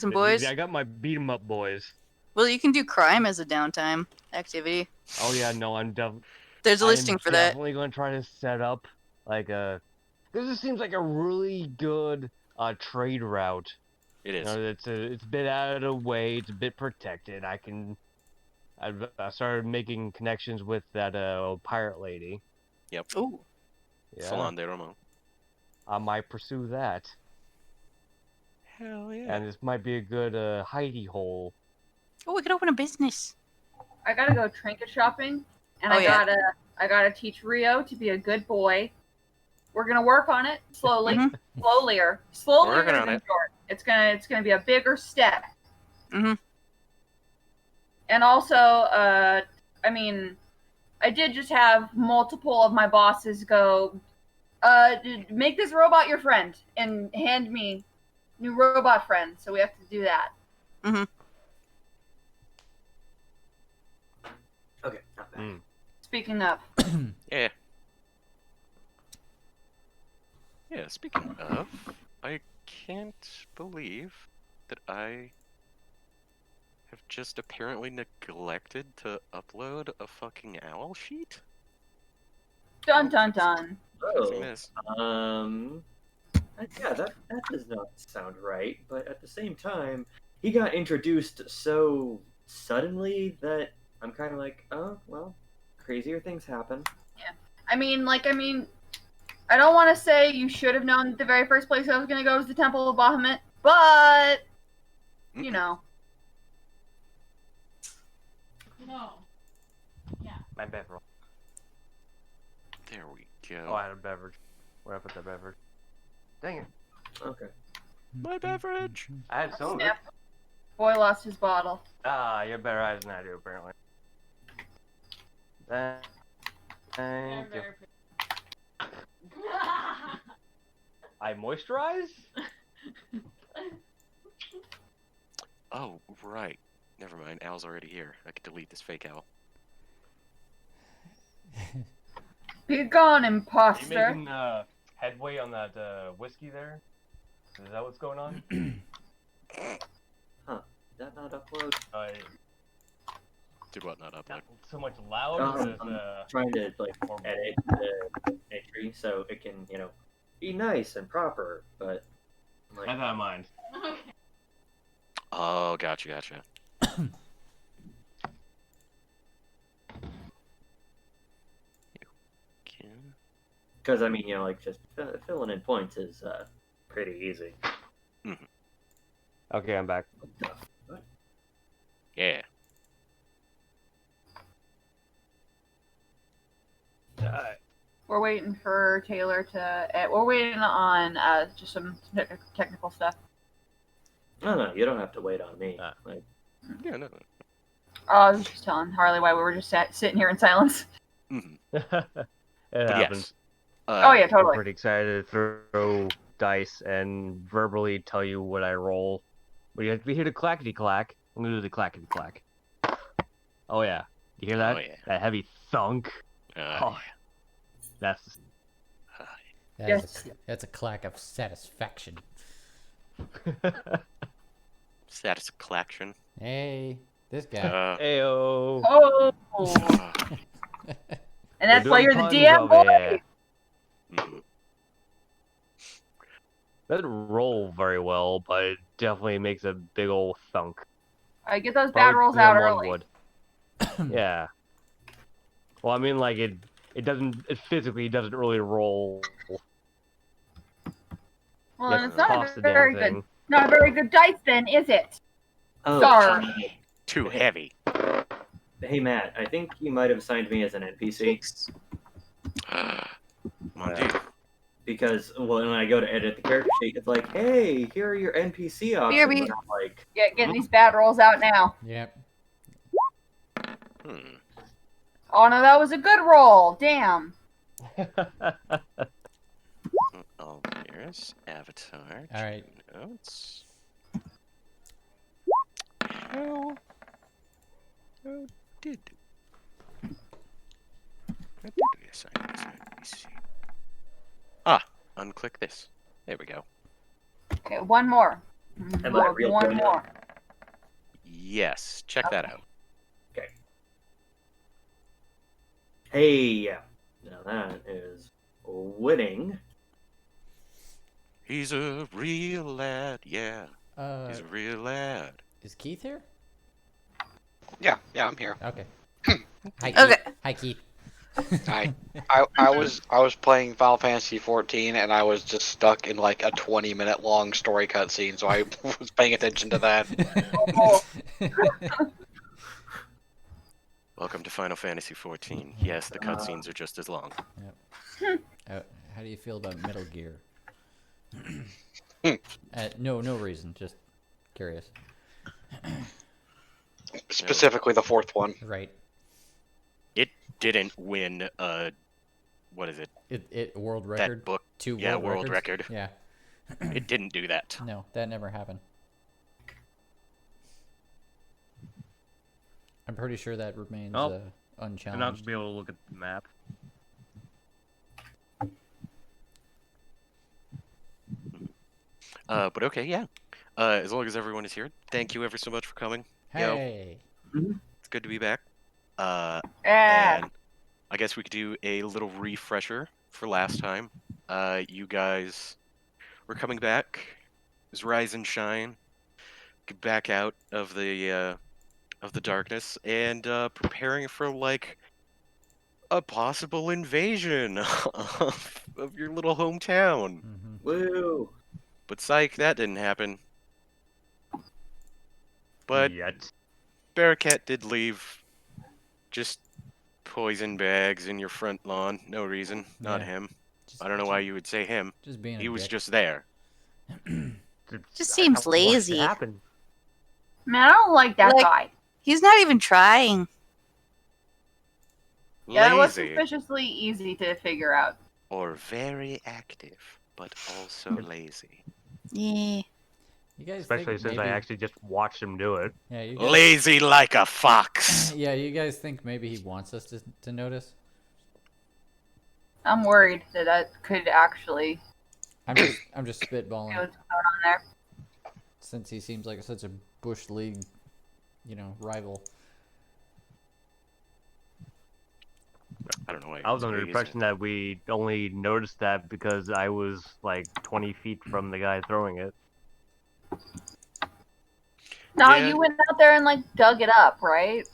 some boys. I got my beat 'em up boys. Well, you can do crime as a downtime activity. Oh yeah, no, There's a listing for that. definitely going to try to set up like a. This seems like a really good trade route. It is. You know, it's a bit out of the way. It's a bit protected. I started making connections with that pirate lady. Yep. Ooh. Yeah. Salon de Romo. I might pursue that. Hell yeah. And this might be a good hidey hole. Oh, we could open a business. I gotta go trinket shopping, and Oh, I yeah. gotta teach Rio to be a good boy. We're gonna work on it slowly, slowly Working on than it. short. It's gonna be a bigger step. Mhm. And also, I mean, I did just have multiple of my bosses go, make this robot your friend and hand me new robot friend. So we have to do that. Okay, not bad. Speaking of, Yeah. Yeah, speaking of, I can't believe that I have just apparently neglected to upload a fucking owl sheet. dun dun dun. Using Oh, this. yeah, that does not sound right. But at the same time, he got introduced so suddenly that I'm kind of like, oh well, crazier things happen. I mean, I don't want to say you should have known that the very first place I was gonna go was the Temple of Bahamut, but you know. No. Yeah. My beverage. There we go. Oh, I had a beverage. Where I put the beverage? Dang it! Okay. My beverage. I had some of it. Snap. Boy lost his bottle. Ah, you're better eyes than I do, apparently. Thank you. I moisturize? Oh, right. Never mind. Owl's already here. I could delete this fake owl. Be gone, Are you imposter. making headway on that whiskey there? Is that what's going on? Did that not upload? Did what not upload? Not so much loud as I'm trying to like horrible. edit the entry so it can, be nice and proper. But I'm like, I thought mine. Okay. Oh, gotcha. because I mean, just filling in points is pretty easy. Okay, I'm back. Yeah. We're waiting for Taylor to. We're waiting on just some technical stuff. No, you don't have to wait on me. Ah. Like, Yeah, no. Oh, I was just telling Harley why we were just sitting here in silence. Mhm. It But happens. yes. Oh yeah, I'm totally. pretty excited to throw dice and verbally tell you what I roll. But you have to be here to clackety clack. I'm gonna do the clackety clack. Oh yeah, you hear that? Oh, yeah. That heavy thunk. Oh, that's That's a clack of satisfaction. Satisfaction. Hey, this guy. Ayo. Oh, Uh, and that's We're why doing you're the puns DM over boy. here. mhm. That didn't roll very well, but it definitely makes a big old thunk. All right, get those bad rolls Probably out more than early. wood. Yeah. Well, I mean, like it physically doesn't really roll. Well, You then have it's to not toss a the very damn good, thing. not a very good dice, then, is it? oh, Sorry. Too heavy. Hey Matt, I think you might have assigned me as an NPC Come on, dude. because when I go to edit the character sheet, it's like, hey, here are your NPC options. BRB. And I'm like, Getting these bad rolls out now. Yep. Hmm. Oh no, that was a good roll. Damn. Oh, here's Avatar. All right. Notes. How did we assign this NPC? Ah, unclick this. There we go. Okay, one more. Am I real one good? more. Yes, check that out. Hey, now that is winning. He's a real lad, yeah. He's Uh, a real lad. is Keith here? Yeah, I'm here. Okay. Hi, Keith. Okay. Hi, Keith. I was playing Final Fantasy 14 and I was just stuck in like a 20-minute long story cutscene, so I was paying attention to that. Oh. Welcome to Final Fantasy 14. Yes, the cutscenes are just as long. How do you feel about Metal Gear? No reason. Just curious. Specifically the fourth one. Right. It didn't win what is it? It world That record. book. Two Yeah, world world records? record. Yeah. It didn't do that. No, that never happened. I'm pretty sure that remains Oh. I'm not unchallenged. gonna be able to look at the map. But okay, yeah. As long as everyone is here, thank you ever so much for coming. Yo. Hey. It's good to be back. Yeah. And I guess we could do a little refresher for last time. You guys were coming back. It was rise and shine. Get back out of the darkness and preparing for like a possible invasion of your little hometown. Mm-hmm. Woo! But psych, that didn't happen. But Yet. Bearcat did leave just poison bags in your front lawn. No reason. Not Yeah. him. Just, I don't know why you would say him. Just being. He a was dick. just there. Just seems lazy. What happened? Man, I don't like that Like- guy. He's not even trying. Yeah, it was Lazy suspiciously easy to figure out. or very active, but also lazy. Yeah. You guys Especially think since maybe... I actually just watched him do it. Yeah, you guys... Lazy like a fox. Yeah, you guys think maybe he wants us to notice? I'm worried that that could actually I'm just be spitballing what's going on there. since he seems like such a Bush League, rival. I don't know why. I was he's under the lazy. impression that we only noticed that because I was like 20 feet from the guy throwing it. No, Yeah. you went out there and like dug it up, right?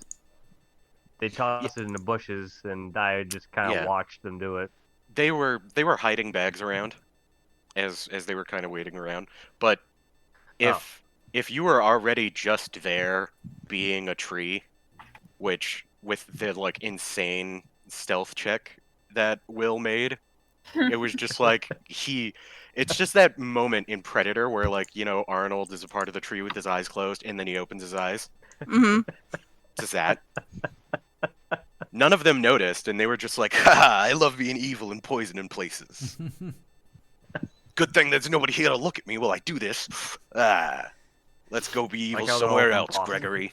They tossed it in the bushes, and I just kind of Yeah. watched them do it. They were hiding bags around, as they were kind of waiting around. But if you were already just there, being a tree, which with the like insane stealth check that Will made, it was just like it's just that moment in Predator where like Arnold is a part of the tree with his eyes closed, and then he opens his eyes. Mm-hmm. Just that. None of them noticed, and they were just like, "Ha! I love being evil and poison in places. Good thing there's nobody here to look at me while I do this. Let's go be evil Like how they're somewhere all else, impossible. Gregory."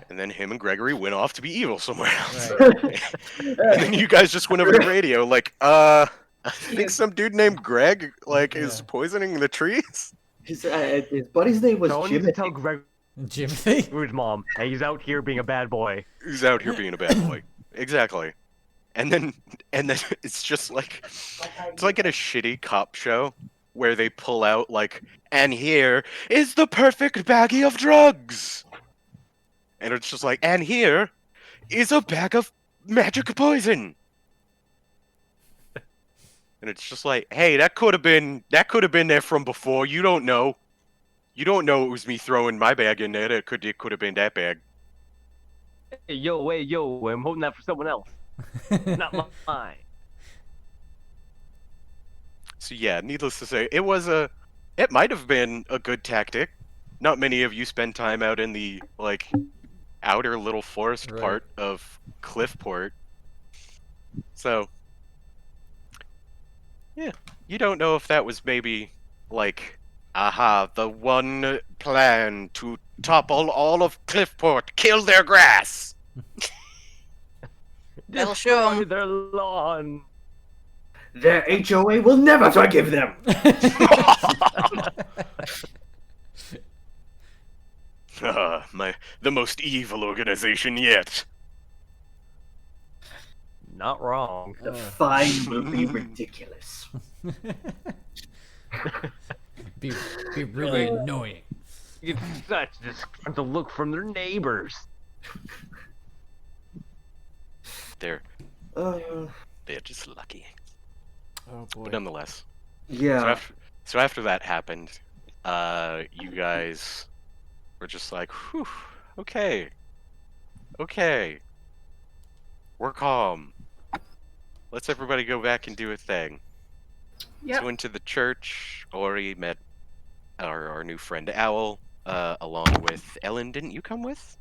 And then him and Gregory went off to be evil somewhere else. Right. And then you guys just went over the radio, like, I think some dude named Greg, like, is Yeah. poisoning the trees. His buddy's name was Someone needs Jimmy. to tell Jimmy? Gregory's mom, hey, he's out here being a bad boy. Who's out here being a bad boy. Exactly. And then it's just like, it's like in a shitty cop show where they pull out like, and here is the perfect baggie of drugs. And it's just like, and here is a bag of magic poison. And it's just like, hey, that could have been there from before. You don't know. You don't know it was me throwing my bag in there. It could have been that bag. Hey, yo, I'm holding that for someone else, not mine. So yeah, needless to say, it might have been a good tactic. Not many of you spend time out in the like outer little forest Right. part of Cliffport. So yeah, you don't know if that was maybe like, aha, the one plan to topple all of Cliffport, kill their grass. That'll show 'em. Destroy their lawn. Their HOA will never forgive them. The most evil organization yet. Not wrong. The fine will be ridiculous. be really annoying. It's such disgruntled look from their neighbors. They're Uh, just lucky. Oh boy. But nonetheless. yeah. So after that happened, you guys were just like, whew, okay. We're calm. Let's everybody go back and do a thing. Yep. So into the church, Ori met our new friend Owl, along with Ellen. Didn't you come with?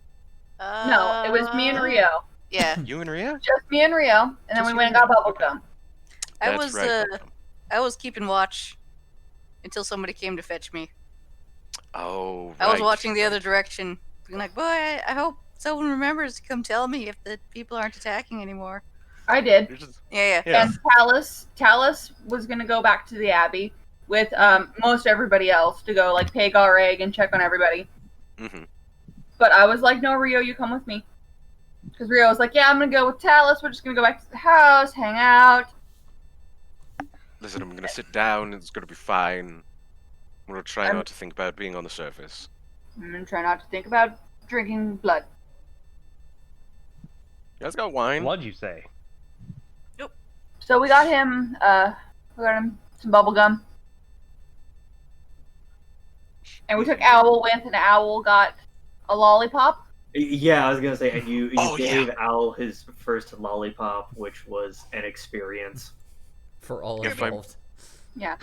No, it was me and Rio. Yeah, You and Ria? Just me and Rio, and then Just we you went and and got Rio, bubblegum. I That's was right. I was keeping watch until somebody came to fetch me. Oh, I was right. watching the other direction, being like, "Boy, I hope someone remembers to come tell me if the people aren't attacking anymore." I did. You're just- Yeah, Yeah. And Talus was gonna go back to the Abbey with most everybody else to go like pay Gareg and check on everybody. Mhm. But I was like, no, Rio, you come with me. Because Rio was like, yeah, I'm gonna go with Talus. We're just gonna go back to the house, hang out. Listen, I'm gonna sit down. It's gonna be fine. I'm gonna try I'm- not to think about being on the surface. I'm gonna try not to think about drinking blood. You guys got wine? What'd you say? So we got him some bubble gum. And we took Owl with, and Owl got a lollipop. Yeah, I was gonna say, and you Oh, gave Al his first lollipop, which was an experience. For all If I'm- involved. Yeah.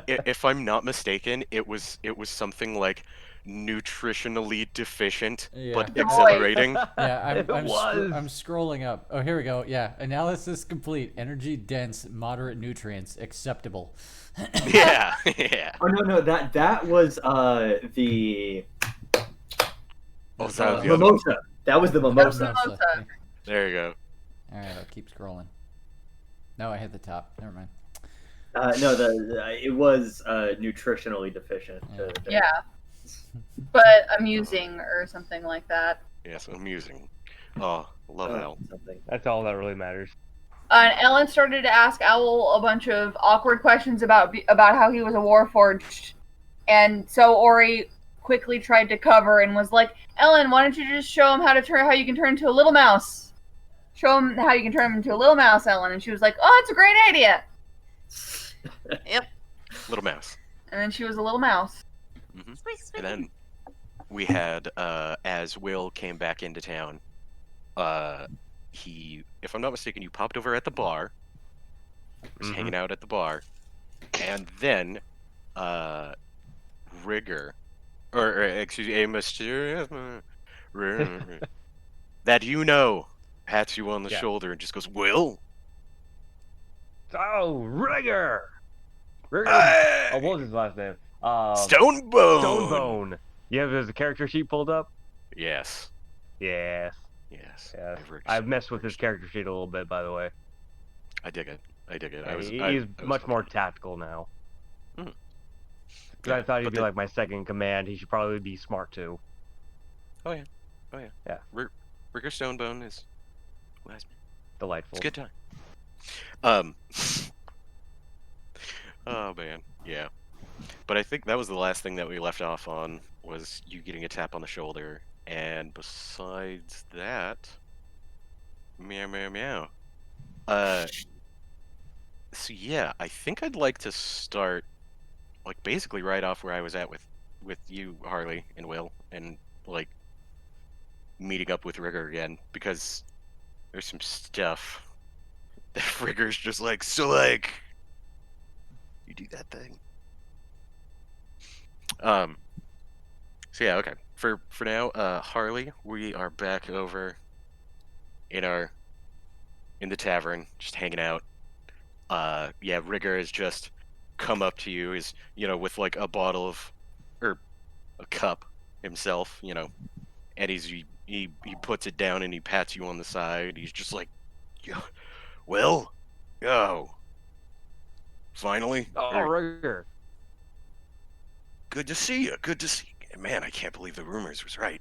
If I'm not mistaken, it was something like nutritionally deficient, Yeah. but Boy. exhilarating. Yeah, It was. I'm scrolling up. Oh, here we go. Yeah, analysis complete. Energy dense, moderate nutrients, acceptable. Yeah, yeah. Oh no, that was the Oh, that was the other one. mimosa. That was the mimosa. Mimosa. Okay. There you go. All right, I'll keep scrolling. No, I hit the top. Never mind. No, it was nutritionally deficient. Yeah. Yeah. But amusing or something like that. Yes, amusing. Oh, love Al. Something. That's all that really matters. And Ellen started to ask Owl a bunch of awkward questions about how he was a Warforged, and so Ori quickly tried to cover and was like, "Ellen, why don't you just show him how you can turn into a little mouse? Show him how you can turn him into a little mouse, Ellen." And she was like, "Oh, it's a great idea." Little mouse. And then she was a little mouse. And then we had, as Will came back into town, he, if I'm not mistaken, you popped over at the bar, was Mhm. hanging out at the bar, and then, Rigger, or excuse me, a mysterious, that you know, pats you on the Yeah. shoulder and just goes, Will? Oh, Rigger! Rigger. Hey! Oh, what was his last name? Stonebone! Stonebone. You have his character sheet pulled up? Yes. Yes. Yes. Yeah. I've I've messed with his character sheet a little bit, by the way. I dig it. I dig it. Yeah, he's I was much more hoping- tactical now. Mhm. Because I Yeah, thought he'd but be the- like my second in command. He should probably be smart too. Rigger Stonebone is Delightful. it's a good time. Oh man, yeah. But I think that was the last thing that we left off on, was you getting a tap on the shoulder, and besides that, meow meow meow. So yeah, I think I'd like to start, like, basically right off where I was at with you, Harley and Will, and like meeting up with Rigger again, because there's some stuff that Rigger's just like, so like, you do that thing. So yeah, okay. For now, Harley, we are back over in the tavern, just hanging out. Yeah, Rigger has just come up to you, is, you know, with like a bottle of, or a cup himself, you know, and he puts it down and he pats you on the side. He's just like, yo, Will, yo, finally. Oh, Or- Rigger. Good to see you. Good to see you. Man, I can't believe the rumors was right.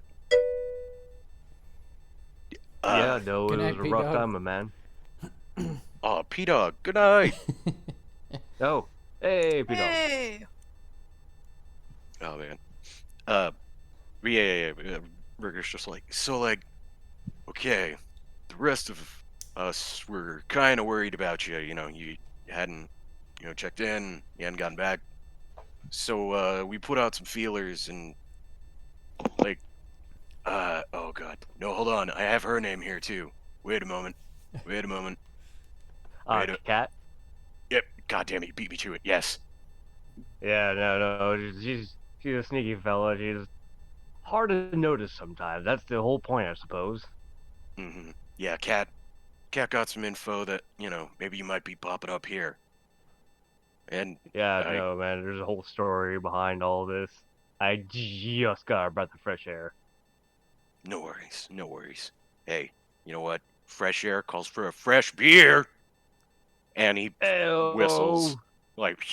Yeah, no, Good it night, was a rough P-Dog. time, my man. Oh, P-Dog, good night. Oh, hey, P-Dog. Hey! Oh, man. Yeah. Rigger's just like, so, like, okay, the rest of us were kind of worried about you. You know, you hadn't, checked in, you hadn't gotten back. So, we put out some feelers and, like, oh, God. No, hold on. I have her name here, too. Wait a moment. Wait a moment. Wait a- Cat? Yep. God damn it, you beat me to it. Yes. Yeah, no. She's a sneaky fella. She's hard to notice sometimes. That's the whole point, I suppose. Yeah, Cat got some info that, maybe you might be popping up here. And Yeah, I- no, man. There's a whole story behind all this. I just got a breath of fresh air. no worries, no worries. Hey, you know what? Fresh air calls for a fresh beer. And he Ew. whistles like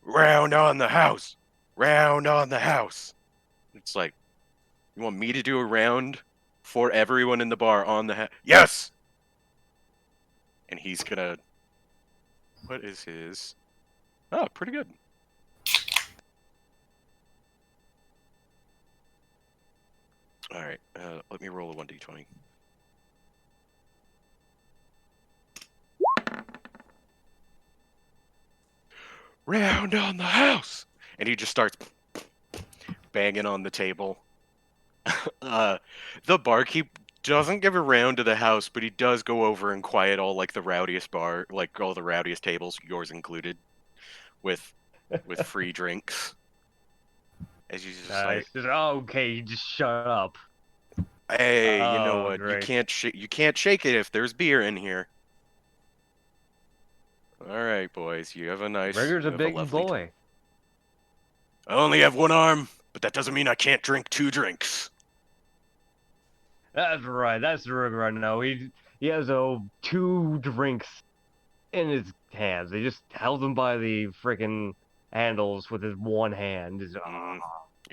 round on the house. Round on the house. It's like, you want me to do a round for everyone in the bar on the house? Yes! And he's gonna... What is his... Oh, pretty good. Alright, let me roll a 1d20. Round on the house! And he just starts banging on the table. The barkeep doesn't give a round to the house, but he does go over and quiet all like the rowdiest bar, like all the rowdiest tables, yours included, with free drinks. As you just like, Nice. Okay, you just shut up. hey, you know Oh, what? great. You can't shake it if there's beer in here. All right, boys, you have a nice. Rigger's you a have big lovely boy. I only have one arm, but that doesn't mean I can't drink 2 drinks. That's right. That's the Rigger I know. He has 2 drinks in his hands. They just held him by the freaking handles with his one hand. You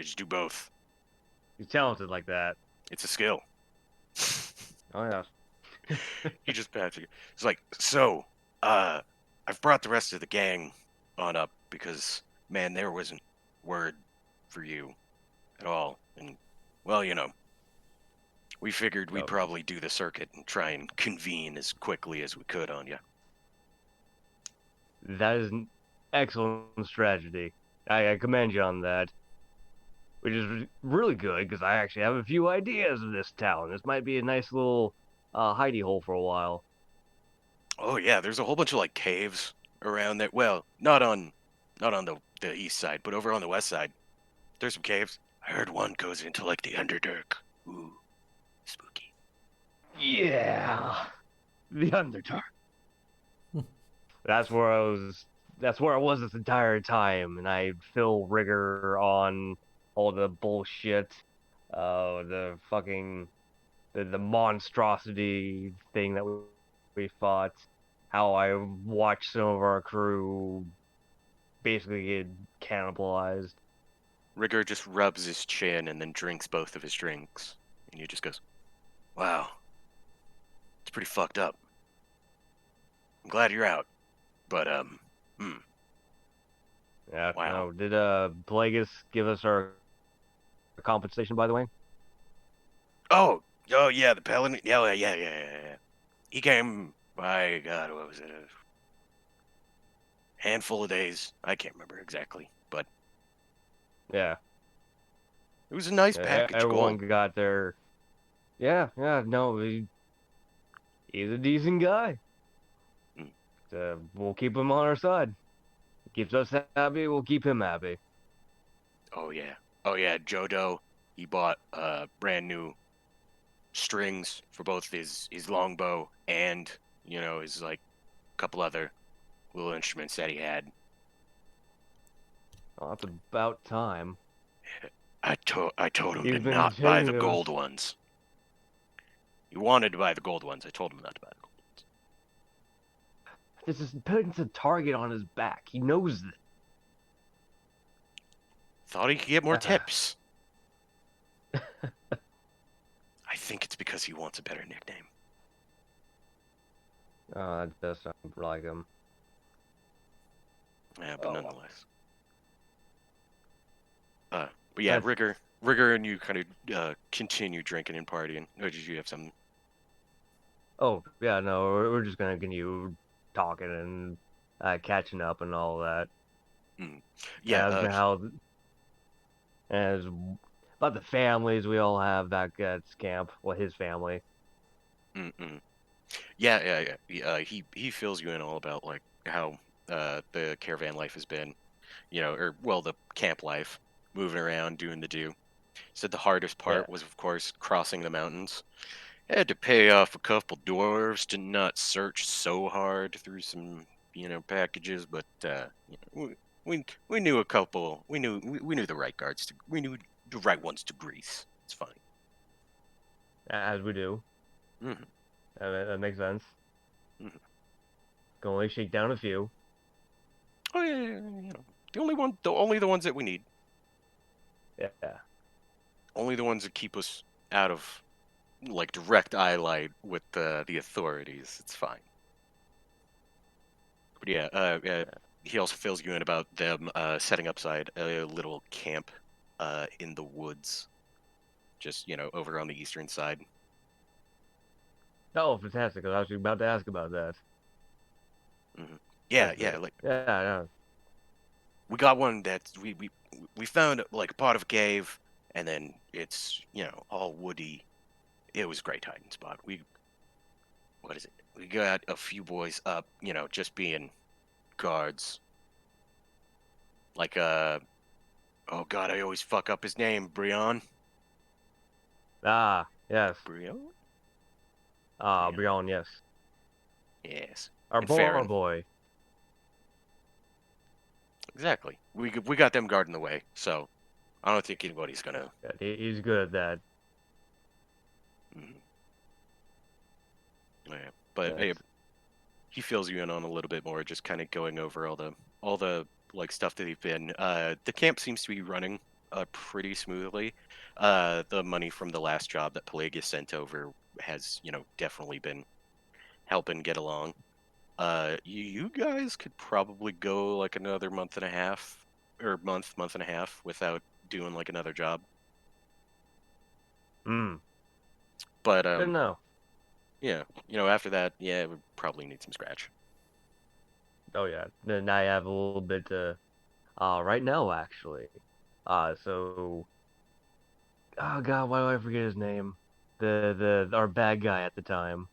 just do both. He's talented like that. It's a skill. Oh yeah. He just pats you. It's like, so, I've brought the rest of the gang on up because, man, there wasn't word for you at all. And, well, we figured we'd Oh. probably do the circuit and try and convene as quickly as we could on you. That is an excellent strategy. I commend you on that. Which is really good because I actually have a few ideas of this town. This might be a nice little hidey hole for a while. Oh yeah, there's a whole bunch of like caves around there. Well, not on the east side, but over on the west side. There's some caves. I heard one goes into like the Underdark. Ooh, spooky. Yeah, the Underdark. That's where I was. That's where I was this entire time, and I fill Rigger on all the bullshit, the fucking, the monstrosity thing that we fought. How I watched some of our crew basically get cannibalized. Rigger just rubs his chin and then drinks both of his drinks, and he just goes, "Wow, it's pretty fucked up. I'm glad you're out, but Yeah. Wow. No, did Plagueis give us our compensation, by the way? oh yeah, the Paladin, yeah. He came by God, what was it? A handful of days. I can't remember exactly, but Yeah. it was a nice Yeah, package. everyone Gold. got their. Yeah. No, he's a decent guy. We'll keep him on our side. Keeps us happy. We'll keep him happy. Oh yeah. Jodo, he bought brand new strings for both his longbow and his like couple other little instruments that he had. Oh, that's about time. I told him He's to been not buy the telling us- gold ones. He wanted to buy the gold ones. I told him not to buy the gold ones. This is putting a target on his back. He knows this. Thought he could get more Uh-uh. tips. I think it's because he wants a better nickname. Oh, that does sound like him. Yeah, but Oh. nonetheless. But yeah, That's- Rigger, and you kind of continue drinking and partying. Or did you have some? Oh, yeah, no, we're just gonna continue talking and catching up and all that. Yeah, As to how, as about the families we all have back at Scamp. Well, his family. mm-mm. Yeah. He fills you in all about like how the caravan life has been, or well, the camp life, moving around, doing the do. Said the hardest part was, of course, crossing the mountains. Had to pay off a couple dwarves to not search so hard through some, packages, but we knew a couple. We knew the right guards. We knew the right ones to grease. It's fine. As we do. Mhm. That makes sense. Mhm. Can only shake down a few. Oh yeah. Only the ones that we need. Yeah. Only the ones that keep us out of like direct eye light with the authorities. It's fine. But yeah, he also fills you in about them setting up a little camp in the woods, just over on the eastern side. Oh, fantastic! I was actually about to ask about that. Yeah, That's yeah. it. Like Yeah. we got one that we found like a part of a cave, and then it's all woody. It was a great hiding spot. What is it? We got a few boys up, just being guards. Like oh god, I always fuck up his name. Brion. Ah, yes. Brion. Brion, yes. Yes. Our And boy, our Farron. boy. Exactly. We got them guarding the way, so I don't think anybody's gonna. Yeah, he's good at that. Mhm. Yeah, but That's- he fills you in on a little bit more, just kind of going over all the like stuff that they've been. The camp seems to be running pretty smoothly. The money from the last job that Pelagius sent over has definitely been helping get along. You guys could probably go like another month and a half, or month and a half without doing like another job. But Good to know. yeah, after that, yeah, it would probably need some scratch. Oh yeah. Then I have a little bit right now actually. So oh god, why do I forget his name? Our bad guy at the time.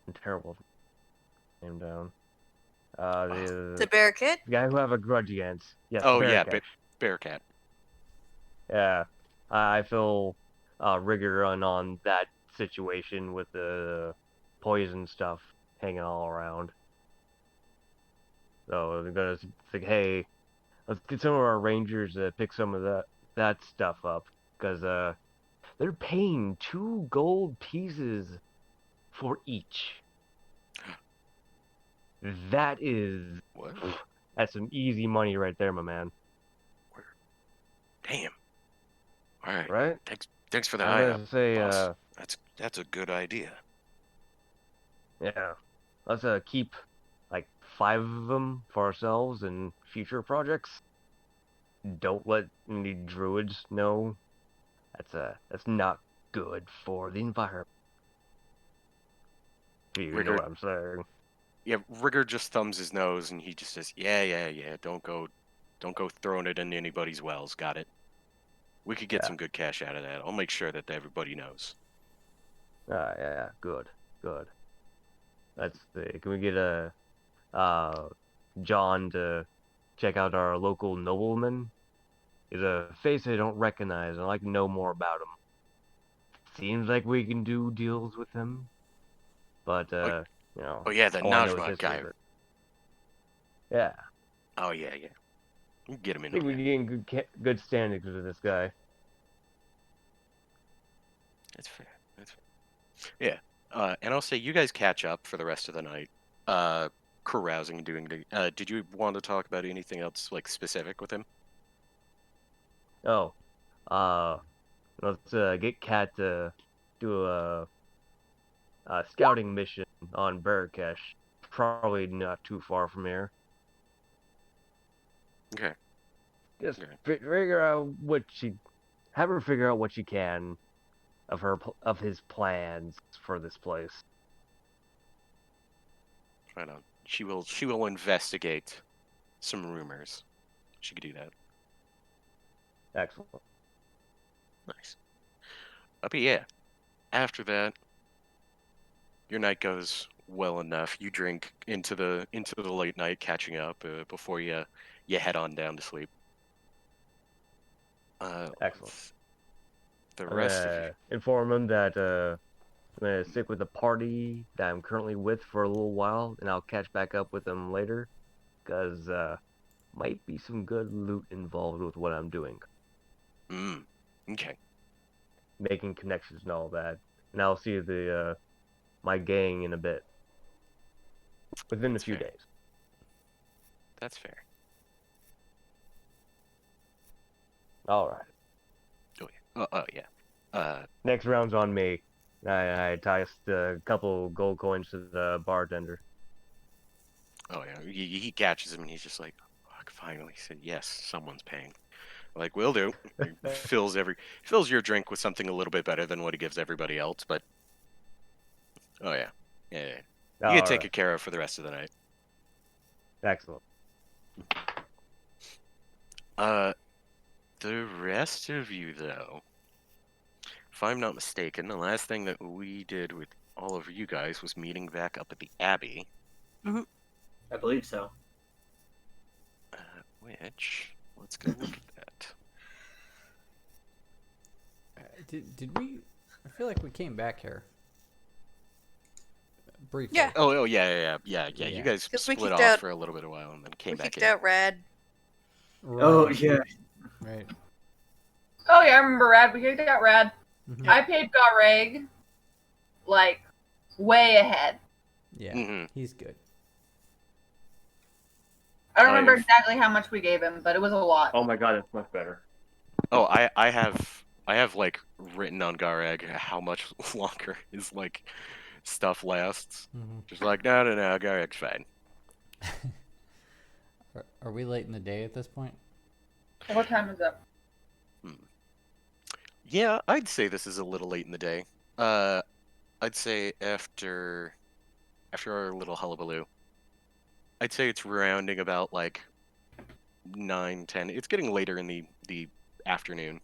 I'm terrible with name down. The bear kid? The guy who I have a grudge against. Yes, Oh Bearcat. yeah, Bearcat. Yeah. I feel rigor on that situation with the poison stuff hanging all around. So I'm gonna think, hey, let's get some of our rangers to pick some of that stuff up, because they're paying 2 gold pieces for each. That is What? that's some easy money right there, my man. Damn. All right. Right? Thanks for the I'm high gonna up, say, boss. That's a good idea. yeah. Let's keep like 5 of them for ourselves in future projects. Don't let any druids know. That's not good for the environment. If you know Rigor- what I'm saying. Yeah, Rigger just thumbs his nose and he just says, "Yeah. Don't go throwing it in anybody's wells. Got it. We could get Yeah. some good cash out of that. I'll make sure that everybody knows." Yeah, good. Let's see. Can we get John to check out our local nobleman? He's a face I don't recognize, and I'd like to know more about him. Seems like we can do deals with him, but Oh yeah, the I want to know his Najma history guy. of it. Yeah, Oh yeah. You can get him I in think on we that. can get good standings with this guy. That's fair. Yeah. And I'll say you guys catch up for the rest of the night. carousing and doing the. Did you want to talk about anything else like specific with him? Oh, let's get Kat to do a scouting mission on Barakesh. Probably not too far from here. Okay. Just Okay. figure out have her figure out what she can of his plans for this place. Right on. She will investigate some rumors. She could do that. Excellent. Nice. But yeah, after that, your night goes well enough. You drink into the late night, catching up before you head on down to sleep. Excellent. The I'm rest of gonna you. inform him that I'm gonna stick with the party that I'm currently with for a little while, and I'll catch back up with him later, because might be some good loot involved with what I'm doing, Okay. making connections and all that. And I'll see the my gang in a bit, within a few fair. days. That's fair. All right. Oh yeah. Next round's on me. I tossed a couple gold coins to the bartender. Oh yeah. He catches him and he's just like, "Fuck!" Finally said, "Yes, someone's paying." Like, will do. He fills your drink with something a little bit better than what he gives everybody else, but oh yeah. Yeah. You All get taken right. care of for the rest of the night. Excellent. The rest of you though, if I'm not mistaken, the last thing that we did with all of you guys was meeting back up at the Abbey, I believe so. which let's go look at that. Did we? I feel like we came back here. Briefly. Yeah. Oh yeah. You Yeah. guys 'Cause we split kicked off out- for a little bit of while and then came We back kicked in. out Rad. Right. Oh yeah. Right. Oh yeah, I remember Rad. We kicked out Rad. Mhm. I paid Gareg like way ahead. Yeah. Mhm. He's good. I don't remember I've- exactly how much we gave him, but it was a lot. Oh my god, that's much better. Oh, I have like written on Gareg how much longer his like stuff lasts. Mhm. Just like no, Gareg's fine. Are we late in the day at this point? What time is it? Yeah, I'd say this is a little late in the day. I'd say after our little hullabaloo, I'd say it's rounding about like 9, 10. It's getting later in the afternoon,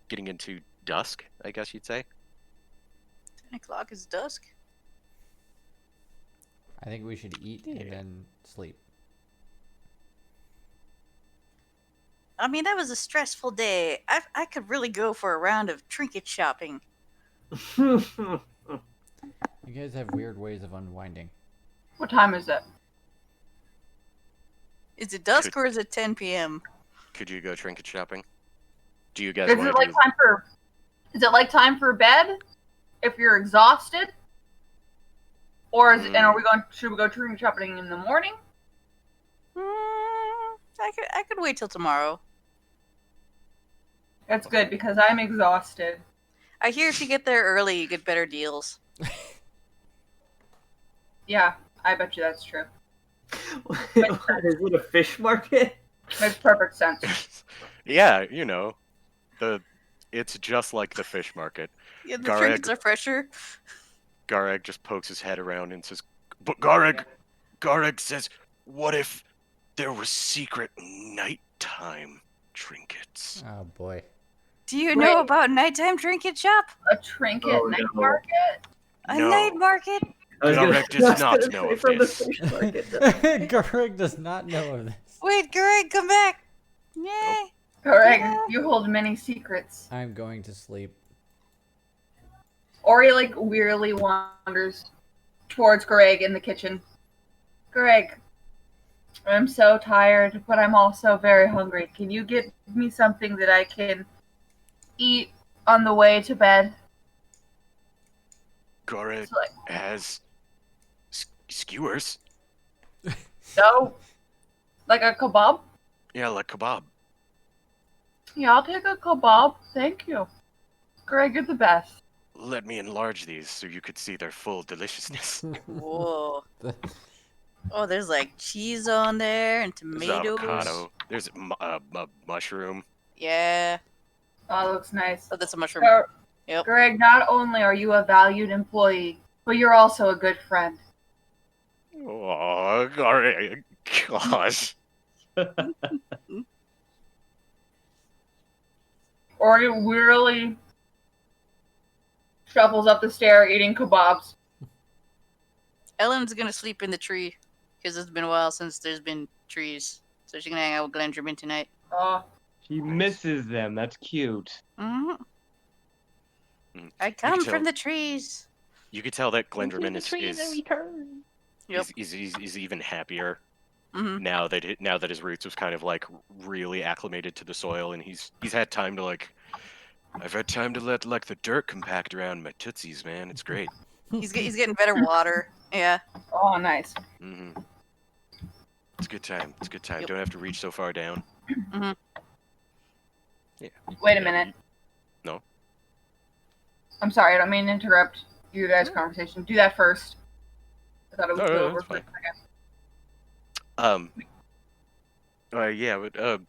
getting into dusk, I guess you'd say. 10 o'clock is dusk. I think we should eat Yeah. and then sleep. I mean, that was a stressful day. I could really go for a round of trinket shopping. You guys have weird ways of unwinding. What time is it? Is it dusk or is it 10 p.m.? Could you go trinket shopping? Do you guys Is want it to like do? time for? Is it like time for bed? If you're exhausted, or is and are we going? Should we go trinket shopping in the morning? I could wait till tomorrow. That's good because I'm exhausted. I hear if you get there early, you get better deals. Yeah, I bet you that's true. Is it a fish market? Makes perfect sense. Yeah, it's just like the fish market. Yeah, the Gareg. trinkets are fresher. Gareg just pokes his head around and says, "But Gareg says, what if there were secret nighttime trinkets?" Oh boy. Do you know Wait. about nighttime trinket shop? A trinket Oh, night no. market? A No. night market? I was Gareg does I was not gonna know say of from this. the fish market. Greg does not know of this. Wait, Greg, come back. Yay. Correct. Yeah. You hold many secrets. I'm going to sleep. Ori like wearily wanders towards Greg in the kitchen. Greg, I'm so tired, but I'm also very hungry. Can you get me something that I can eat on the way to bed? Gareg It's like, has skewers. No. Like a kebab? Yeah, like kebab. Yeah, I'll take a kebab. Thank you. Greg, you're the best. Let me enlarge these so you could see their full deliciousness. Whoa. Oh, there's like cheese on there and There's tomatoes. avocado. There's a mushroom. Yeah. Oh, that looks nice. Oh, that's a mushroom. Yep. Greg, not only are you a valued employee, but you're also a good friend. Oh, Greg, gosh. Or he wearily shuffles up the stair eating kebabs. Ellen's gonna sleep in the tree because it's been a while since there's been trees, so she's gonna hang out with Glendriman tonight. Oh, She misses them. That's cute. hmm Mm. I You come can from tell- the trees. You could tell that Glenderman Yep. is even happier hmm now that his roots have kind of like really acclimated to the soil, and he's had time to like. I've had time to let like the dirt compact around my tootsies, man. It's great. He's getting better water. Yeah. oh, nice. hmm It's a good time. It's a good time. Yep. Don't have to reach so far down. Wait a minute. No. I'm sorry, I don't mean to interrupt you guys' conversation. Do that first. I thought it was No, go no, over that's for a fine. second. Yeah, but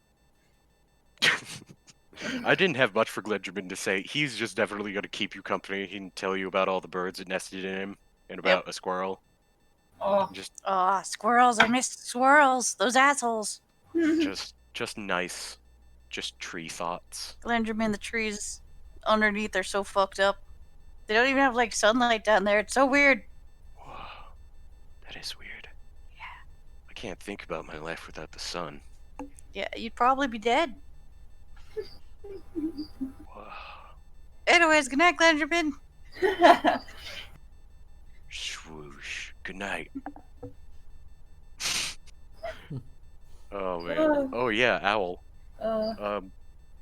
I didn't have much for Glenderman to say. He's just definitely going to keep you company. He can tell you about all the birds that nested in him and about a squirrel. Oh. Just Oh, squirrels! I missed squirrels. Those assholes. just nice, just tree thoughts. Glendriman, the trees underneath are so fucked up. They don't even have like sunlight down there. It's so weird. Whoa, that is weird. Yeah. I can't think about my life without the sun. Yeah, you'd probably be dead. Whoa. Anyways, good night, Glendriman. Swoosh. Good night. Oh man. Oh yeah, owl.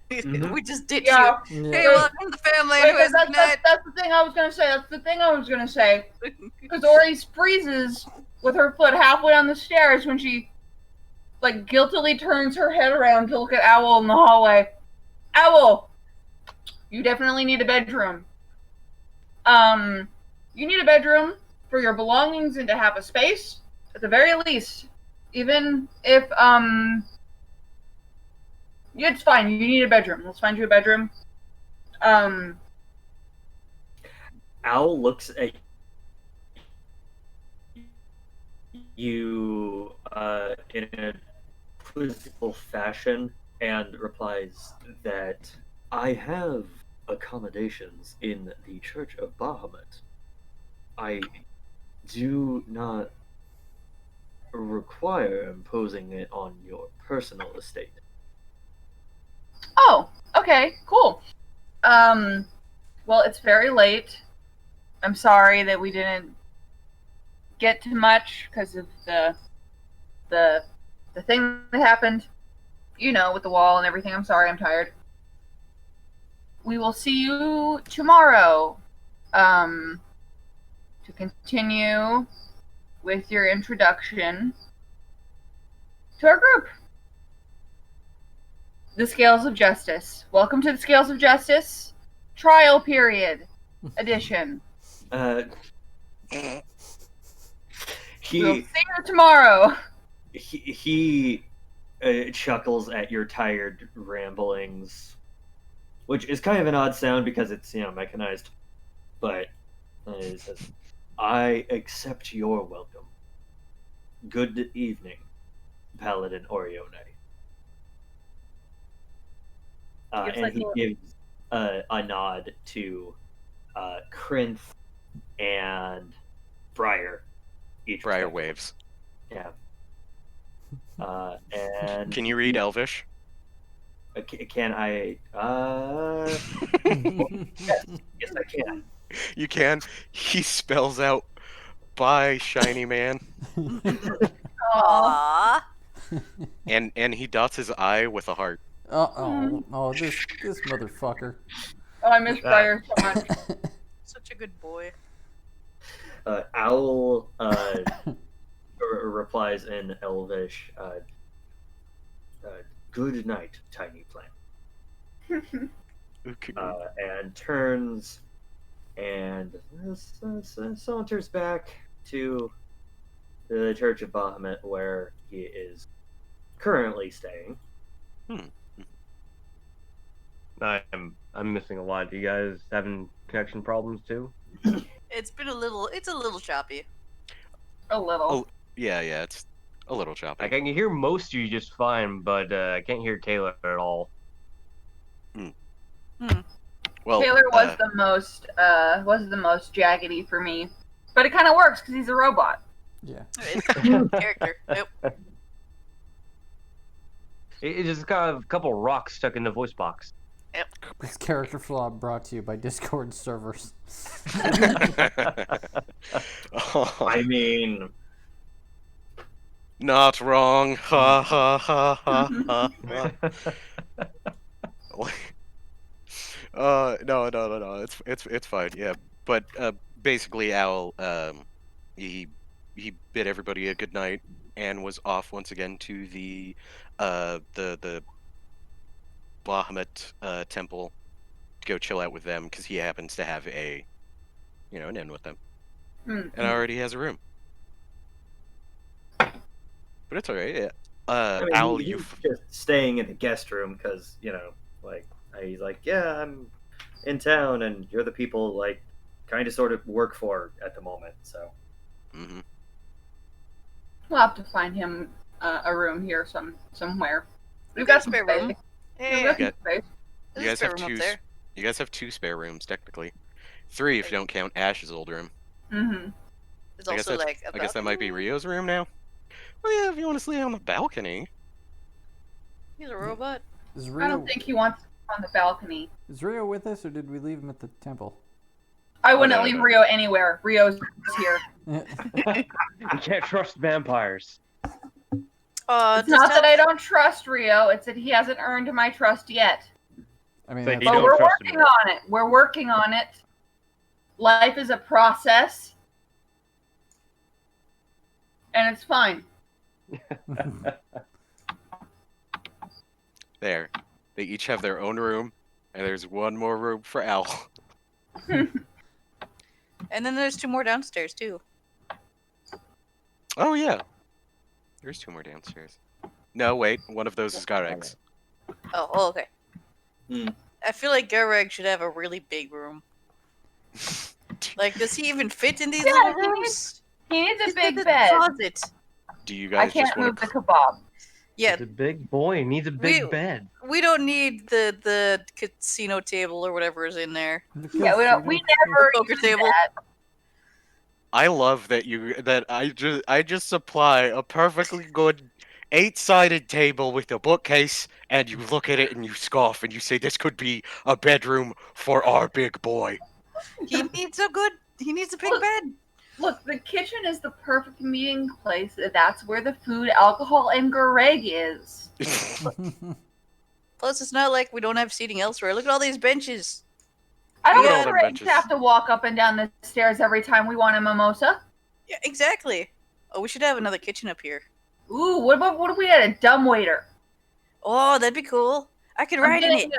We just ditched Yeah. you. Hey, welcome to the family. Wait, Anyways, good night. that's the thing I was gonna say. That's the thing I was gonna say. Because Ori freezes with her foot halfway on the stairs when she, like, guiltily turns her head around to look at Owl in the hallway. Owl, you definitely need a bedroom. You need a bedroom for your belongings and to have a space, at the very least. Even if, yeah, it's fine. You need a bedroom. Let's find you a bedroom. Owl looks at you in a quizzical fashion and replies that I have accommodations in the Church of Bahamut. I do not require imposing it on your personal estate. Oh, okay, cool. Well, it's very late. I'm sorry that we didn't get to much because of the thing that happened. You know, with the wall and everything. I'm sorry, I'm tired. We will see you tomorrow. To continue with your introduction to our group. The Scales of Justice. Welcome to the Scales of Justice Trial Period Edition. He We'll see you tomorrow. he chuckles at your tired ramblings, which is kind of an odd sound because it's mechanized. But he says, "I accept your welcome. Good evening, Paladin Orione." Gives, And like, he a- gives a nod to Krinth and Briar. Each Briar respectively. waves. Yeah. And Can you read Elvish? Can I? Yes, I can. You can. He spells out "Bye, shiny man," Aww. and he dots his I with a heart. Oh, this motherfucker. Oh, I miss Briar so much. Such a good boy. Owl replies in Elvish, "Good night, tiny plant," Okay. and turns and saunters back to the Church of Bahamut, where he is currently staying. I'm missing a lot. You guys having connection problems too? It's a little choppy. A little. Oh. Yeah, it's a little choppy. Like I can hear most of you just fine, but I can't hear Taylor at all. Well, Taylor was the most jaggedy for me, but it kind of works because he's a robot. Yeah. It's character. Nope. It's just got a couple rocks stuck in the voice box. This character flaw brought to you by Discord servers. I mean, Not wrong. Ha ha ha ha ha. No. It's fine. Yeah, but basically, Owl, he bid everybody a good night and was off once again to the Bahamut temple to go chill out with them because he happens to have an in with them and already has a room. But it's alright. Yeah. I mean, Owl, he's you. just staying in the guest room because he's like, yeah, I'm in town, and you're the people like kind of sort of work for at the moment. So Mm-hmm. We'll have to find him a room here somewhere. We've got got a some spare space. room. We've Hey, got Yeah. some space. You there's guys a spare have room two. up there. You guys have 2 spare rooms technically. 3 if you don't count Ash's old room. Mm-hmm. There's I guess also that's- like I guess that might be balcony. Rio's room now. Well, yeah, if you want to sleep on the balcony. He's a robot. Is I Rio, don't think he wants on the balcony. is Rio with us, or did we leave him at the temple? I wouldn't no, leave no. Rio anywhere. Rio's here. You can't trust vampires. It's not that I don't trust Rio. It's that he hasn't earned my trust yet. I mean, So that's, you But don't we're trust him working yet. on it. We're working on it. Life is a process. And it's fine. There. They each have their own room, and there's one more room for Owl. And then there's 2 more downstairs too. Oh yeah. There's 2 more downstairs. No, wait. One of those is Garek's. Oh, okay. Hmm. I feel like Gareg should have a really big room. Like, does he even fit in these Yeah, little he rooms? He needs a He's big in the bed. closet. Do you I guys can't just move want the to? kebab. Yeah, He's a big boy. He needs a big bed. we don't need the casino table or whatever is in there. Yeah, we never Poker use table. that. I love that I just supply a perfectly good 8-sided table with a bookcase, and you look at it and you scoff and you say this could be a bedroom for our big boy. He needs a big bed. Look, the kitchen is the perfect meeting place. That's where the food, alcohol, and Gareg is. Plus, it's not like we don't have seating elsewhere. Look at all these benches. I don't Look at all want them Gareg benches. to have to walk up and down the stairs every time we want a mimosa. Yeah, exactly. Oh, we should have another kitchen up here. Ooh, what if we had a dumbwaiter? Oh, that'd be cool. I could ride in it.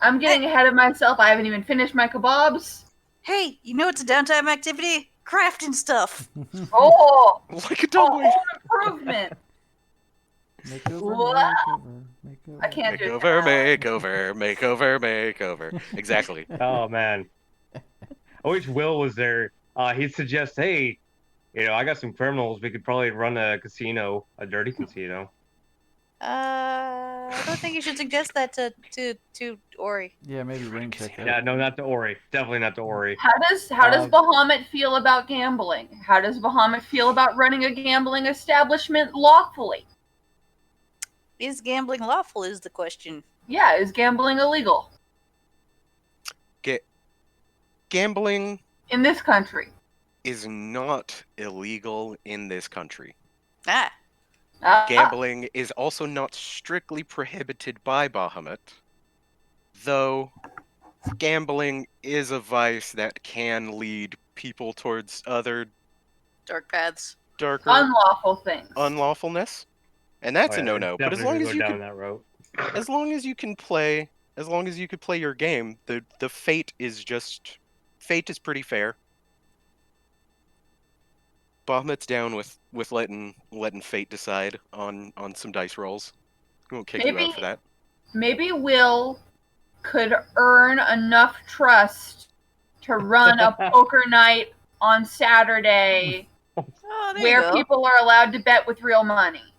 I'm getting ahead of myself. I haven't even finished my kebabs. Hey, you know what's a downtime activity? Crafting stuff. Oh, Like a a dumb home improvement. What? Makeover. I can't do makeover. Exactly. Oh man. I wish Will was there. He'd suggest, hey, I got some criminals. We could probably run a casino, a dirty casino. I don't think you should suggest that to Ori. Yeah, maybe ring check Yeah, no, not to Ori. Definitely not to Ori. How does Bahamut feel about gambling? How does Bahamut feel about running a gambling establishment lawfully? Is gambling lawful? Is the question. Yeah, is gambling illegal Gambling in this country? is not illegal in this country. Ah, Gambling is also not strictly prohibited by Bahamut, though gambling is a vice that can lead people towards other dark paths. darker Unlawful things. unlawfulness, and that's Oh, a yeah, no-no. it's But as definitely long gonna as go you down can, that road. as long as you can play, as long as you could play your game, the fate is pretty fair. Bahamut's down with letting fate decide on some dice rolls. We won't kick you Maybe- out for that. Maybe Will could earn enough trust to run a poker night on Saturday Oh, there where you go. people are allowed to bet with real money.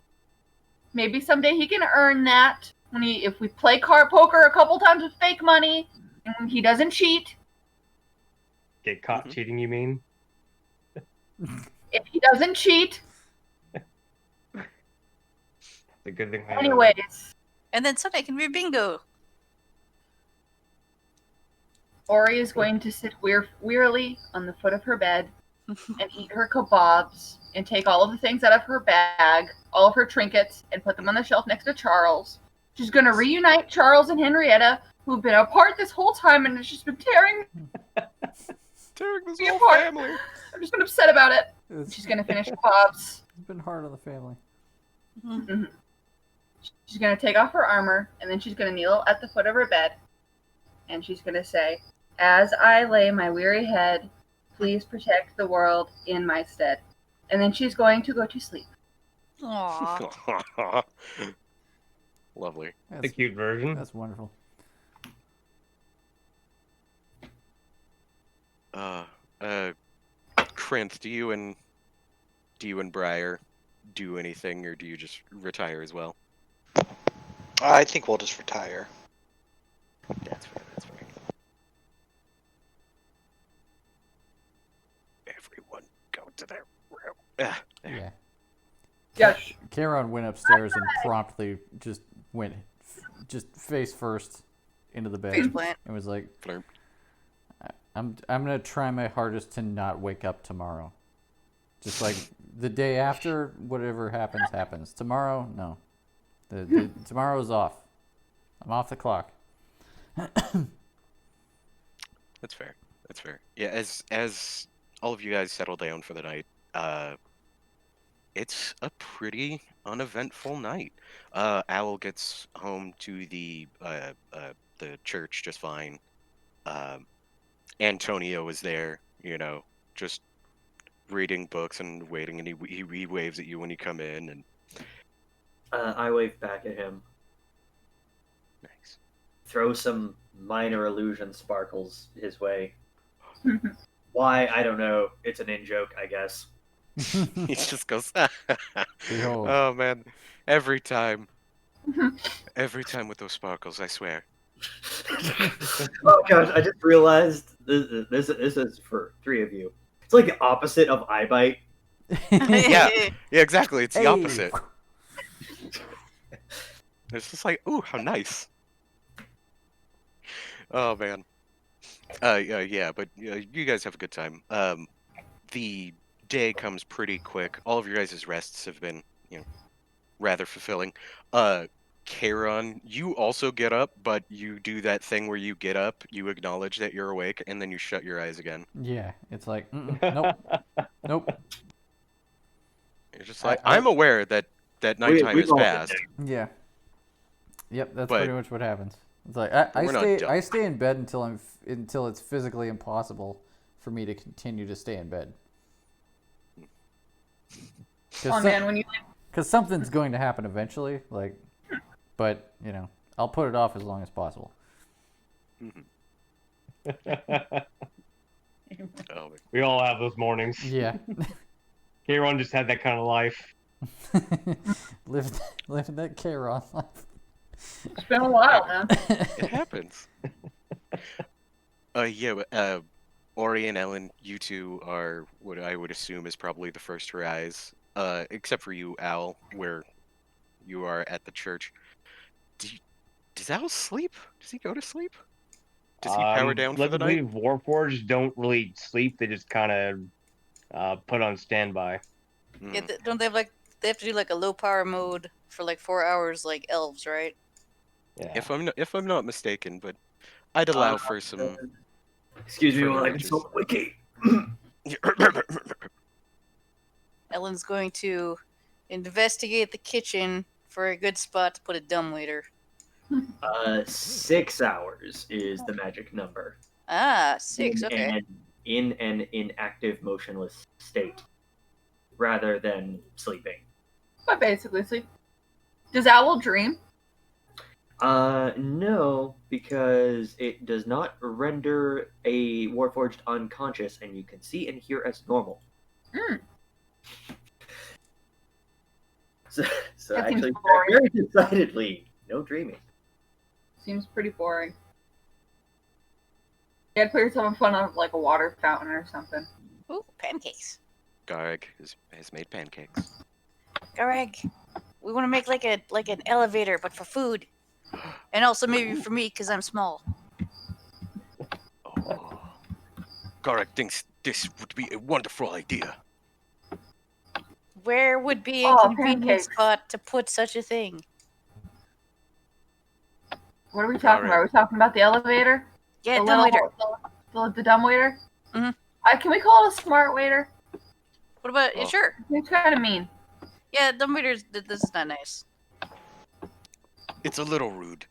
Maybe someday he can earn that if we play card poker a couple times with fake money and he doesn't cheat. Get caught Mhm. cheating, you mean? If he doesn't cheat, It's a good thing. I know. anyways, And then Sunday can be bingo. Ori is going to sit wearily on the foot of her bed and eat her kebabs and take all of the things out of her bag, all of her trinkets, and put them on the shelf next to Charles. She's going to reunite Charles and Henrietta, who've been apart this whole time and it's just been tearing. Tearing this Be whole apart. family. I've just been upset about it. It's She's going to finish kebabs. been hard on the family. She's going to take off her armor, and then she's going to kneel at the foot of her bed, and she's going to say, "As I lay my weary head, please protect the world in my stead." And then she's going to go to sleep. Aww. Lovely. The That's, cute version. that's wonderful. Krinth, do you and Briar do anything, or do you just retire as well? I think we'll just retire. That's fair. That's fair. Everyone, go to their room. Yeah. Yes. Charon went upstairs and promptly just went face first into the bed Faceplant. and was like, Flirp. I'm gonna try my hardest to not wake up tomorrow. Just like the day after, whatever happens. Tomorrow, no. Tomorrow's off. I'm off the clock. That's fair. That's fair. Yeah, as all of you guys settle down for the night, it's a pretty uneventful night. Owl gets home to the church just fine. Antonio is there, just reading books and waiting, and he waves at you when you come in, and I wave back at him. nice. Throw some minor illusion sparkles his way. Why? I don't know. It's an in-joke, I guess. He just goes, Behold. oh man, every time with those sparkles, I swear. Oh gosh, I just realized this is for three of you. It's like the opposite of eye bite. Yeah. Yeah, exactly. It's the Hey. opposite. It's just like, ooh, how nice. Oh man. Yeah, but you guys have a good time. The day comes pretty quick. All of your guys' rests have been, rather fulfilling. Charon, you also get up, but you do that thing where you get up, you acknowledge that you're awake, and then you shut your eyes again. Yeah, it's like, nope, nope. You're just like, I'm aware that nighttime we've is all been past. there. Yeah. Yep, that's But- pretty much what happens. It's like I We're not stay dumb. I stay in bed until it's physically impossible for me to continue to stay in bed. Oh man, when you Because something's going to happen eventually, but I'll put it off as long as possible. Oh, We all have those mornings. Yeah. Kieran just had that kind of life. living that Charon life. it's been a while, man. it happens. Ori and Ellen, you two are what I would assume is probably the first to rise. Except for you, Al, where you are at the church. Does Al sleep? Does he go to sleep? Does he power down for the night? Warforged don't really sleep. They just kind of put on standby. Hmm. Yeah, don't they have to do like a low power mode for like 4 hours, like elves, right? Yeah. If I'm not mistaken, but I'd allow for some. Excuse me For while I religious. consult the wiki. Ellen's going to investigate the kitchen for a good spot to put a dumbwaiter. 6 hours is the magic number. Ah, 6. Okay. And in an inactive, motionless state, rather than sleeping. But basically, sleep. Does Owl dream? No, because it does not render a Warforged unconscious, and you can see and hear as normal. Hmm. So That seems actually, boring. very decidedly, no dreaming. Seems pretty boring. You gotta put yourself in front of like a water fountain or something. Ooh, pancakes. Gareg has made pancakes. Greg, we want to make like an elevator, but for food, and also maybe for me because I'm small. Oh. Gareg thinks this would be a wonderful idea. Where would be a Oh, convenient pancakes. spot to put such a thing? What are we talking about? Are we talking about the elevator? Yeah, the dumbwaiter. The dumb waiter? Mhm. Can we call it a smart waiter? What about? Oh. Sure. It's kind of mean. Yeah, dumbwaiters. This is not nice. It's a little rude.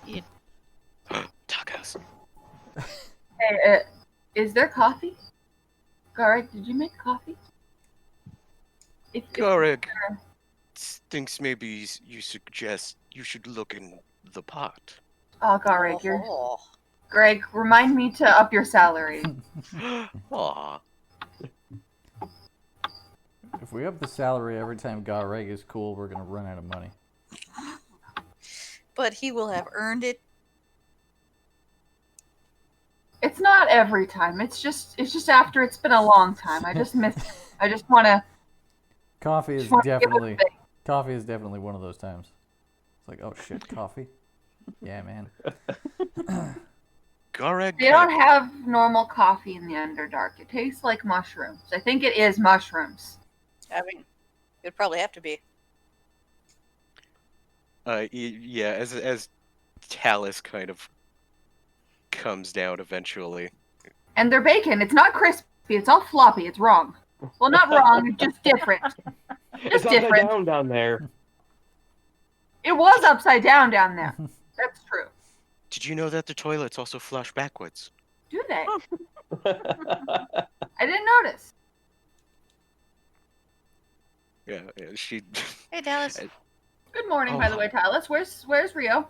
Yeah. Tacos. Hey, is there coffee? Garrick, did you make coffee? If Gareg thinks maybe you suggest you should look in the pot. Oh, Garrick, you're Oh. Greg. Remind me to up your salary. Aw. If we up the salary every time Garreg is cool, we're gonna run out of money. But he will have earned it. It's not every time. It's just after it's been a long time. I just miss. I just want to. Coffee is Just wanna give it a definitely thing. coffee is definitely one of those times. It's like, oh shit, coffee. Yeah, man. Gareg. They don't have normal coffee in the Underdark. It tastes like mushrooms. I think it is mushrooms. I mean, it'd probably have to be. Yeah, as Talus kind of comes down eventually. And they're bacon. It's not crispy. It's all floppy. It's wrong. Well, not wrong. It's just different. It's Just upside different. down there. It was upside down there. That's true. Did you know that the toilets also flush backwards? Do they? I didn't notice. Yeah, she. Hey, Dallas. Good morning, by the Oh. way, Tyler. Where's Rio?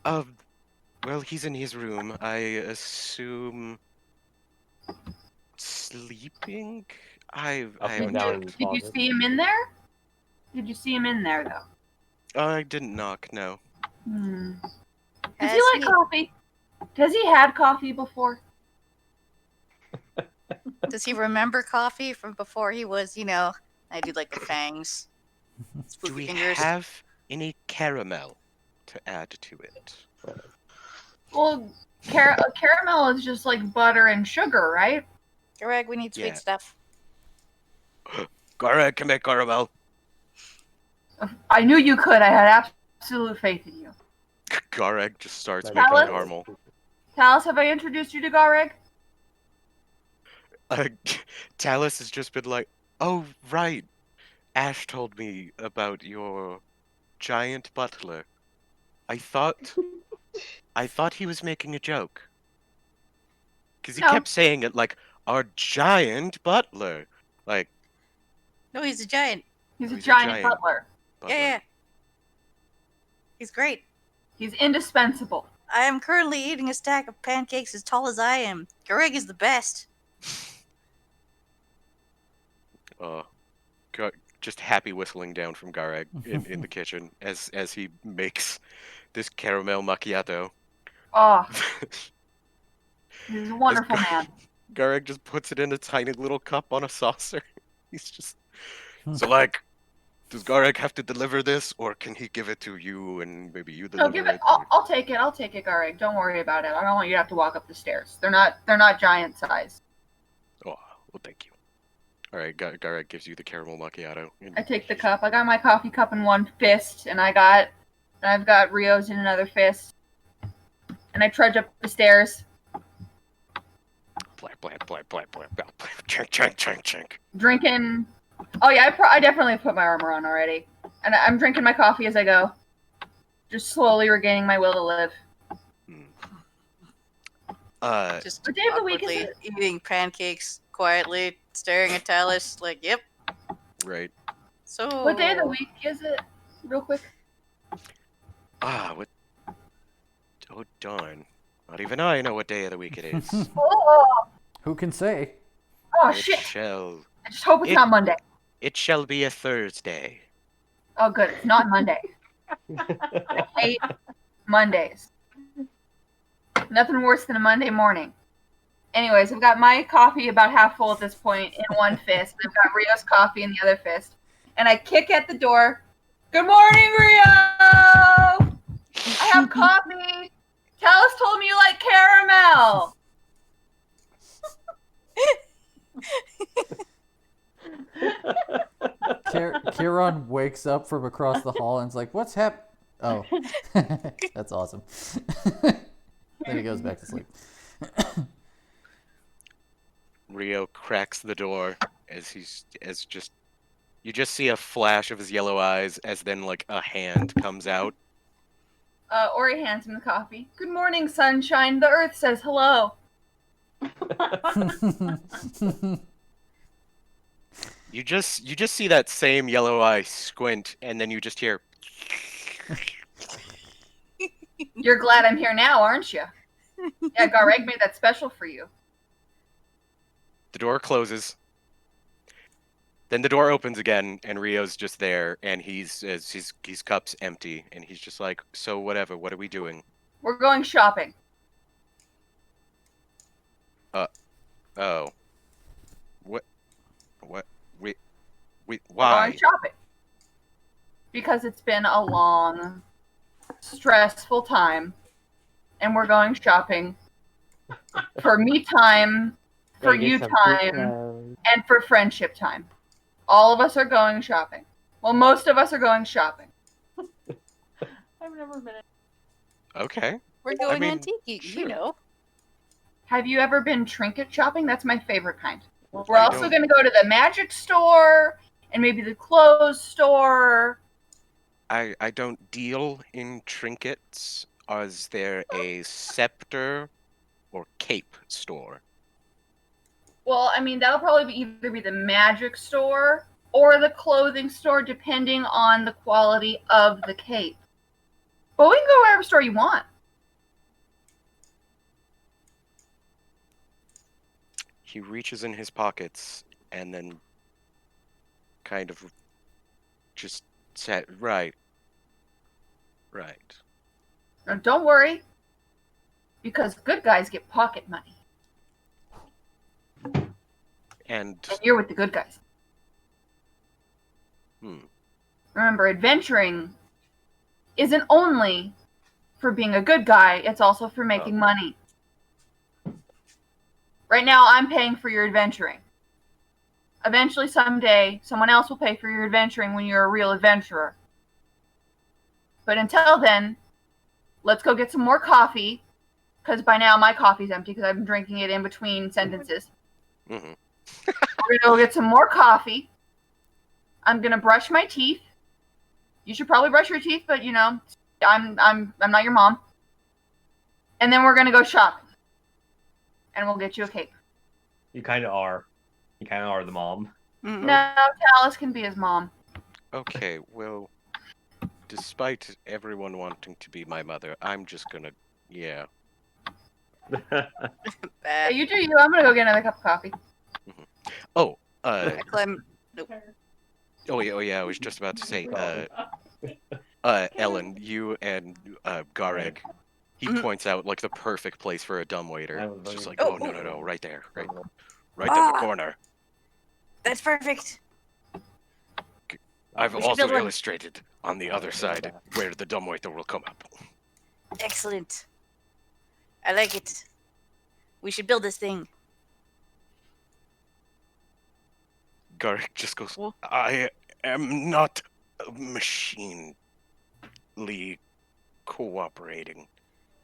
Well, he's in his room. I assume sleeping. I Up and haven't down checked. in his Did you closet. see him in there? Did you see him in there though? I didn't knock. No. Does Has he like he- coffee? Has he had coffee before? Does he remember coffee from before he was, I do like the fangs. Do Spooky we fingers. have any caramel to add to it? Well, caramel is just like butter and sugar, right? Greg, we need sweet Yeah. stuff. Gareg can make caramel. I knew you could. I had absolute faith in you. Gareg just starts Like making Talus? caramel. Talis, have I introduced you to Gareg? Talus has just been like, "Oh right, Ash told me about your giant butler. I thought he was making a joke. Because he No. kept saying it like, our giant butler. Like, No, he's a giant. He's a He's a giant giant. butler. butler. Yeah. He's great. He's indispensable. I am currently eating a stack of pancakes as tall as I am. Greg is the best. Just happy whistling down from Gareg in the kitchen as he makes this caramel macchiato. Oh, he's a wonderful man. Gareg just puts it in a tiny little cup on a saucer. He's just so like, does Gareg have to deliver this, or can he give it to you and maybe you No, deliver give it? it. I'll take it. I'll take it, Gareg. Don't worry about it. I don't want you to have to walk up the stairs. They're not giant size. Oh, well, thank you. All right, Gareg gives you the caramel macchiato. I take the cup. I got my coffee cup in one fist, and I've got Rio's in another fist. And I trudge up the stairs. Black Chink, chink, chink, chink. Drinking. Oh yeah, I definitely put my armor on already, and I'm drinking my coffee as I go, just slowly regaining my will to live. Just What day of the week is awkwardly it? eating pancakes quietly, staring at Talus like, "Yep." Right. So What day of the week is it? Real quick. What? Oh, darn. Not even I know what day of the week it is. Oh, Who can say? oh It shit! shall. I just hope it's not Monday. It shall be a Thursday. Oh good, it's not Monday. I hate Mondays. Nothing worse than a Monday morning. Anyways, I've got my coffee about half full at this point in one fist. I've got Rio's coffee in the other fist. And I kick at the door. Good morning, Rio! I have coffee. Talus told me you like caramel. Kieran wakes up from across the hall and is like, "What's hap?" Oh, that's awesome. Then he goes back to sleep. Rio cracks the door you just see a flash of his yellow eyes as then like a hand comes out. Ori hands him the coffee. Good morning, sunshine. The earth says hello. You just see that same yellow eye squint, and then you just hear. You're glad I'm here now, aren't you? Yeah, Gareg made that special for you. The door closes. Then the door opens again, and Rio's just there, and his cup's empty, and he's just like, "So whatever. What are we doing?" We're going shopping. Oh. What? We We're why? going shopping. Because it's been a long, stressful time, and we're going shopping for me time, for you time, and for friendship time. All of us are going shopping. Well, most of us are going shopping. I've never been. Okay. we're going mean, antique, sure. you know. Have you ever been trinket shopping? That's my favorite kind. We're I also don't- going to go to the magic store and maybe the clothes store. I don't deal in trinkets. Is there a scepter or cape store? Well, I mean, that'll probably either be the magic store or the clothing store, depending on the quality of the cape. But we can go wherever store you want. He reaches in his pockets and then kind of just said, right. Now, don't worry, because good guys get pocket money, And and you're with the good guys. Remember, adventuring isn't only for being a good guy, it's also for making money. Right now, I'm paying for your adventuring. Eventually, someday, someone else will pay for your adventuring when you're a real adventurer. But until then, let's go get some more coffee, because by now my coffee's empty because I've been drinking it in between sentences. Mhm. We're gonna go get some more coffee. I'm gonna brush my teeth. You should probably brush your teeth, but you know, I'm not your mom. And then we're gonna go shopping, and we'll get you a cape. You kind of are. You kind of are the mom. No, Talus can be his mom. Okay, well, despite everyone wanting to be my mother, I'm just gonna, yeah. Hey, Bad. you do you. I'm gonna go get another cup of coffee. Oh, I climb. oh yeah, I was just about to say, Ellen, you and Gareg, he points out like the perfect place for a dumbwaiter. It's just like, oh no, right there, right there in the corner. That's perfect. I've We should also build one. illustrated on the other side where the dumbwaiter will come up. Excellent. I like it. We should build this thing. Gareg just goes, Well- I am not machinely cooperating.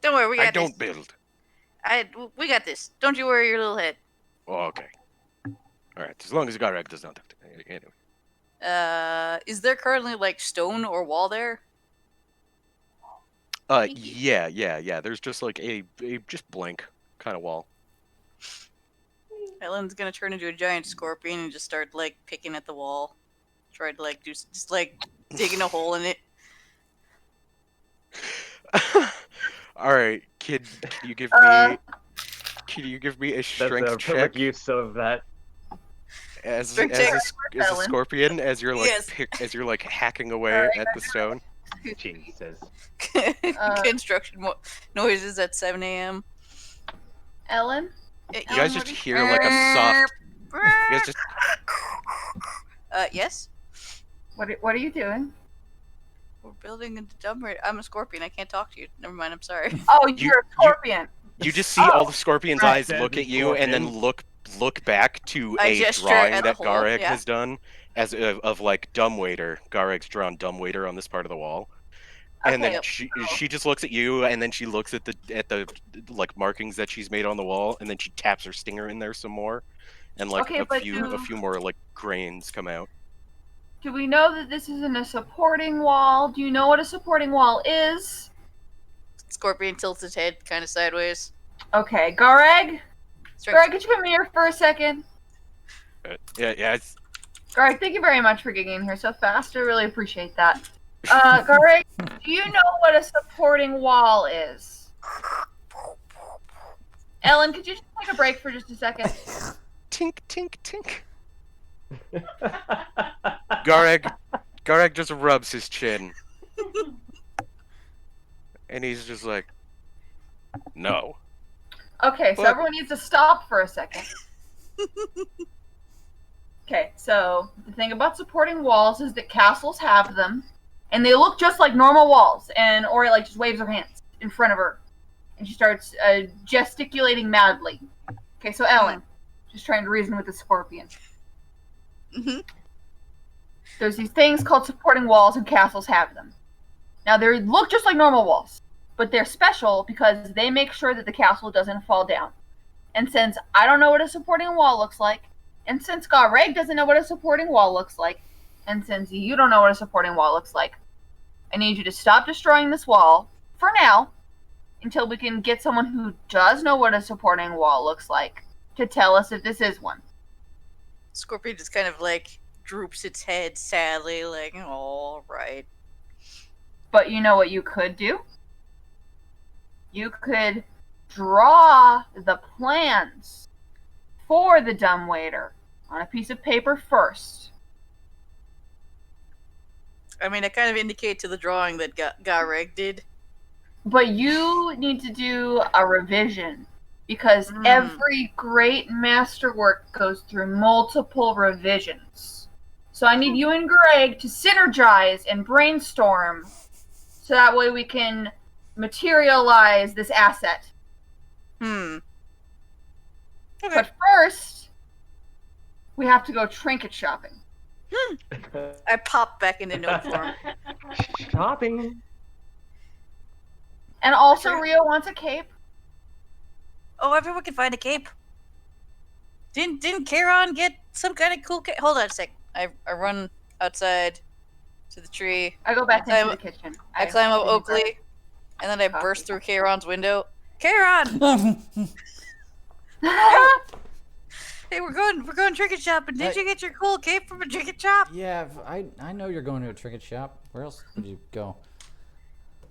Don't worry, we got I don't this. build. We got this. Don't you worry your little head. Oh, okay. All right. As long as Garek does not talk to me. Anyway. Is there currently like stone or wall there? Yeah. There's just like a just blank kind of wall. Ellen's gonna turn into a giant scorpion and just start like picking at the wall, try to like just like digging a hole in it. All right, kid. Can you give me a That's strength a check perfect use of that. as Strength as check. as a Ellen. scorpion as you're like Yes. as you're like hacking away Alright, at the stone? Jesus. Construction noises at 7 a.m. Ellen? You guys just hear like a soft. You guys just Yes. What are you doing? We're building a dumb. I'm a scorpion. I can't talk to you. Never mind. I'm sorry. Oh, you're a scorpion. you just see all the scorpion's right. eyes look at you and then look back to I a gesture drawing at the that hole, Garek yeah. has done as of like dumbwaiter. Garek's drawn dumbwaiter on this part of the wall. And Okay, then she just looks at you, and then she looks at the like markings that she's made on the wall, and then she taps her stinger in there some more, and like Okay, a but few more like grains come out. Do we know that this isn't a supporting wall? Do you know what a supporting wall is? Scorpion tilts his head kind of sideways. Okay, Gareg? Strength- Gareg, could you come here for a second? Yeah. It's, Gareg, thank you very much for getting in here so fast. I really appreciate that. Gareg, do you know what a supporting wall is? Ellen, could you just take a break for just a second? tink, tink, tink. Gareg just rubs his chin, and he's just like, "No." Okay, so What? everyone needs to stop for a second. Okay, so the thing about supporting walls is that castles have them, and they look just like normal walls. And Ori like just waves her hands in front of her, and she starts gesticulating madly. Okay, so Ellen, just trying to reason with the scorpion. Mhm. There's these things called supporting walls, and castles have them. Now they look just like normal walls, but they're special because they make sure that the castle doesn't fall down. And since I don't know what a supporting wall looks like, and since Gareg doesn't know what a supporting wall looks like, and since you don't know what a supporting wall looks like, I need you to stop destroying this wall for now until we can get someone who does know what a supporting wall looks like to tell us if this is one. Scorpion just kind of like droops its head sadly, like, all right. But you know what you could do? You could draw the plans for the dumbwaiter on a piece of paper first. I mean, I kind of indicate to the drawing that Gareg did. But you need to do a revision because every great masterwork goes through multiple revisions. So I need you and Greg to synergize and brainstorm so that way we can materialize this asset. Okay. But first, we have to go trinket shopping. I pop back into note form. Shopping. And also, Rio wants a cape. Oh, everyone can find a cape. Didn't Charon get some kind of cool cape? Hold on a sec. I run outside to the tree. I go back into I'm- the kitchen. I climb up Oakley, and then I Coffee. burst through Charon's window. Charon! Hey, we're going trinket shopping. Did you get your cool cape from a trinket shop? Yeah, I know you're going to a trinket shop. Where else would you go?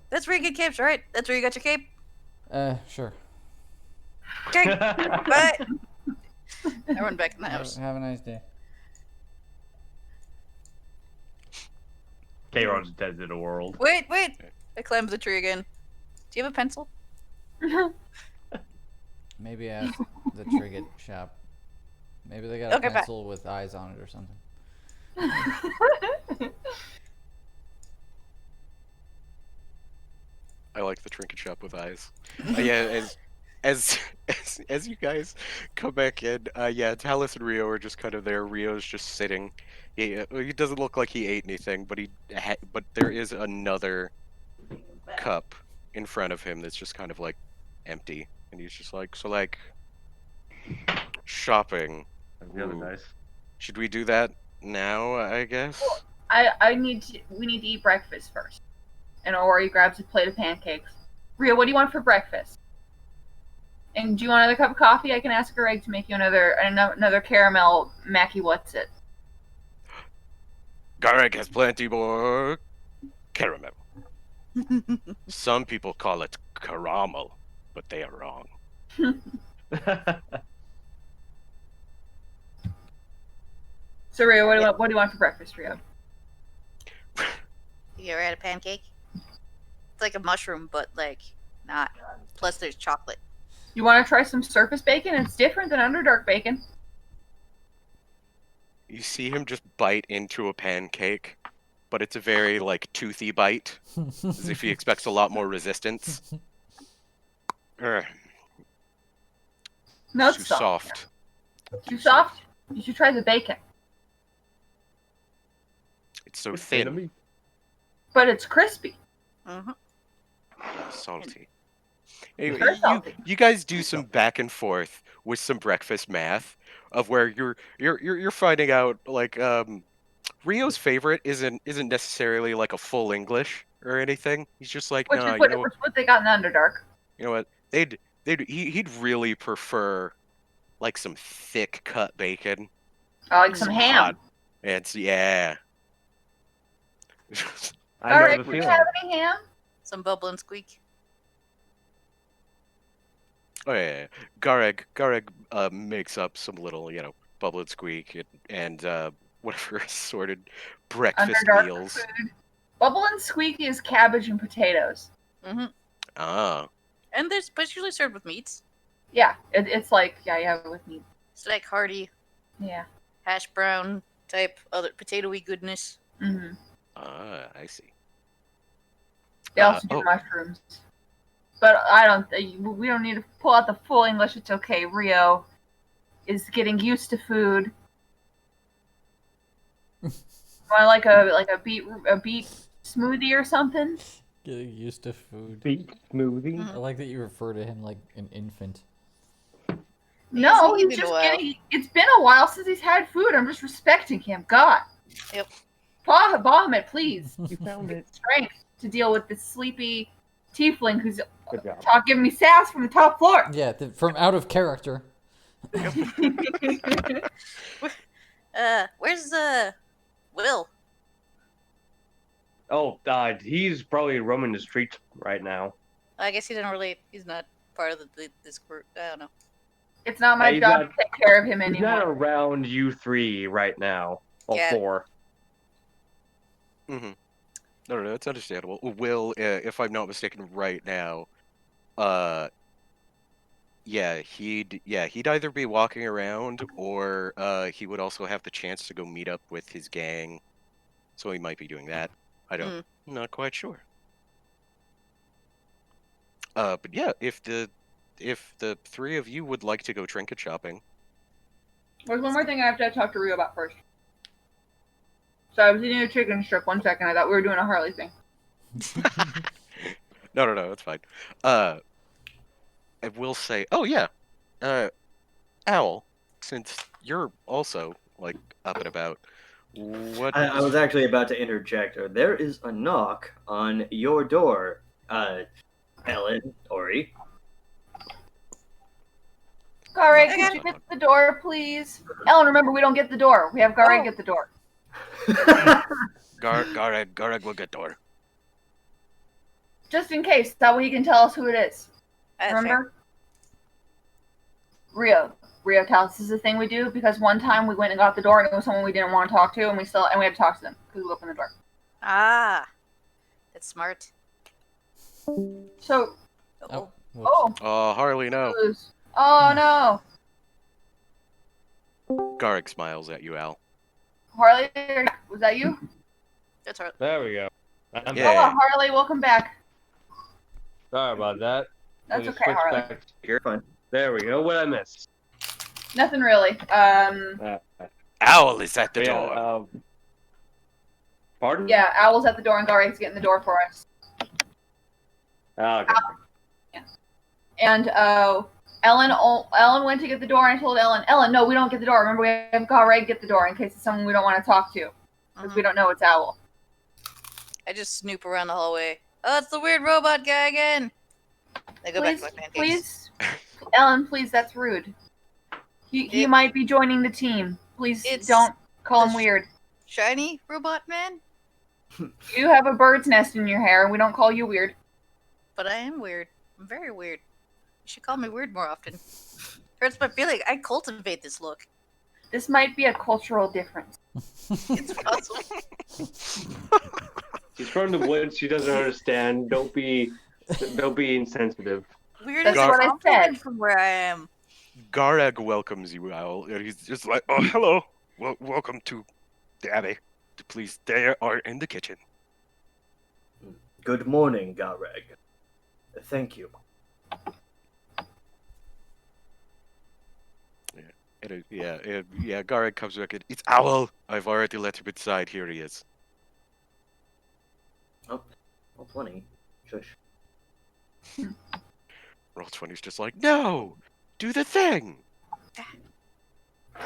That's where you get capes, right? That's where you got your cape. Sure. Okay, bye. I run back in the house. Have a nice day. Kayron's dead to the world. Wait. I climb the tree again. Do you have a pencil? Maybe at the trinket shop. Maybe they got a Okay, bye. pencil with eyes on it or something. I like the trinket shop with eyes. Yeah, as you guys come back in, Talus and Rio are just kind of there. Rio's just sitting. He doesn't look like he ate anything, but but there is another cup in front of him that's just kind of like empty, and he's just like, so like, shopping. The other Ooh. dice. Should we do that now, I guess? We need to eat breakfast first. And Ori grabs a plate of pancakes. Rio, what do you want for breakfast? And do you want another cup of coffee? I can ask Greg to make you another caramel Mackie what's it. Garrick has plenty more caramel. Some people call it caramel, but they are wrong. So Rio, what do you want for breakfast, Rio? You ever had a pancake? It's like a mushroom, but like not. Plus, there's chocolate. You want to try some surface bacon? It's different than Underdark bacon. You see him just bite into a pancake, but it's a very, like, toothy bite, as if he expects a lot more resistance. Ugh, No, it's too soft. soft. Too soft? You should try the bacon. It's so It's thin, enemy. But it's crispy. Mm-hmm. salty. Anyway, Very salty. you guys do some back and forth with some breakfast math of where you're finding out, like, Rio's favorite isn't necessarily like a full English or anything. He's just like, Which nah, is what they got in Underdark. you know what? He'd really prefer like some thick cut bacon. Like some ham. hot- It's yeah. I Alright, know do the you feeling. have any ham? Some bubble and squeak. Oh yeah. Gareg makes up some little, bubble and squeak and whatever assorted breakfast Underdark meals. food. Bubble and squeak is cabbage and potatoes. Mm-hmm. Ah. And but it's usually served with meats. Yeah, it's like, yeah, you have it with meat. It's like hearty Yeah. hash brown type other potatoy goodness. Mm-hmm. Ah, I see. They also do oh. mushrooms. But we don't need to pull out the full English. It's okay. Rio is getting used to food. Want like a beet smoothie or something? Getting used to food. Beet smoothie. I like that you refer to him like an infant. No, He's he's been a just while. getting. It's been a while since he's had food. I'm just respecting him. God. Yep. Bahamut, please. You found it. Strength to deal with this sleepy tiefling who's Good job. giving me sass from the top floor. Yeah, from out of character. Where's Will? Oh, he's probably roaming the streets right now. I guess he's not part of this group. I don't know. It's not my He's job not- to take care of him He's not anymore. around you three right now. Well, Yeah. 4. Mm-hmm. No, it's understandable. Will, if I'm not mistaken, right now, he'd either be walking around or he would also have the chance to go meet up with his gang. So he might be doing that. I'm not quite sure. But yeah, if the three of you would like to go trinket shopping, There's one more thing I have to talk to Rio about first. So I was eating a chicken strip. 1 second. I thought we were doing a Harley thing. no, it's fine. I will say, oh yeah, Owl, since you're also like up and about, what? I was actually about to interject. There is a knock on your door, Ellen, Ori. Garrett, could you get the door, please? Ellen, remember, we don't get the door. We have Garrett get the door. Gareg will get door. Just in case. That way he can tell us who it is. That's Remember? Rio, tell us this is a thing we do because one time we went and got the door and it was someone we didn't want to talk to and we had to talk to them because we opened the door. Ah, that's smart. So, Oh, Whoops. Harley, no. oh no, Gareg smiles at you, Al. Harley, was that you? that's right. There we go. I'm Yeah. Oh, Harley, welcome back. Sorry about that. That's Let me okay, switch Harley. back to You're fine. There we go. What I missed? Nothing really. Owl is at the Yeah, door. Pardon? Yeah, Owl's at the door and Garrett's getting the door for us. Oh, okay. And Ellen went to get the door, and I told Ellen, no, we don't get the door. Remember, we have Garreg get the door in case it's someone we don't want to talk to, because we don't know it's Owl. I just snoop around the hallway. Oh, it's the weird robot guy again. I go back to my pancakes. Please, Ellen, please, that's rude. He might be joining the team. Please don't call him weird. Shiny robot man? You have a bird's nest in your hair, and we don't call you weird. But I am weird. I'm very weird. You should call me weird more often. Hurts my feeling. I cultivate this look. This might be a cultural difference. It's possible. She's from the woods. She doesn't understand. Don't be insensitive. Weird That's is a what I compliment said. from where I am. Garag welcomes you, Owl, and he's just like, "Oh, hello. Well, welcome to the Abbey. Please, they are in the kitchen." Good morning, Gareg. Thank you. Yeah. Garag comes back and it's Owl. I've already let him inside. Here he is. Oh, plenty. Shush. Roll20's just like, no, do the thing.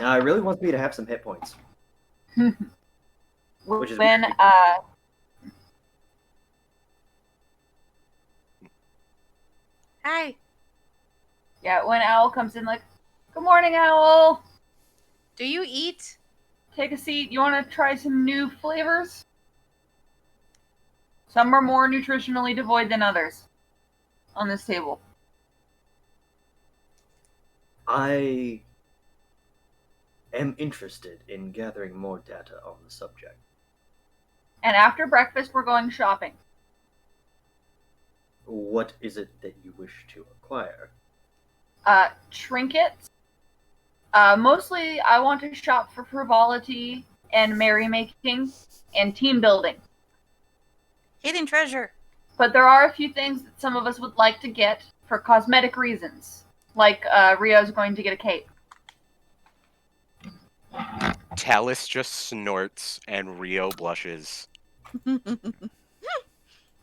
Now, it really wants me to have some hit points. Which is When weird. Hi. Yeah, when Owl comes in, like, good morning, Owl. Do you eat? Take a seat. You want to try some new flavors? Some are more nutritionally devoid than others on this table. I am interested in gathering more data on the subject. And after breakfast, we're going shopping. What is it that you wish to acquire? Trinkets. Mostly, I want to shop for frivolity and merrymaking and team building. Hidden treasure. But there are a few things that some of us would like to get for cosmetic reasons. Like, Rio's going to get a cape. Talus just snorts and Rio blushes.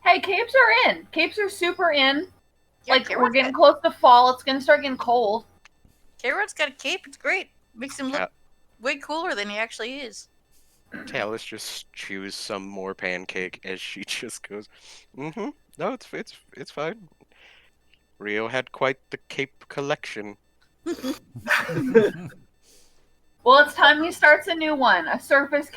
Hey, capes are in. Capes are super in. Yeah, Like, we're K-Rod's getting close to fall. It's going to start getting cold. K-Rod's got a cape. It's great. Makes him look Yeah. way cooler than he actually is. Talus just chews some more pancake as she just goes, "Mm-hmm. No, it's fine." Rio had quite the cape collection. Well, it's time he starts a new one. A surface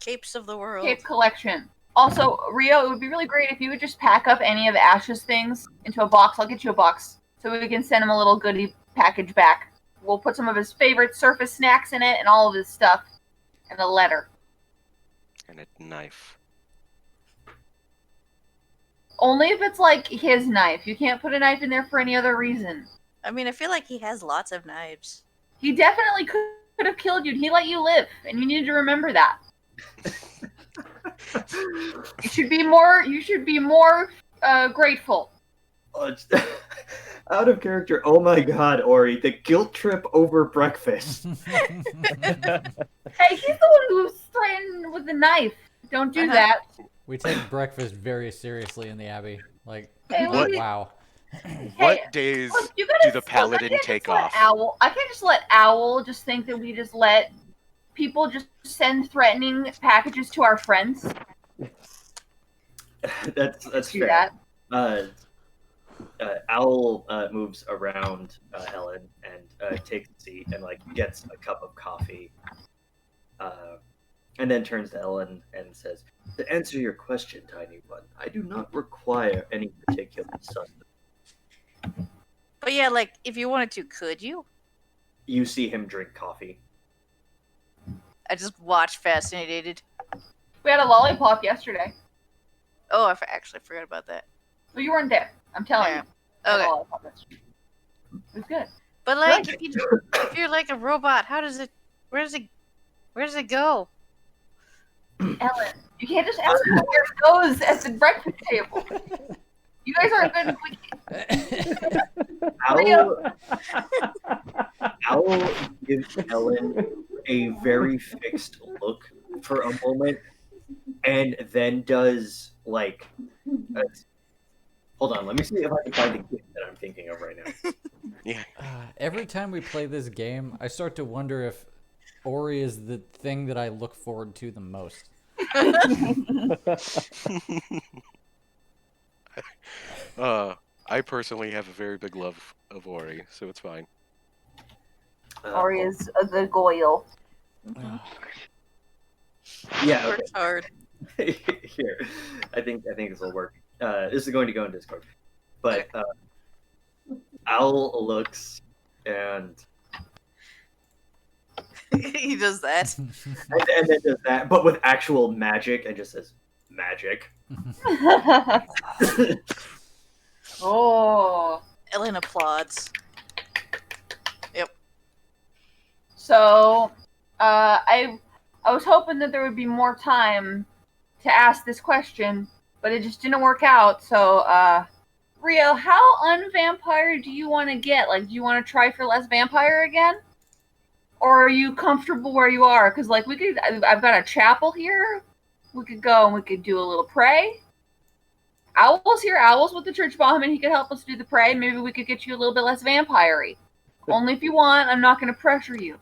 Capes of the world. cape collection. Also, Rio, it would be really great if you would just pack up any of Ash's things into a box. I'll get you a box. So we can send him a little goodie package back. We'll put some of his favorite surface snacks in it and all of his stuff. And a letter. And a knife. Only if it's like his knife. You can't put a knife in there for any other reason. I mean, I feel like he has lots of knives. He definitely could have killed you. He let you live, and you need to remember that. You should be more grateful. Oh, it's out of character. Oh my god, Ori, the guilt trip over breakfast. Hey, he's the one who was threatened with the knife. Don't do that. We take breakfast very seriously in the Abbey. Like, Hey, What? wow. What days Look, you do gotta, the paladin I can't take just let off? I can't just let Owl just think that we just let people just send threatening packages to our friends. That's Do fair. that. Owl moves around Ellen and takes a seat and like gets a cup of coffee, and then turns to Ellen and says, "To answer your question, Tiny One, I do not require any particular substance." But yeah, like, if you wanted to, could you? You see him drink coffee. I just watched Fascinated. We had a lollipop yesterday. Oh, I actually forgot about that. Well, you weren't there. I'm telling Yeah. you. We had a Okay. lollipop yesterday. It was good. But like, if you're like a robot, where does it go? Ellen, you can't just ask me where it goes at the breakfast table. You guys aren't good at Owl gives Ellen a very fixed look for a moment, and then does like Hold on, let me see if I can find the game that I'm thinking of right now. Every time we play this game, I start to wonder if Ori is the thing that I look forward to the most. I personally have a very big love of Ori, so it's fine. Ori is the Goyle. Yeah. Works hard. Here, I think this will work. This is going to go in Discord, but Owl looks and He does that. and then does that, but with actual magic, and just says magic. Oh. Ellen applauds. So, I was hoping that there would be more time to ask this question, but it just didn't work out. So, Rio, how unvampire do you want to get? Like, do you want to try for less vampire again? Or are you comfortable where you are? Because, like, I've got a chapel here. We could go and we could do a little pray. Owl's here. Owl's with the church Bahamut. He could help us do the pray. Maybe we could get you a little bit less vampire-y. Only if you want. I'm not going to pressure you.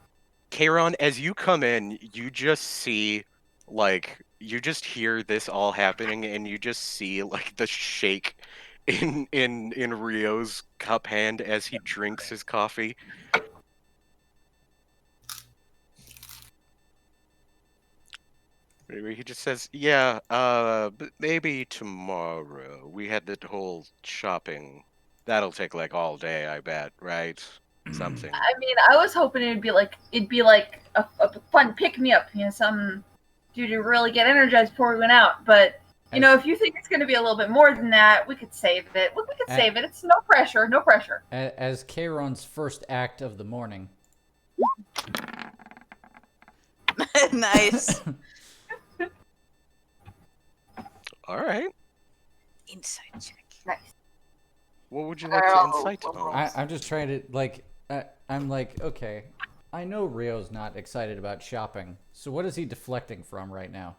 Kairon, as you come in, you just see, like, you just hear this all happening, and you just see, like, the shake in Rio's cup hand as he drinks his coffee. He just says, yeah, maybe tomorrow. We had that whole shopping. That'll take, like, all day, I bet, right? Something. I mean, I was hoping it'd be like a fun pick me up, some dude to really get energized before we went out. But if you think it's going to be a little bit more than that, we could save it. We could save it. It's no pressure. No pressure. As Kairon's first act of the morning. Nice. All right. Insight check. Nice. What would you like to insight on? I'm just trying to, like, I'm like, okay, I know Rio's not excited about shopping, so what is he deflecting from right now?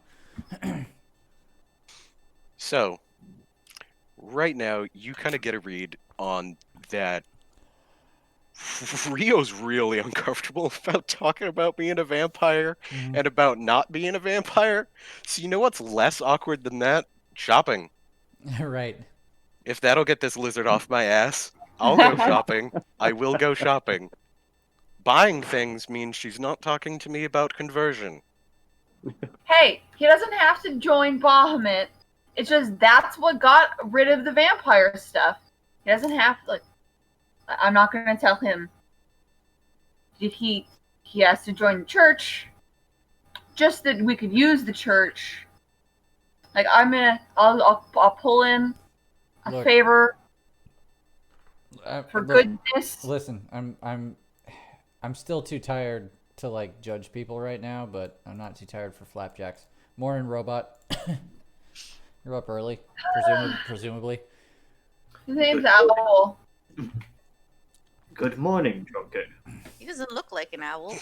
So, right now, you kind of get a read on that. Rio's really uncomfortable about talking about being a vampire and about not being a vampire. So you know what's less awkward than that? Shopping. Right. If that'll get this lizard off my ass, I'll go shopping. I will go shopping. Buying things means she's not talking to me about conversion. Hey, he doesn't have to join Bahamut. It's just that's what got rid of the vampire stuff. He doesn't have to. Like, I'm not going to tell him. He has to join the church. Just that we could use the church. Like, I'll pull in a Look, favor for look, goodness. Listen, I'm still too tired to, like, judge people right now, but I'm not too tired for flapjacks. Morning, robot. You're up early, presumably. His name's Owl. Good morning, drunkard. He doesn't look like an owl. He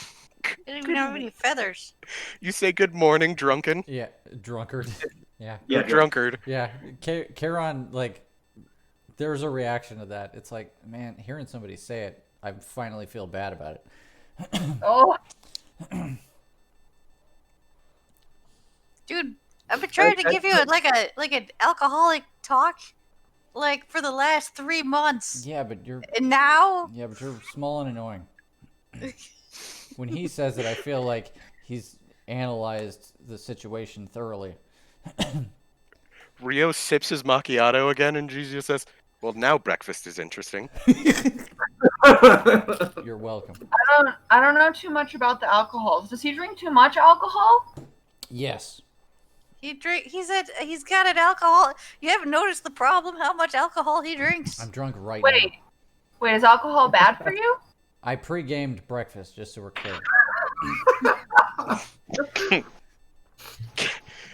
doesn't even have any feathers. You say good morning, drunken? Yeah, drunkard. Yeah. Yeah, Drunkard. Yeah, Kairon, like, there's a reaction to that. It's like, man, hearing somebody say it, I finally feel bad about it. Oh, Dude, I've been trying to give you an alcoholic talk, like, for the last 3 months. Yeah, but you're And now? small and annoying. When he says it, I feel like he's analyzed the situation thoroughly. Rio sips his macchiato again, and she just says, well, now breakfast is interesting. You're welcome. I don't know too much about the alcohols. Does he drink too much alcohol? Yes. He said he's got an alcohol. You haven't noticed the problem, how much alcohol he drinks? I'm drunk right Wait, is alcohol bad for you? now. I pre-gamed breakfast, just so we're clear.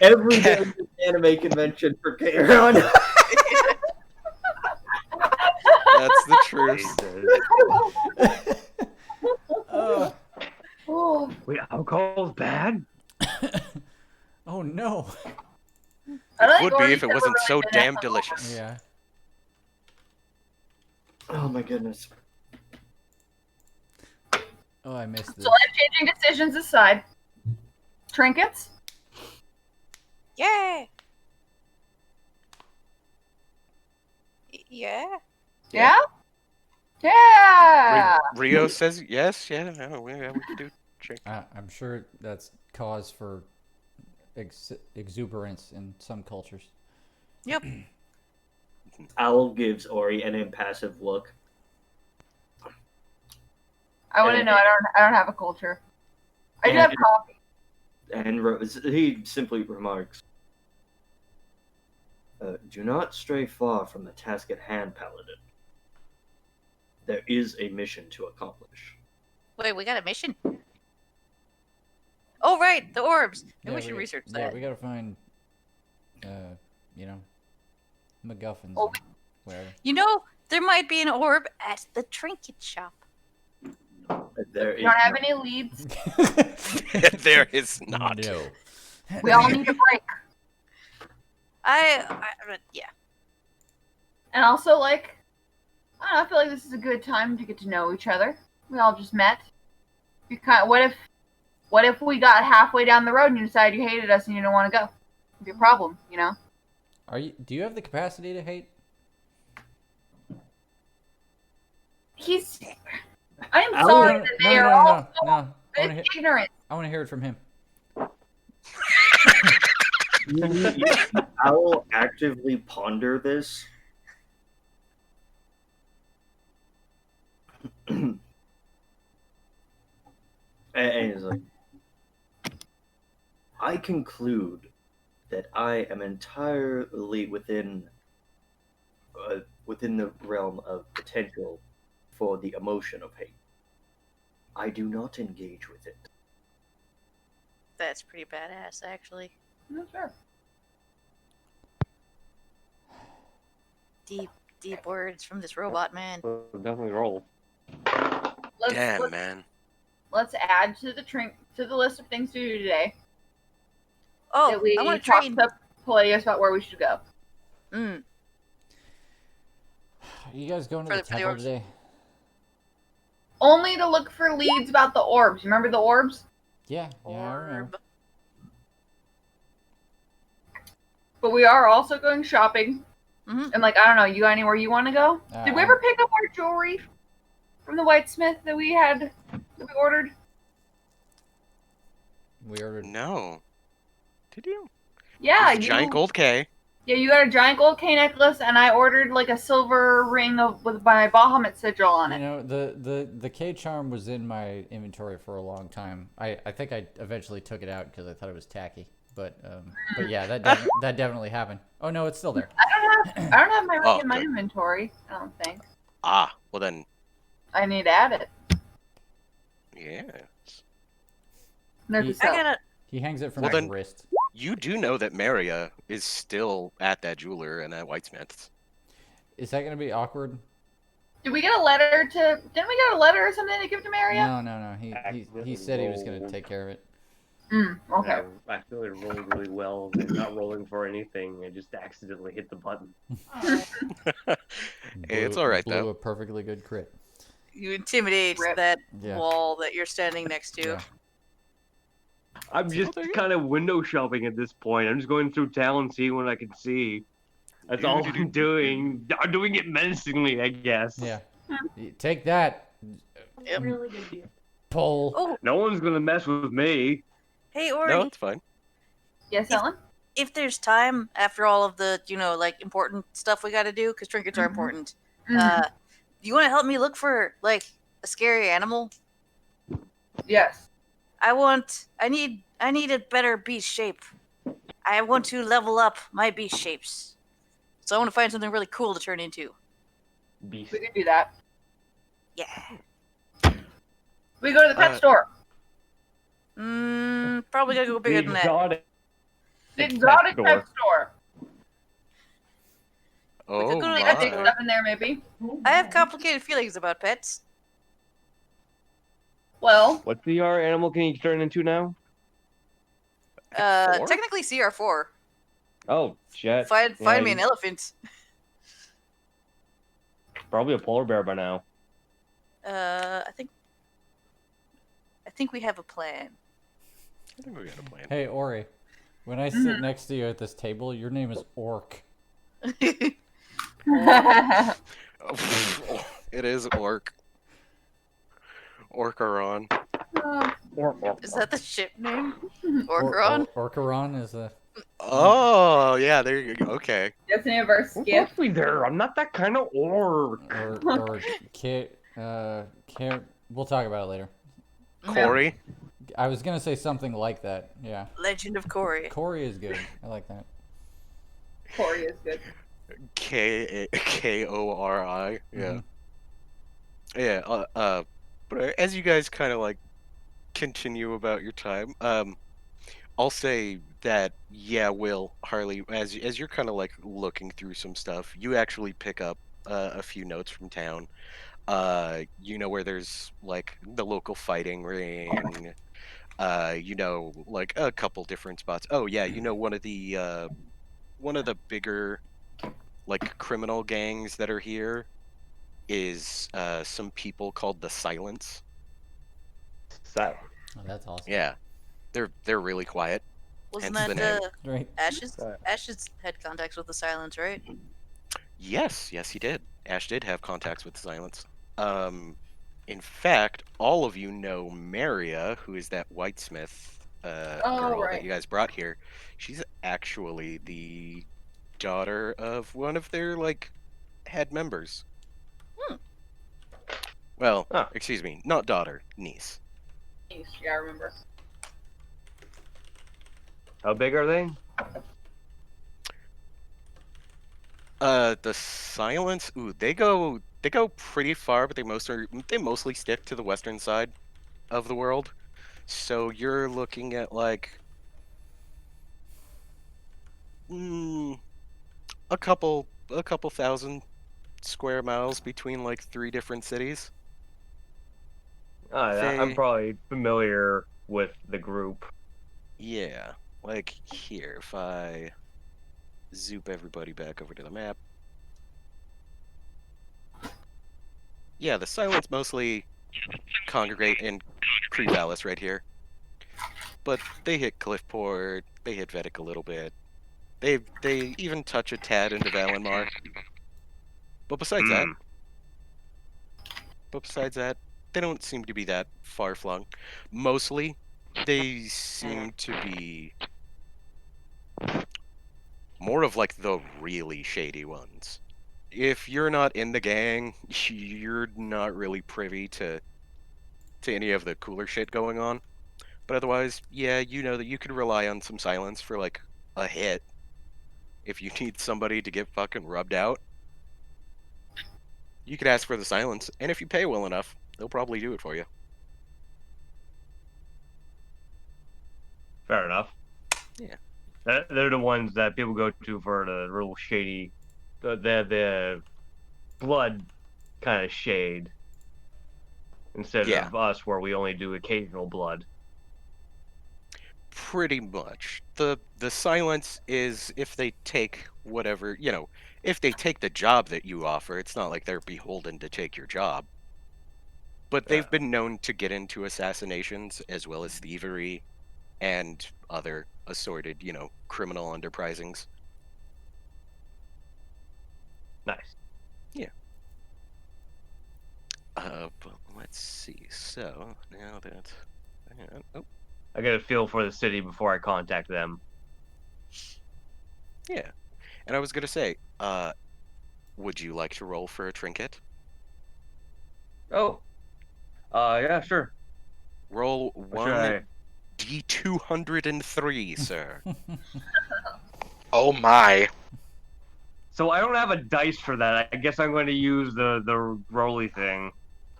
Every day is an anime convention for Kairon. That's the truth. Oh, Wait, alcohol's bad? Oh no. I don't It think would be Ori's if it ever wasn't really so been damn alcohol. delicious. Yeah. Oh my goodness. Oh, I missed this. So life-changing decisions aside, trinkets. Yeah. Yeah. Yeah. Yeah. Rio says yes. Yeah, no, we can do drink. I'm sure that's cause for exuberance in some cultures. Yep. Owl gives Ori an impassive look. I wouldn't know. I don't have a culture. I do And- have coffee. And he simply remarks, do not stray far from the task at hand, Paladin. There is a mission to accomplish. Wait, we got a mission? Oh, right, the orbs. Maybe we should got- research Yeah, that. we gotta find, you know, MacGuffins. Oh, Whatever. You know, there might be an orb at the trinket shop. There We is don't have no- any leads. There is not. No. We all need a break. Yeah. And also, like, I don't know, I feel like this is a good time to get to know each other. We all just met. What if we got halfway down the road and you decided you hated us and you didn't want to go? It'd be a problem, you know? Do you have the capacity to hate? I am Owl- sorry No, that no, they no, are no, all no, no. I wanna so ignorant. hear it from him. Owl actively ponder this. And he's like, I conclude that I am entirely within the realm of potential for the emotion of hate. I do not engage with it. That's pretty badass, actually. Yeah, sure. Deep words from this robot man. Definitely roll. Damn, man. Let's add to the list of things to do today. Oh, that we I want to talk train. to Palladius about where we should go. Mm. Are you guys going to For the the temple orbs? today? Only to look for leads about the orbs. You remember the orbs? Yeah, I remember. Orb. But we are also going shopping. Mhm. And, like, I don't know, you got anywhere you want to go? Did we ever pick up our jewelry from the whitesmith that we ordered? We ordered. No. Did you? Yeah, It's a giant gold K. Yeah, you got a giant gold K necklace, and I ordered like a silver ring with my Bahamut sigil on You it. know, the K charm was in my inventory for a long time. I think I eventually took it out because I thought it was tacky. But yeah, that definitely happened. Oh no, it's still there. I don't have my ring Oh, in my good. inventory. I don't think. Ah, well then, I need to add it. yeah. Note He- to self. I gotta. He hangs it from Well, his then- wrist. You do know that Maria is still at that jeweler and at Whitesmith's. Is that gonna be awkward? Did we get a letter to? Didn't we get a letter or something to give to Maria? No. He said he was gonna take care of it. Okay. I accidentally rolled really well. And not rolling for anything. I just accidentally hit the button. Hey, it's Blew- all right, blew though. a perfectly good crit. You intimidate Rip. that Yeah. wall that you're standing next to. Yeah. I'm just kind of window shopping at this point. I'm just going through town, seeing what I can see. That's all I'm doing. I'm doing it menacingly, I guess. Yeah. Take that, Yep. Really good deal. pole. Oh, No one's gonna mess with me. hey, Ori. No, it's fine. Yes, Ellen. If there's time after all of the, like important stuff we got to do, because trinkets are Mhm. important. Mhm. Do you want to help me look for like a scary animal? Yes. I need a better beast shape. I want to level up my beast shapes. So I want to find something really cool to turn into. Beast. We could do that. Yeah. We go to the pet store. Probably gotta go bigger than that. exotic. The exotic pet store. Oh could go to They the got pet big store. my. stuff in there, maybe. I have complicated feelings about pets. Well, What CR animal can you turn into now? Four? Technically CR4. Oh, shit. Find Yeah, me an elephant. Probably a polar bear by now. I think we have a plan. I think we got a plan. Hey, Ori. When I sit next to you at this table, your name is Orc. It is Orc. Orcaron. Is that the ship name? Orcaron? Orcaron is a. Oh, yeah, there you go. Okay. That's the name of our Don't skip. touch me there. I'm not that kind of orc. Or we'll talk about it later. Corey. I was gonna say something like that. Yeah. Legend of Corey. Corey is good. I like that. Corey is good. Kori. Yeah. Mhm. Yeah. But as you guys kind of like continue about your time, I'll say that Will Harley, as you're kind of like looking through some stuff, you actually pick up a few notes from town. You know where there's like the local fighting ring. You know, like a couple different spots. Oh yeah, you know one of the bigger like criminal gangs that are here is some people called the Silence. So, Oh, that's awesome. Yeah, they're really quiet. Wasn't Hence the that name. Right. Ashes? Right. Ashes had contacts with the Silence, right? Yes, he did. Ash did have contacts with the Silence. In fact, all of you know Maria, who is that whitesmith girl right. that you guys brought here. She's actually the daughter of one of their like head members. Well, Oh. excuse me, not daughter, niece. Yeah, I remember. how big are they? The Silence. Ooh, they go pretty far, but they mostly stick to the western side of the world. So you're looking at like a couple thousand square miles between like 3 different cities. I'm They- probably familiar with the group. Yeah, like here, if I zoop everybody back over to the map. Yeah, the Silence mostly congregate in Crevalis right here. But they hit Cliffport, they hit Vedic a little bit. They even touch a tad into Valinmar. But besides that, they don't seem to be that far flung. Mostly, they seem to be more of like the really shady ones. If you're not in the gang, you're not really privy to any of the cooler shit going on. But otherwise, yeah, you know that you could rely on some Silence for like a hit. If you need somebody to get fucking rubbed out, you could ask for the Silence, and if you pay well enough, they'll probably do it for you. Fair enough. Yeah. They're the ones that people go to for the real shady, the blood kind of shade, instead Yeah. of us where we only do occasional blood. Pretty much. The Silence is if they take whatever, if they take the job that you offer, it's not like they're beholden to take your job. But they've Yeah. been known to get into assassinations as well as thievery and other assorted, criminal underprisings. Nice. But let's see. So now that, oh, I get a feel for the city before I contact them. yeah. And I was gonna say, would you like to roll for a trinket? Oh. Yeah, sure. Roll What should I? 1d203, sir. Oh my. So I don't have a dice for that. I guess I'm going to use the roly thing.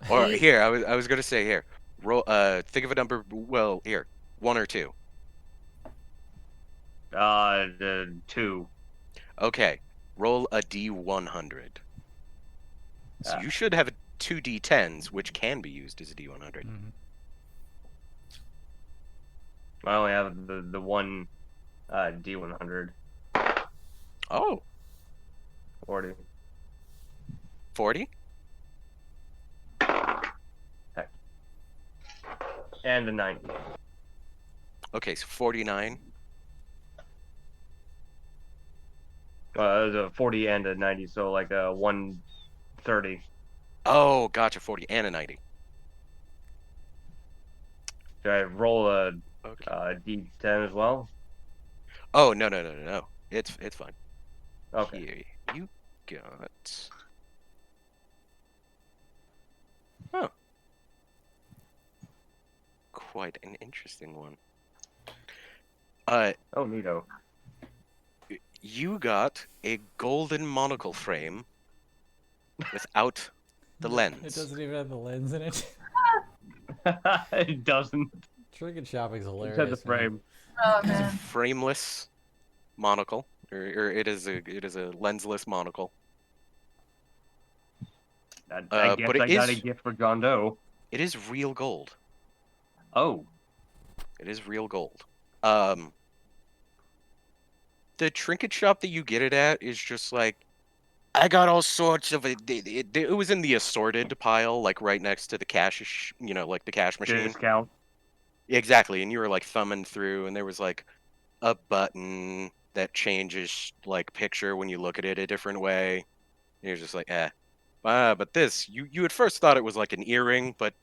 Or here, I was gonna say here. Roll. Think of a number. Well, here, 1 or 2. The 2. Okay. Roll a d100. So Ah. you should have 2 d10s, which can be used as a d100. Mhm. I only have the one D100. Oh, 40. 40. and a 90. Okay, so 49. There's a 40 and a 90, so like a 130. Oh, gotcha. 40 and a 90. Should I roll a Okay. D10 as well? Oh, no. It's fine. Okay. Here, you got. Huh. Quite an interesting one. Oh, neato. You got a golden monocle frame without the lens. It doesn't even have the lens in it. It doesn't. Trinket shopping's It hilarious. just has the man. frame. Oh It's a man. frameless monocle, or it is a lensless monocle. I guess but it I got a is- gift for John Doe. It is real gold. Oh. It is real gold. The trinket shop that you get it at is just like, I got all sorts of it. It was in the assorted pile, like right next to the cash, like the cash machine. Discount. Exactly, and you were like thumbing through, and there was like a button that changes like picture when you look at it a different way. And you're just like, but this, you at first thought it was like an earring, but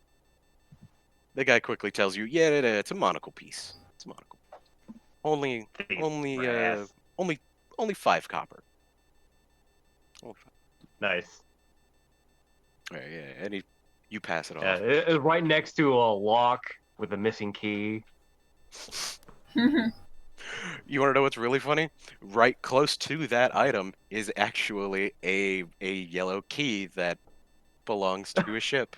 the guy quickly tells you, yeah, it's a monocle piece. It's a monocle. Only only 5 copper. Nice. Yeah, and you pass it off. Yeah, it was right next to a lock with a missing key. You want to know what's really funny? Right close to that item is actually a yellow key that belongs to a ship.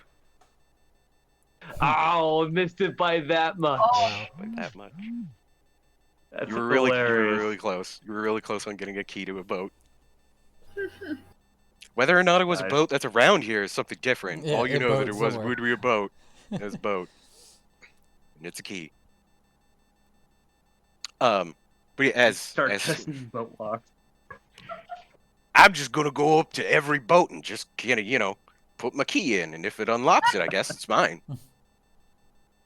Oh, missed it by that much. Oh. Like that much. That's You were really hilarious. close. You were really close on getting a key to a boat. Whether or not it was a Nice. boat that's around here is something different. Yeah, All you a know that boat it was somewhere. would be a boat. It was a boat. And it's a key. But yeah, Start as testing boat locks. I'm just gonna go up to every boat and just put my key in, and if it unlocks it, I guess it's mine.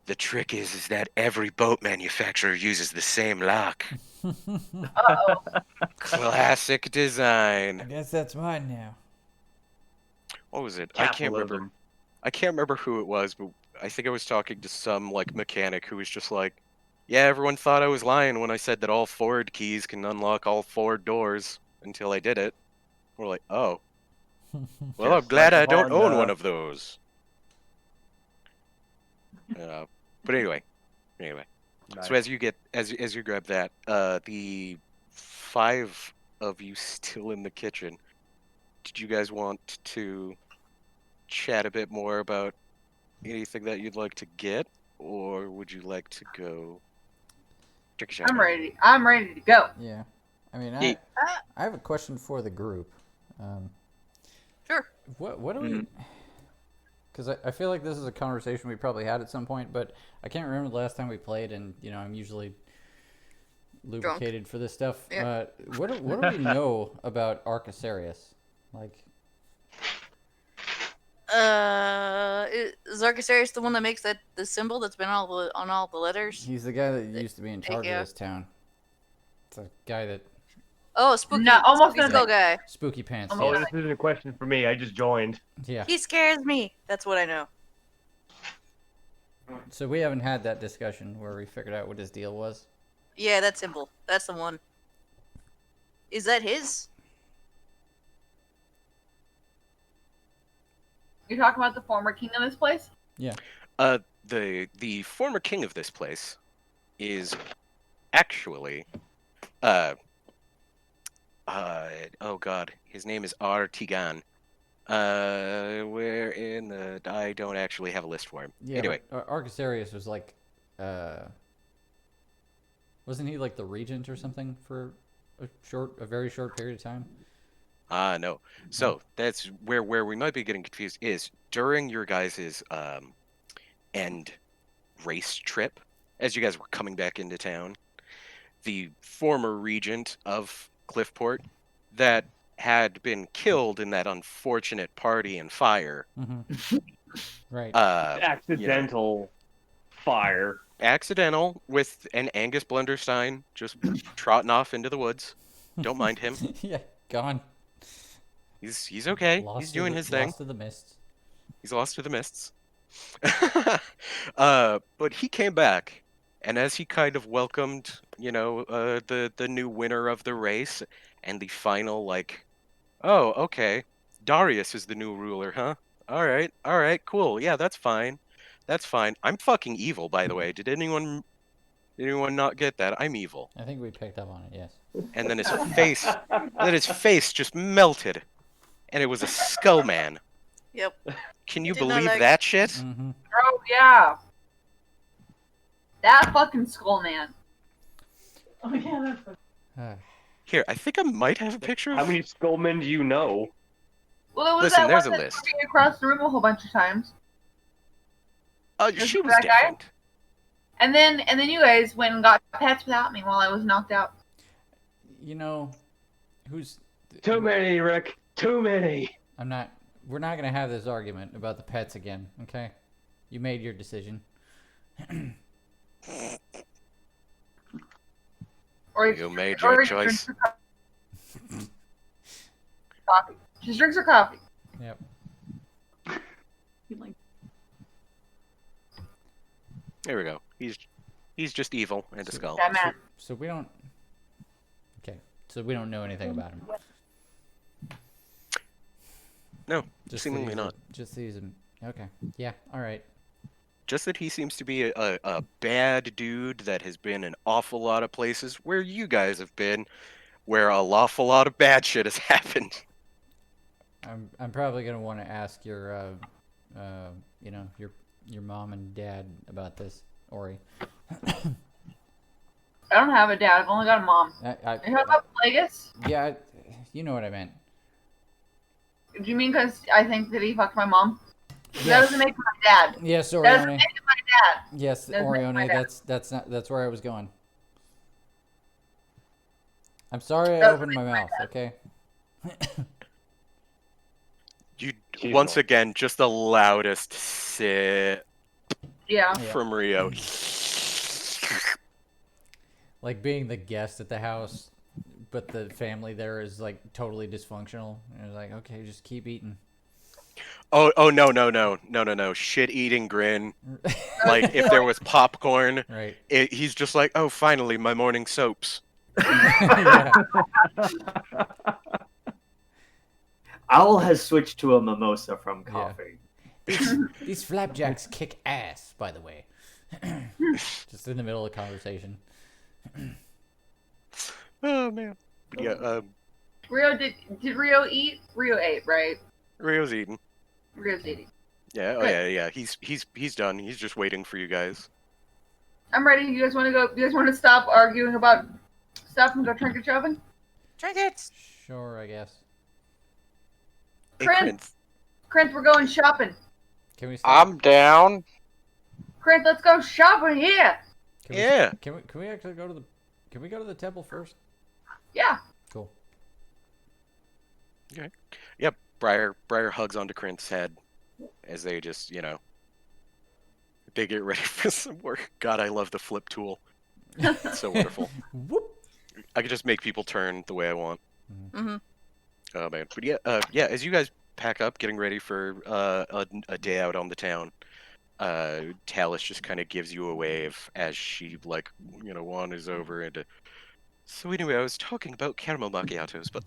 The trick is that every boat manufacturer uses the same lock. Uh-oh. Classic design. I guess that's mine now. What was it? I can't remember. Capitalism. I can't remember who it was, but I think I was talking to some like mechanic who was just like, "Yeah, everyone thought I was lying when I said that all Ford keys can unlock all Ford doors until I did it." We're like, "Oh, well, I'm Just glad like I don't own Honda. one of those." But anyway. Nice. So as you grab that, the 5 of you still in the kitchen, did you guys want to chat a bit more about anything that you'd like to get, or would you like to go trick or I'm ready. I'm ready to go. Yeah. I mean, Ye- I have a question for the group. Sure. What do we? Because I feel like this is a conversation we probably had at some point, but I can't remember the last time we played, and I'm usually lubricated for this stuff. Yeah. What do we know about Arcasarius? Like, Is Arcasarius the one that makes the symbol that's been on all the letters? he's the guy that used to be in charge Yeah. of this town. It's a guy that Oh, spooky. No, almost spooky skull guy. spooky pants. Oh, Oh, Yeah. this isn't a question for me. I just joined. Yeah. He scares me. That's what I know. So we haven't had that discussion where we figured out what his deal was. Yeah, that symbol. That's the one. Is that his? You're talking about the former king of this place? The former king of this place is actually oh god, his name is Artigan. Where in the I don't actually have a list for him. Yeah. Anyway, but Arcasarius was like, wasn't he like the regent or something for a very short period of time? no. So that's where we might be getting confused is during your guys' end race trip, as you guys were coming back into town, the former regent of Cliffport that had been killed in that unfortunate party and fire. Mm-hmm. Right. Uh, Accidental. fire. accidental with an Angus Blunderstein just trotting off into the woods. Don't mind him. Yeah, gone. He's okay. Lost He's to doing the- his thing. Lost to the mist. He's lost to the mists. But he came back, and as he kind of welcomed, the new winner of the race, and the final like, oh, okay, Darius is the new ruler, huh? All right, cool. Yeah, that's fine. That's fine. I'm fucking evil, by the way. Did anyone not get that? I'm evil. I think we picked up on it. Yes. And then his face just melted, and it was a skull man. Yep. Can you Did not believe like- that shit? Mm-hmm. Oh yeah. That fucking skull man. Oh yeah, that's Here, I think I might have a picture of. How many Skullmen do you know? Well, it was Listen, that there's one a that list. threw me across the room a whole bunch of times. She was that guy? different. And then you guys went and got pets without me while I was knocked out. You know, who's? Too many, Rick. Too many. I'm not. We're not gonna have this argument about the pets again. Okay. You made your decision. Or You made or your he drinks choice. her coffee. She drinks her coffee. Yep. like There we go. He's just evil and a skull. That man. So we don't. Okay. So we don't know anything about him. No, Just seemingly these- not. Just these. Okay. Yeah. All right. Just that he seems to be a bad dude that has been in awful lot of places where you guys have been, where a awful lot of bad shit has happened. I'm probably gonna want to ask your your mom and dad about this, Ori. I don't have a dad. I've only got a mom. I, You know about Plagueis? yeah, you know what I meant. Do you mean because I think that he fucked my mom? That Yes. doesn't make him my dad. Yes, That doesn't Orione. make him my dad. Yes, Doesn't make my Orione. dad. That's where I was going. I'm sorry I Doesn't opened my make my mouth. Okay. You Jeez, once no. again just the loudest sit Yeah. Yeah. from Rio. Like being the guest at the house, but the family there is like totally dysfunctional. And it's like, okay, just keep eating. Oh no. Shit eating grin. Like if there was popcorn, Right. he's just like, oh finally my morning soaps. Yeah. Owl has switched to a mimosa from Yeah. coffee. These flapjacks kick ass, by the way. Just in the middle of the conversation. Oh man. Yeah, Rio did Rio eat? Rio ate, right? Rio's eating. Rio's eating. Yeah, oh Good. yeah. He's done. He's just waiting for you guys. I'm ready. You guys want to go? You guys want to stop arguing about stuff and go trinket shopping? Trinkets. Sure, I guess. Hey, Trent. Prince. Krent, we're going shopping. Can we? Stop? I'm down. Krent, let's go shopping here. Can Yeah. We, can we actually go to the? Can we go to the temple first? Yeah. Cool. Yep. Briar hugs onto Krint's head as they just, they get ready for some work. God, I love the flip tool. It's so wonderful. Whoop. I can just make people turn the way I want. Mm-hmm. Oh man, but yeah. As you guys pack up, getting ready for a day out on the town, Talus just kind of gives you a wave as she wanders over into. So anyway, I was talking about caramel macchiatos, but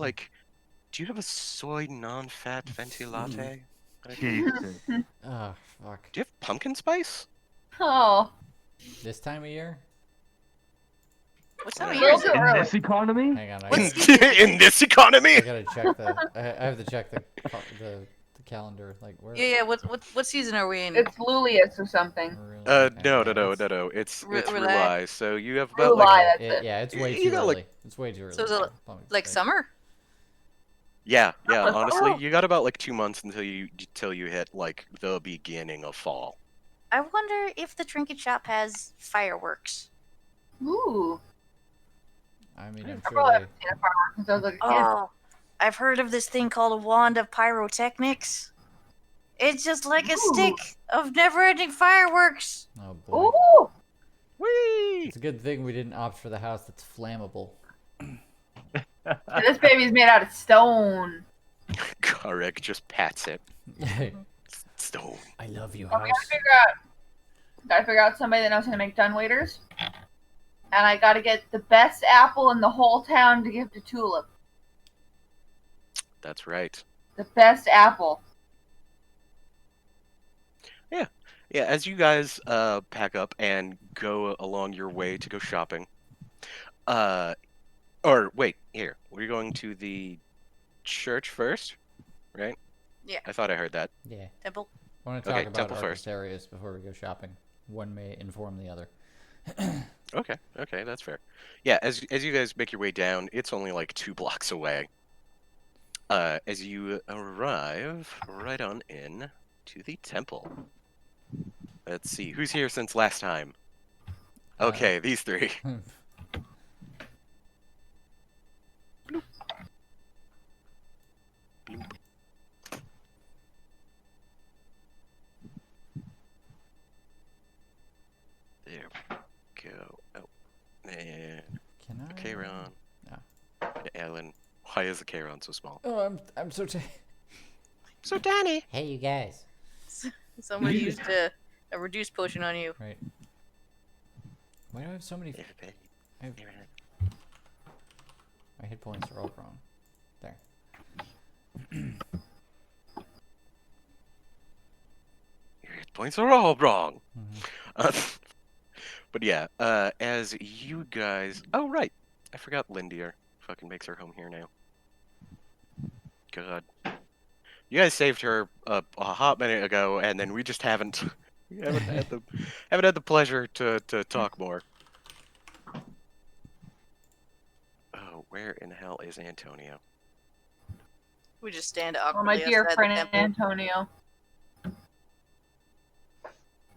do you have a soy non-fat venti latte? Jesus. Oh fuck. Do you have pumpkin spice? Oh. This time of year? What time of A year little is it? bit In early. this economy? Hang on. In this economy? I gotta check the. I have to check the calendar. Like where? Yeah. What season are we in? It's Lulius or something. Okay, No. it's- It's Rely. Rely. So you have about Rely, that's It, it. yeah, it's way You too got, early. like- It's way too early. So is it for pumpkin like spice. summer? yeah. Oh, Honestly, oh. you got about 2 months until you hit the beginning of fall. I wonder if the trinket shop has fireworks. Ooh. I mean, I I'm probably sure haven't seen a firework since I was like a kid. Oh, I've heard of this thing called a wand of pyrotechnics. It's just like a Ooh. stick of never-ending fireworks. Oh boy. Ooh! Whee! It's a good thing we didn't opt for the house that's flammable. This baby's made out of stone. Karek just pats it. I Stone. love you, Oh, we house. gotta figure out somebody that knows how to make dumbwaiters. And I gotta get the best apple in the whole town to give to Tulip. That's right. The best apple. Yeah, as you guys pack up and go along your way to go shopping, or wait, here, we're going to the church first, right? Yeah. I thought I heard that. Yeah. Temple. I want to Okay, talk about temple Arcus first. Arius before we go shopping. One may inform the other. Okay, that's fair. Yeah, as you guys make your way down, it's only like 2 blocks away. As you arrive right on in to the temple. Let's see, who's here since last time? Okay, these 3. There we go. Oh, and Can I? Charon. Ah. And Ellen. Why is the Charon so small? Oh, I'm so So Danny. Hey, you guys. Somebody used a reduced potion on you. Right. Why do I have so many? My hit points are all wrong. There. Your hit points are all wrong. Mhm. But yeah, as you guys... Oh, right. I forgot Lindier fucking makes her home here now. God. You guys saved her a hot minute ago, and then we just haven't... We haven't had the pleasure to talk more. Oh, where in the hell is Antonio? We just stand Oh, awkwardly my dear outside friend the temple. Antonio.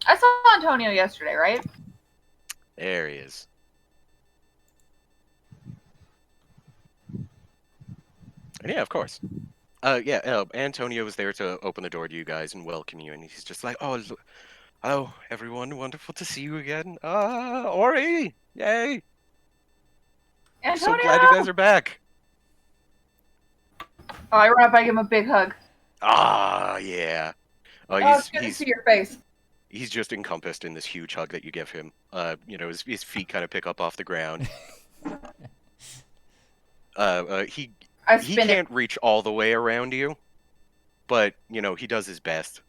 I saw Antonio yesterday, right? There he is. And yeah, of course. Antonio was there to open the door to you guys and welcome you, and he's just like, "Oh, hello, everyone. Wonderful to see you again. Ori! Yay! Antonio! So glad you guys are back. Oh, I run up, I give him a big hug. Ah, yeah. Oh, Oh, it's good to see your face. he's just encompassed in this huge hug that you give him. His feet kind of pick up off the ground. He I he spin it. can't reach all the way around you, but he does his best.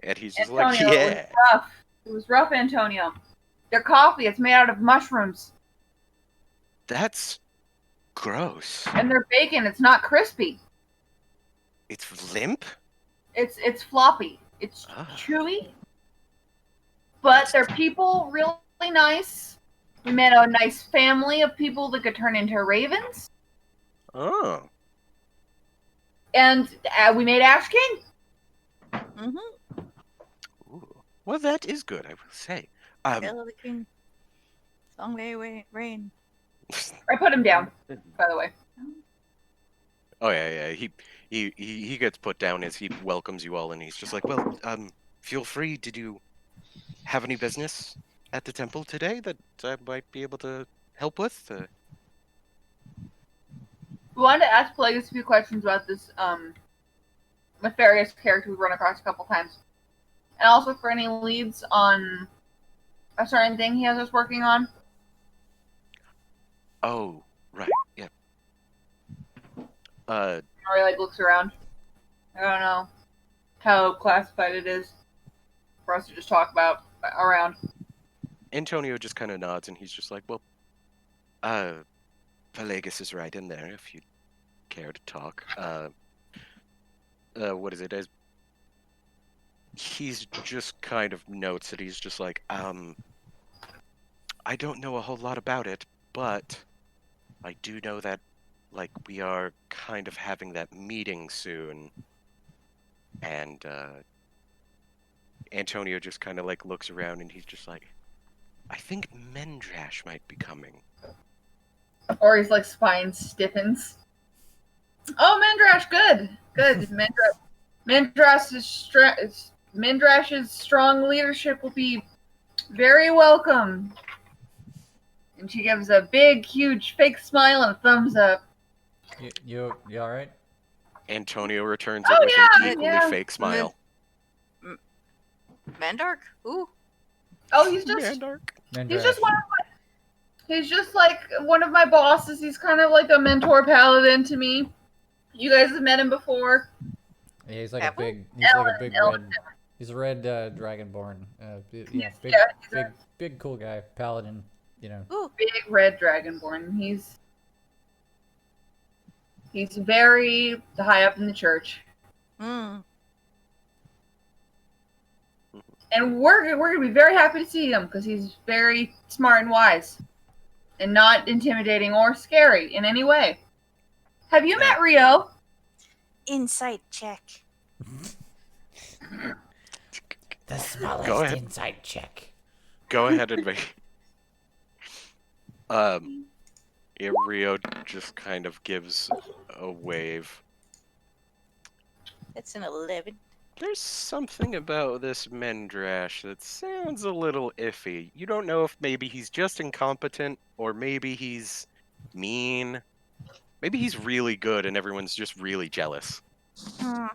And he's just like, Antonio, yeah. it was rough. It was rough, Antonio. Their coffee, it's made out of mushrooms. That's gross. And their bacon, it's not crispy. It's limp? It's floppy. It's Ah. chewy. But their people really nice. We met a nice family of people that could turn into ravens. Oh. And we made Ash King. Mm-hmm. Ooh. Well, that is good, I will say. Hail of the king. Song may rain. I put him down, by the way. Oh yeah. He gets put down as he welcomes you all, and he's just like, well, feel free. Did you have any business at the temple today that I might be able to help with? We wanted to ask Plagueis a few questions about this nefarious character we've run across a couple times. And also for any leads on a certain thing he has us working on. Oh, right, yeah. Or he looks around. I don't know how classified it is for us to just talk about around. Antonio just kind of nods, and he's just like, well, Pelagus is right in there if you care to talk. What is it? He's just kind of notes that he's just like, I don't know a whole lot about it, but I do know that, like, we are kind of having that meeting soon. And, Antonio just kind of, like, looks around, and he's just like, I think Mendrash might be coming. Or he's spine stiffens. Oh, Mendrash, good. Good. Mindrash's strong leadership will be very welcome. And she gives a big, huge, fake smile and a thumbs up. You all right? Antonio returns Oh, it with yeah, an equally yeah. fake smile. Mandark? Who? Oh, he's just Mandark. he's just he's just like one of my bosses. He's kind of like a mentor paladin to me. You guys have met him before. Yeah, he's like Apple? a big. He's like a big Ellen. red. He's a red dragonborn. Yeah, big, yeah, he's big, big, cool guy. Paladin. You know. Ooh. Big red dragonborn. He's very high up in the church. Hmm. And we're gonna be very happy to see him because he's very smart and wise, and not intimidating or scary in any way. Have you met Rio? Insight check. The smallest Go ahead. inside check. Go ahead and make. Yeah, Rio just kind of gives a wave. That's an 11. There's something about this Mendrash that sounds a little iffy. You don't know if maybe he's just incompetent, or maybe he's mean. Maybe he's really good and everyone's just really jealous. Hmm.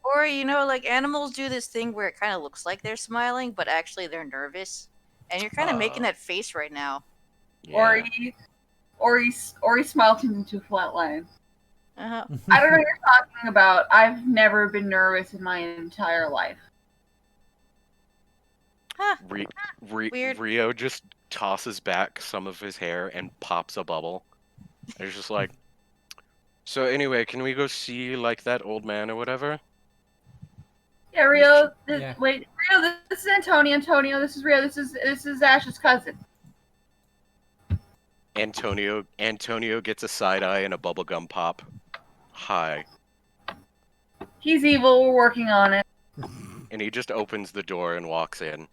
Or, like animals do this thing where it kind of looks like they're smiling, but actually they're nervous. And you're kind of making that face right now. Yeah. Or he smiled him into a flat line. Uh-huh. I don't know what you're talking about. I've never been nervous in my entire life. Huh. Weird. Rio just tosses back some of his hair and pops a bubble. And he's just like, so anyway, can we go see like that old man or whatever? Yeah, Rio. Yeah. Wait, Rio. This is Antonio. Antonio. This is Rio. This is Ash's cousin. Antonio gets a side eye and a bubblegum pop. Hi. He's evil. We're working on it. And he just opens the door and walks in.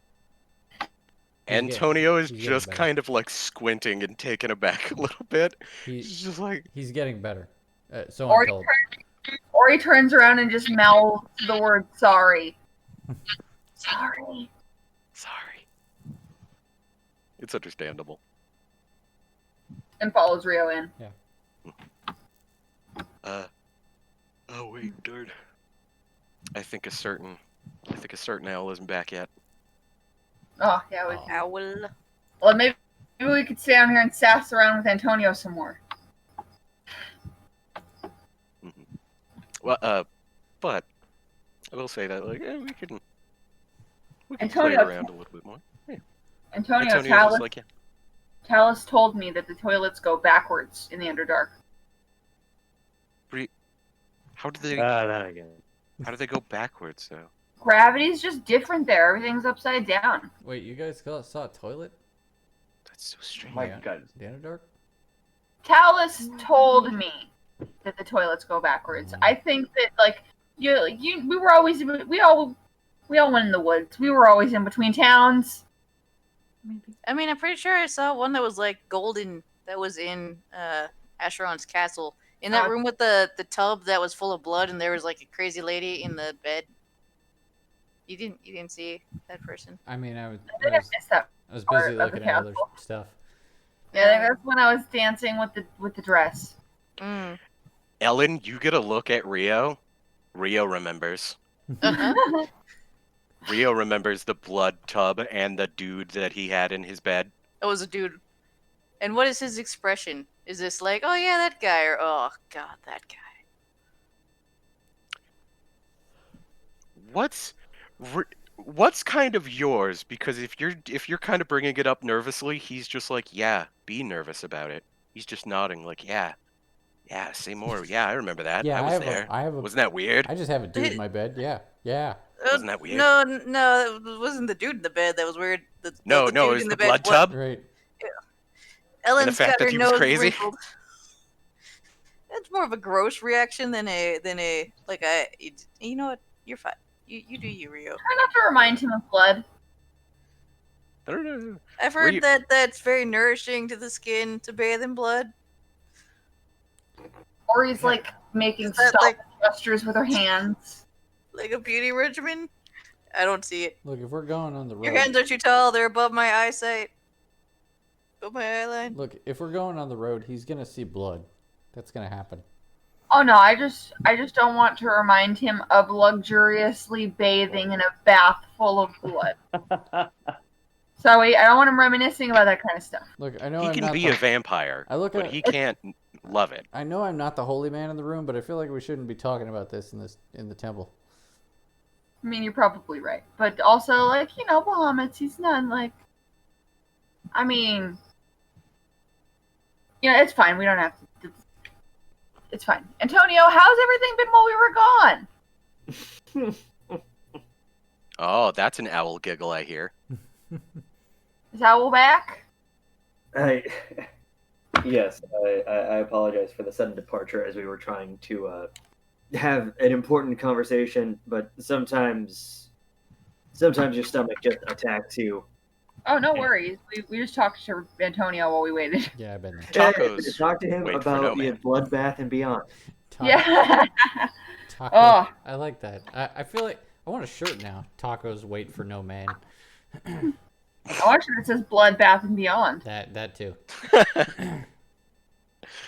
getting- Antonio is he's getting just better. kind of like squinting and taken aback a little bit. He, He's just like, he's getting better. So Or I'm he, told. or he turns around and just mouths the word sorry. Sorry. sorry. It's understandable. And follows Rio in. Oh wait, dude. I think a certain owl isn't back yet. Oh, yeah. Owl. Well, maybe we could stay down here and sass around with Antonio some more. Well, but I will say that like we can play Antonio- around a little bit more. Antonio, Antonio's Talus, just like, yeah. Talus told me that the toilets go backwards in the Underdark. How do they That again. go backwards though? Gravity's just different there. Everything's upside down. Wait, you guys saw a toilet? That's so strange. My Yeah. God. The Underdark? Talus told me that the toilets go backwards. I think that we were always we all went in the woods. We were always in between towns. I mean, I'm pretty sure I saw one that was like golden that was in Asheron's castle. In that room with the tub that was full of blood and there was like a crazy lady in the bed. You didn't see that person. I mean, I I think I missed that. was part busy of the looking at other castle. stuff. Yeah, I think that's when I was dancing with the dress. Mm. Ellen, you get a look at Rio. Rio remembers. Uh-huh. Rio remembers the blood tub and the dude that he had in his bed. That was a dude. And what is his expression? Is this like, oh yeah, that guy, or oh god, that guy? What's kind of yours? Because if you're kind of bringing it up nervously, he's just like, yeah, be nervous about it. He's just nodding like, yeah, say more. Yeah, I remember that. Yeah, I I was have there. I have a. Wasn't that weird? I just have a dude in my bed. Yeah. Wasn't that weird? No, it wasn't the dude in the bed that was weird. No, the it dude was in the bed blood was- tub. Right. Ellen's fact got that her he was nose crazy? wrinkled. That's more of a gross reaction than a like a. You know what? You're fine. You do you, Rio. Try not to remind him of blood. I don't know. I've Were heard you- that that's very nourishing to the skin to bathe in blood. Ori's like making Is that stop like gestures with her hands. a beauty regimen? I don't see it. Look, if we're going on the Your road, hands are too tall. They're above my eyesight. Above my eye line. look, if we're going on the road, he's gonna see blood. That's gonna happen. Oh no, I just don't want to remind him of luxuriously bathing in a bath full of blood. So I don't want him reminiscing about that kind of stuff. Look, I know He I'm can not be the, a vampire, look but at- he can't love it. I know I'm not the holy man in the room, but I feel like we shouldn't be talking about this in the temple. I mean, you're probably right, but also like Bahamut, he's not like. I mean, it's fine. We don't have to. It's fine. Antonio, how's everything been while we were gone? Oh, that's an owl giggle I hear. Is Owl back? Yes, I apologize for the sudden departure as we were trying to have an important conversation, but sometimes your stomach just attacks you. Oh, no worries. We just talked to Antonio while we waited. Yeah, I've been there. Tacos Talk to him wait for no about the man. Bloodbath and Beyond. Yeah. Taco. Oh. I like that. I feel like I want a shirt now. Tacos wait for no man. I want you that says Blood, Bath, and Beyond. That too. Oh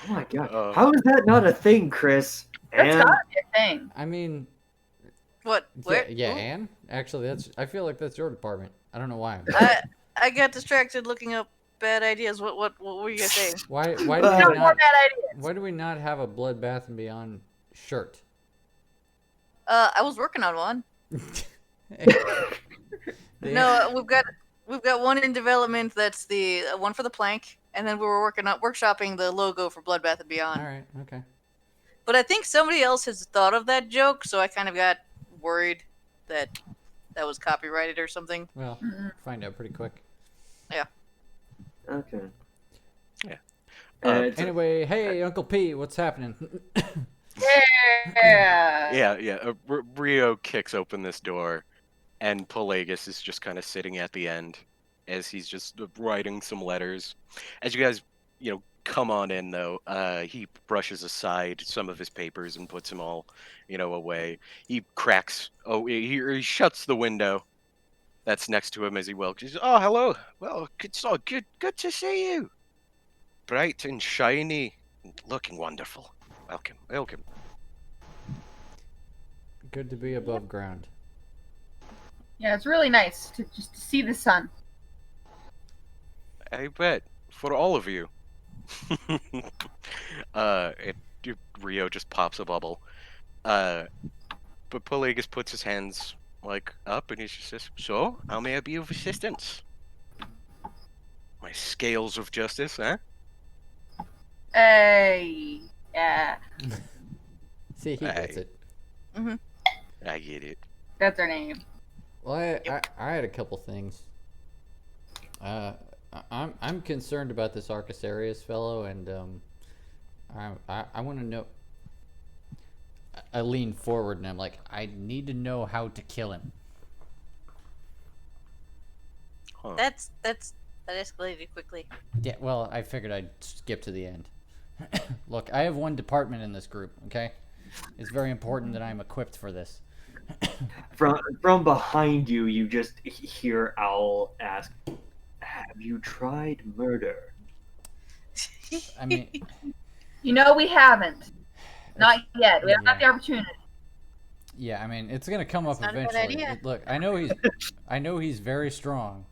my god. Uh. How is that not a thing, Chris? That's And gotta be a thing. I mean, What? Where? yeah, Ooh. Anne. Actually, I feel like that's your department. I don't know why. I got distracted looking up bad ideas. What were you guys saying? Why do No we more not? bad ideas. Why do we not have a Blood Bath and Beyond shirt? I was working on one. They- No, we've got one in development. That's the one for the plank, and then we were workshopping the logo for Bloodbath and Beyond. All right. Okay. But I think somebody else has thought of that joke, so I kind of got worried that was copyrighted or something. Well, Mm-mm. find out pretty quick. okay. Yeah. It's- Anyway, hey, Uncle P, what's happening? Yeah. Yeah. Rio kicks open this door, and Pelagus is just kind of sitting at the end as he's just writing some letters. As you guys, come on in though, he brushes aside some of his papers and puts them all, away. He cracks. Oh, he shuts the window that's next to him as he welcomes. Oh, hello. Well, good to see you. Bright and shiny, looking wonderful. Welcome. Good to be above ground. Yeah, it's really nice to just see the sun. I bet for all of you. Rio just pops a bubble. But Pelagus puts his hands up and he just says, "So, how may I be of assistance? My scales of justice, huh?" Yeah, See, he gets Hey. it. I get it. that's her name. Well, I had a couple things. I'm concerned about this Arcasarius fellow, and I want to know. I lean forward and I'm like, I need to know how to kill him. Huh. That escalated quickly. Yeah, well, I figured I'd skip to the end. Look, I have one department in this group. Okay, it's very important that I'm equipped for this. From behind you, you just hear Owl ask, "Have you tried murder?" I mean, We haven't. Not yet. We haven't got the opportunity. yeah, I mean, it's gonna come up It's not a bad eventually. idea. Look, I know he's very strong.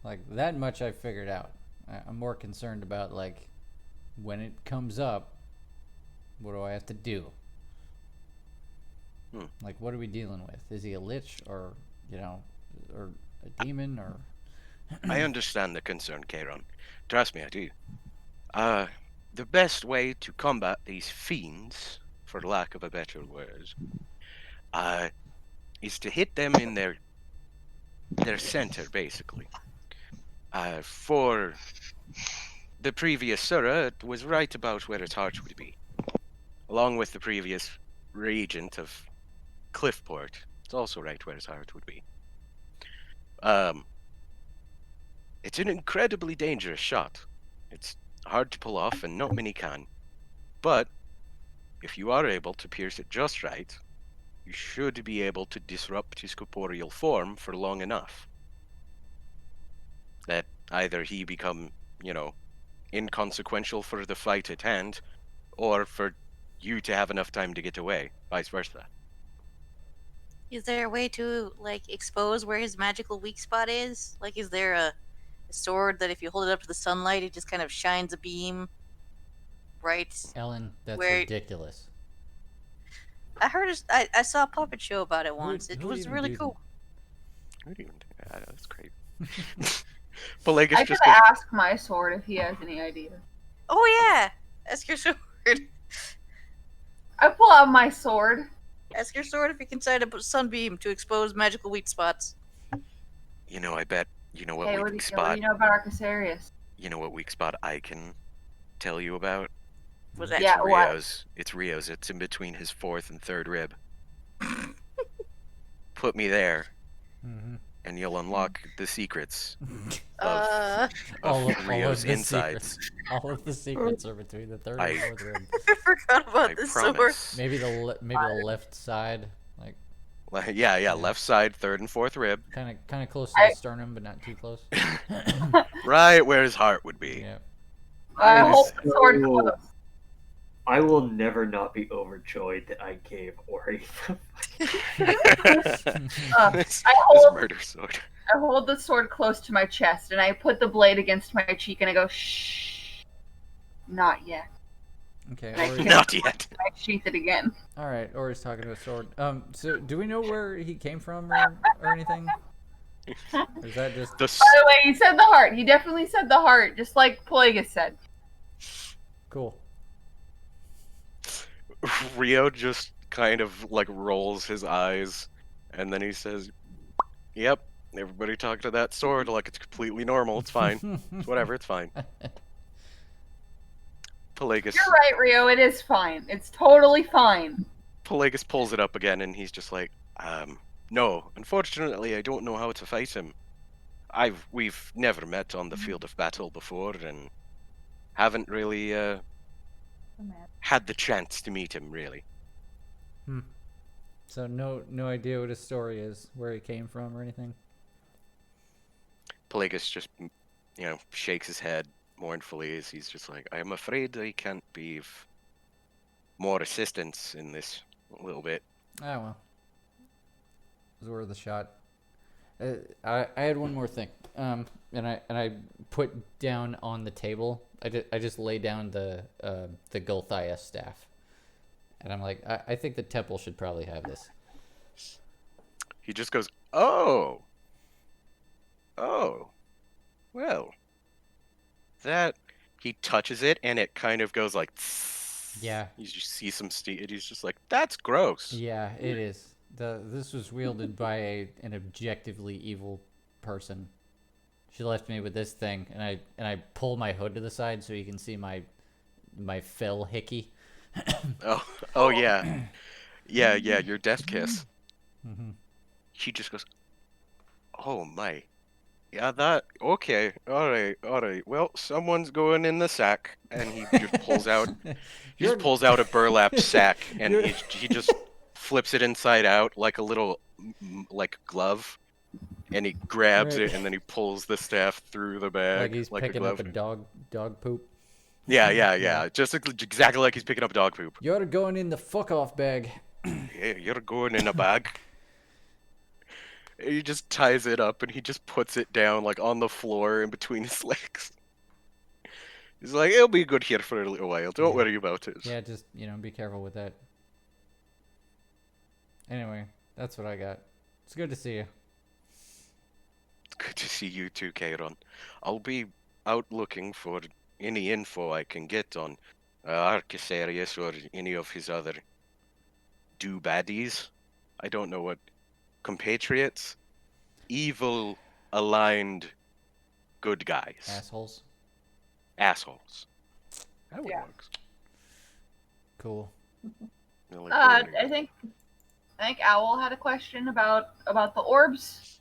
Like that much I figured out. I'm more concerned about when it comes up, what do I have to do? Like, what are we dealing with? Is he a lich or or a demon or? I understand the concern, Kairon. Trust me, I do. The best way to combat these fiends, for lack of a better word, is to hit them in their center, basically. For the previous Sura, it was right about where its heart would be. Along with the previous regent of Cliffport, it's also right where its heart would be. It's an incredibly dangerous shot. It's hard to pull off, and not many can. But if you are able to pierce it just right, you should be able to disrupt his corporeal form for long enough that either he become, inconsequential for the fight at hand, or for you to have enough time to get away, vice versa. Is there a way to expose where his magical weak spot is? Is there a sword that if you hold it up to the sunlight, it just kind of shines a beam right Ellen, that's where ridiculous. I heard I saw a puppet show about it once. Who It would was even really do cool. Who would even do that? That's great. Pelagus I just could goes, ask my sword if he has any ideas. Oh yeah, ask your sword. I pull out my sword. Ask your sword if you can sight a sunbeam to expose magical weak spots. I bet, what Hey, what weak do spot, you know about Arcasarius? what weak spot I can tell you about? Was that Yeah, what? It's Rio's. It's in between his 4th and 3rd rib. Put me there, Mm-hmm. and you'll unlock the secrets Uh, all of Rio's the insides. secrets. All of the secrets are between the third I- and fourth rib. I forgot about I this sword. promise. Maybe the left side, Yeah, left side, 3rd and 4th rib. kind of close to the sternum, but not too close. Right where his heart would be. Yeah. I I'm hold the sword so- close. I will never not be overjoyed that I gave Ori This I hold murder sword. I hold the sword close to my chest and I put the blade against my cheek and I go, shh, not yet. Okay. I Ori, can't- Not yet. I sheath it again. all right. Ori's talking to a sword. So do we know where he came from or anything? Or is that just The s- By the way, he said the heart. He definitely said the heart, just like Pelagus said. cool? Rio just kind of rolls his eyes, and then he says, "Yep, everybody talk to that sword like it's completely normal. It's fine. It's whatever. It's fine." Pelagus You're right, Rio. It is fine. It's totally fine. Pelagus pulls it up again, and he's just like, "No, unfortunately, I don't know how to fight him. We've never met on the field of battle before, and haven't really had the chance to meet him, really." So no idea what his story is, where he came from or anything. Pelagus just, shakes his head mournfully as he's just like, "I am afraid I can't be of more assistance in this a little bit." Ah well. It was worth a shot. I had one more thing. And I put down on the table. I just lay down the Gulthias staff. And I'm like, I think the temple should probably have this. He just goes, "Oh. Well. That..." He touches it, and it kind of goes like... Yeah. You just see some steam, and he's just like, "That's gross." Yeah, it is. This was wielded by an objectively evil person. She left me with this thing, and I pull my hood to the side so you can see my fell hickey. Oh yeah. Yeah, your death kiss. Mm-hmm. He just goes, "Oh my. Yeah, that... Okay, alright. Well, someone's going in the sack." And he just pulls out... He just pulls out a burlap sack, and he just flips it inside out like a little, glove. And he grabs Right. it, and then he pulls the staff through the bag Like he's a picking glove. up a dog poop. Yeah. Just exactly like he's picking up dog poop. You're going in the fuck off bag. Yeah, you're going in a bag. He just ties it up, and he just puts it down on the floor in between his legs. He's like, "It'll be good here for a little while. Don't Yeah. worry about it." Yeah, just be careful with that. Anyway, that's what I got. It's good to see you. It's good to see you too, Kairon. I'll be out looking for any info I can get on Arcasarius or any of his other do-baddies. I don't know what... Compatriots? Evil, aligned, good guys. Assholes. Assholes. That one Yeah. works. Cool. I think Owl had a question about the orbs.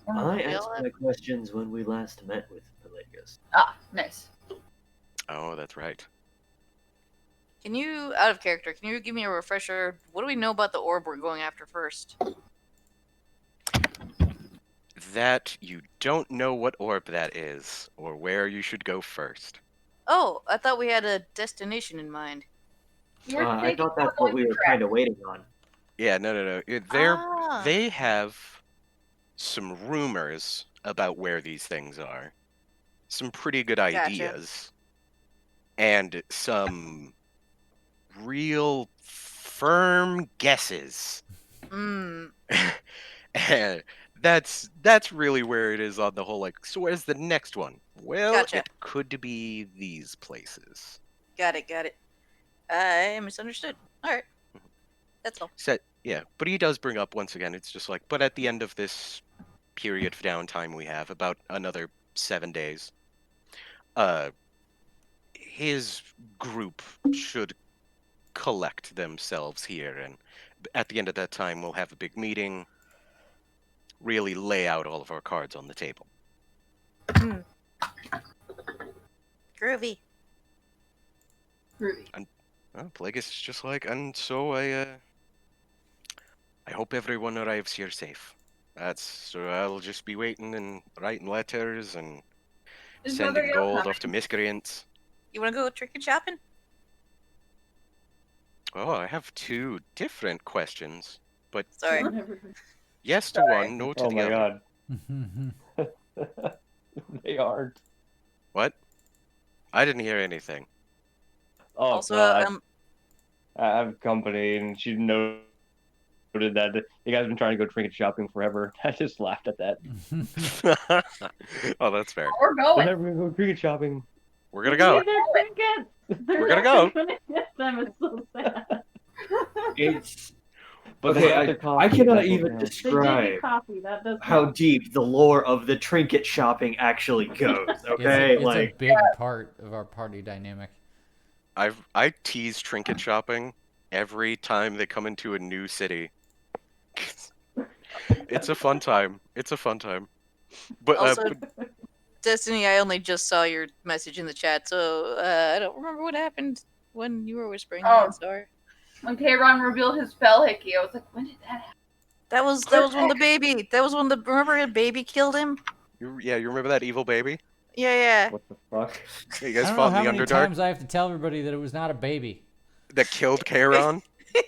I asked my questions when we last met with Pelagus. Ah, nice. Oh, that's right. Can you, out of character, can you give me a refresher? What do we know about the orb we're going after first? That you don't know what orb that is, or where you should go first. Oh, I thought we had a destination in mind. We're I thinking thought that's we're what we going were kind of waiting on. Yeah, no. Ah. They have some rumors about where these things are. Some pretty good Gotcha. ideas. And some real firm guesses. Mm. And that's really where it is on the whole, like, so where's the next one? Well, Gotcha. it could be these places. Got it. I misunderstood. Alright. That's all. Yeah, but he does bring up once again, it's just like, but at the end of this period of downtime we have, about another 7 days, his group should collect themselves here, and at the end of that time we'll have a big meeting, really lay out all of our cards on the table. Groovy. Well, Plagueis is just like, and so I hope everyone arrives here safe. So I'll just be waiting and writing letters and Is sending Mother Yo gold coming? off to miscreants. You wanna go trick or shopping? Oh, I have 2 different questions. Sorry. Yes to Sorry. one, no to Oh the my other. god. They aren't. What? I didn't hear anything. Oh Also, god. I have company, and she noted that you guys have been trying to go trinket shopping forever. I just laughed at that. Oh, that's fair. We're We're going. never gonna go trinket shopping. We're gonna go. We're gonna go. Them is so sad. It's But they okay. have their coffee I cannot at even Taco Bell. They did describe get coffee. That does how count. deep the lore of the trinket shopping actually goes. Okay, It's like a big part of our party dynamic. I tease trinket shopping every time they come into a new city. It's a fun time. But Also, Destiny, I only just saw your message in the chat, so I don't remember what happened when you were whispering. Oh. Sorry. When Kayron revealed his spell hickey, I was like, when did that happen? That was when the baby. That was when the remember a baby killed him. you remember that evil baby? Yeah. What the fuck? Yeah, you I guys don't know fought how in the many Underdark times I have to tell everybody that it was not a baby. that killed Kairon?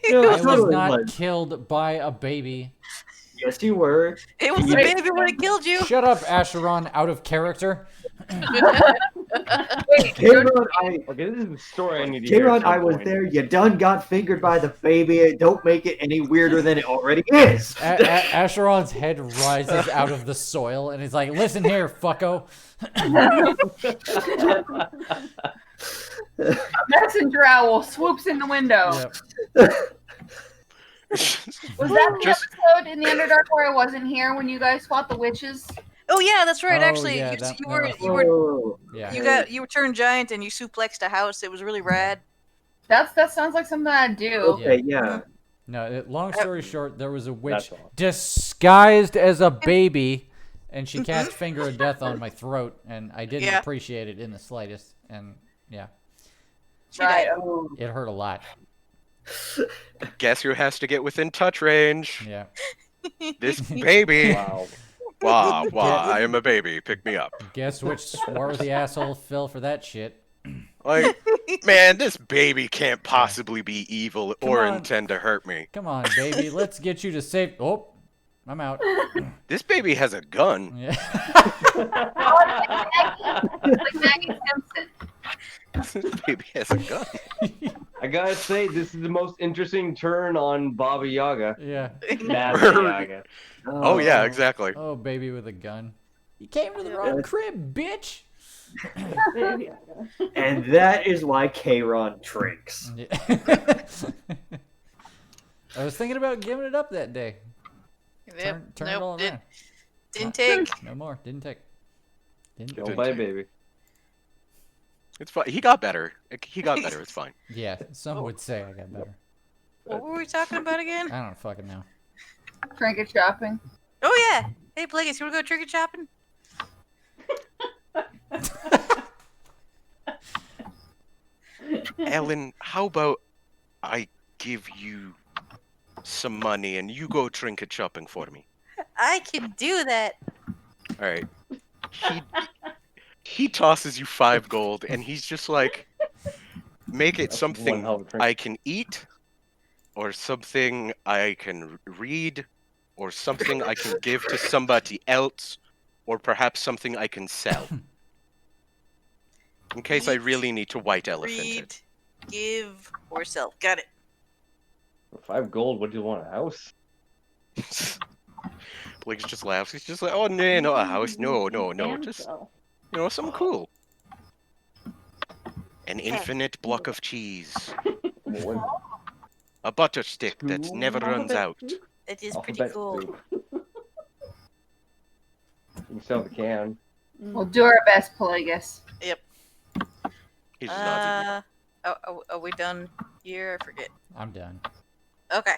no, I it's was totally not like, killed by a baby. yes, you were. It was the Wait. baby when it killed you. Shut up, Asheron, out of character. Wait, Kayron, I Okay, this is the story I need to hear. Kayron, at some I was point. there. You done got fingered by the baby. Don't make it any weirder than it already is. Asheron's head rises out of the soil and he's like, listen here, fucko. messenger owl swoops in the window. Yep. Was that the episode in the Underdark where I wasn't here when you guys fought the witches? Oh yeah, that's right. Oh, Actually, yeah, you, that- you no, were that's- you were Oh, Yeah. you were turned giant and you suplexed a house. It was really rad. That sounds like something I'd do. okay, yeah. No, long story short, there was a witch That's all. disguised as a baby, and she cast Finger of Death on my throat, and I didn't Yeah. appreciate it in the slightest. And yeah, She Right. died. Oh. it hurt a lot. Guess who has to get within touch range? Yeah. This baby. Wow. Wah, I am a baby. Pick me up. Guess which swarthy asshole fell for that shit? Like, man, this baby can't possibly be evil Come or on. intend to hurt me. Come on, baby, let's get you to safe. Oh, I'm out. This baby has a gun. Yeah. Like Maggie Simpson. This baby has a gun. I gotta say, this is the most interesting turn on Baba Yaga. Yeah. Baba Yaga. Oh yeah, exactly. Oh, baby with a gun. You came to the wrong crib, bitch. And that is why Kayron drinks. Yeah. I was thinking about giving it up that day. Yep. Turn it all Nope. around. Didn't take. No more. Didn't take. Didn't. Don't buy baby. It's fine. He got better. He got better. It's fine. Yeah, some would say I got better. What were we talking about again? I don't fucking know. Trinket shopping. Oh yeah. Hey, Plagueis, you wanna go trinket shopping? Ellen, how about I give you some money and you go trinket shopping for me? I can do that. All right. He tosses you 5 gold, and he's just like, make it That's one something hell of a drink. I can eat, or something I can read, or something I can give to somebody else, or perhaps something I can sell. In case I Eat, really need to white elephant Read, give, or sell. Got it. For 5 gold, what do you want, a house? it. Blake just laughs. He's just like, oh, no, not a house. No, And just, so. something cool. An infinite block of cheese. One A butter stick that Two never runs Alphabet out. soup? That is pretty alphabet cool. soup. You can sell the can. We'll do our best, Pelagus. He's just nodding. Are we done here? I forget. I'm done. Okay.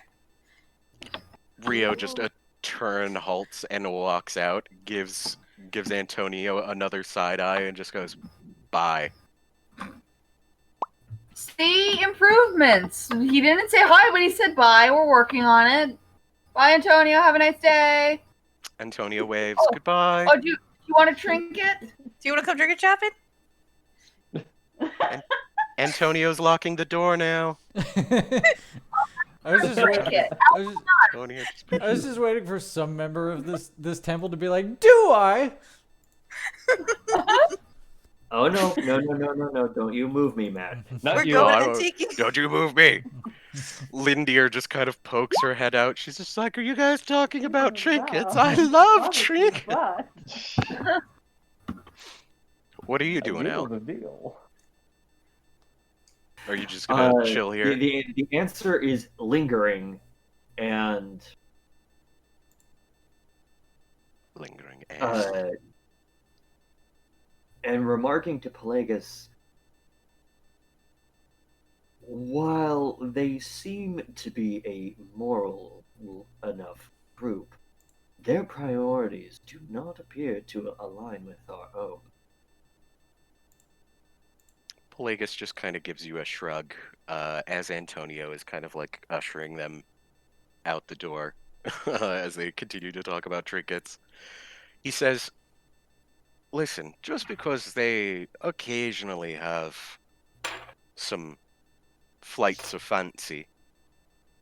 Rio just a turn halts and walks out, gives Antonio another side eye, and just goes, "Bye." See, improvements. He didn't say hi, but he said bye. We're working on it. Bye, Antonio. Have a nice day. Antonio waves Oh. goodbye. Oh, do you want a trinket? Do you want to come drink it shopping? Antonio's locking the door now. I was just waiting. Trinket. I was just, Antonio just I was just waiting for some member of this temple to be like, "Do I?" Oh no, no! Don't you move me, Matt. Not We're you. going I and won't- taking. Don't you move me. Lindier just kind of pokes her head out. She's just like, are you guys talking about trinkets? I love trinkets. But What are you A doing, deal's Al? a deal. Are you just gonna chill here? The answer is lingering, and Lingering ass. and remarking to Pelagus, while they seem to be a moral enough group, their priorities do not appear to align with our own. Pelagus just kind of gives you a shrug, as Antonio is kind of like ushering them out the door as they continue to talk about trinkets. He says, listen, just because they occasionally have some flights of fancy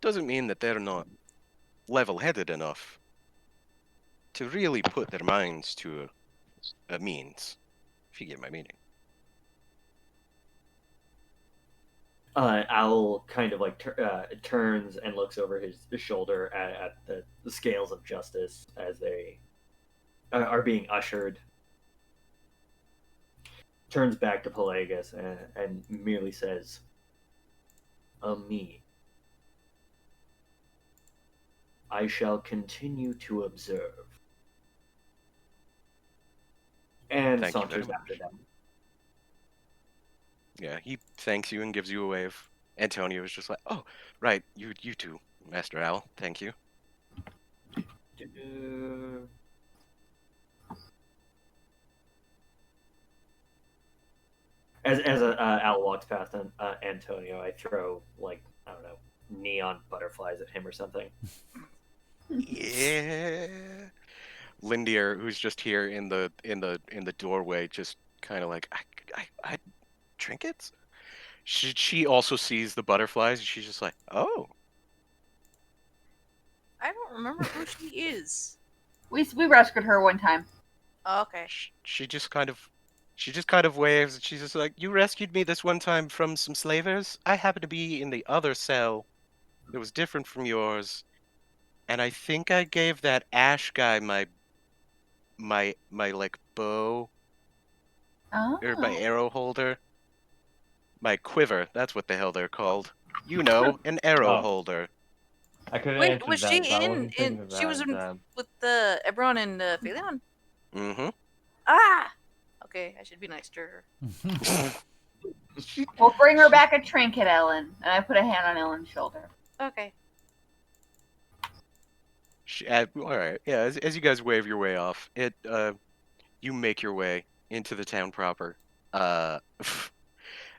doesn't mean that they're not level-headed enough to really put their minds to a means, if you get my meaning. Owl kind of like turns and looks over his shoulder at the scales of justice as they are being ushered. Turns back to Pelagus and merely says, me. I shall continue to observe. And Thank you very saunters after much. them. Yeah, he thanks you and gives you a wave. Antonio is just like, oh, right, you too, Master Owl, thank you. As owl walks past Antonio, I throw like I don't know neon butterflies at him or something. Yeah. Lindier, who's just here in the doorway, just kind of like, I trinkets. She also sees the butterflies, and she's just like, oh, I don't remember who she is. We rescued her one time. Oh, okay. she just kind of waves, and she's just like, you rescued me this one time from some slavers. I happen to be in the other cell. It was different from yours, and I think I gave that Ash guy my like bow Oh. or my arrow holder, my quiver. That's what the hell they're called. You know, an arrow Oh. holder. I could have Wait, answered was that, she but I wasn't in? thinking of She was that, in with the Eberron and Phaleon. Mm-hmm. Ah. Okay, I should be nice to her. We'll bring her back a trinket, Ellen. And I put a hand on Ellen's shoulder. Okay. All right. Yeah. As you guys wave your way off, you make your way into the town proper.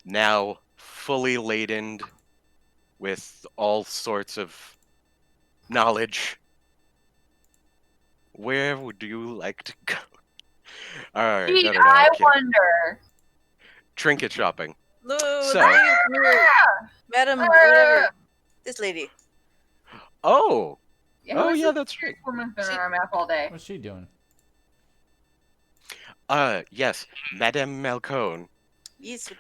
Now fully laden with all sorts of knowledge. Where would you like to go? Alright, Gee, no, I I'm kidding. wonder. Trinket shopping. No, So- the lady, come here. Madam, whatever. This lady. Oh! Who Oh, is yeah, this that's right. woman's been She- on our map all day? What's she doing? Yes, Madame Malcone. Yes.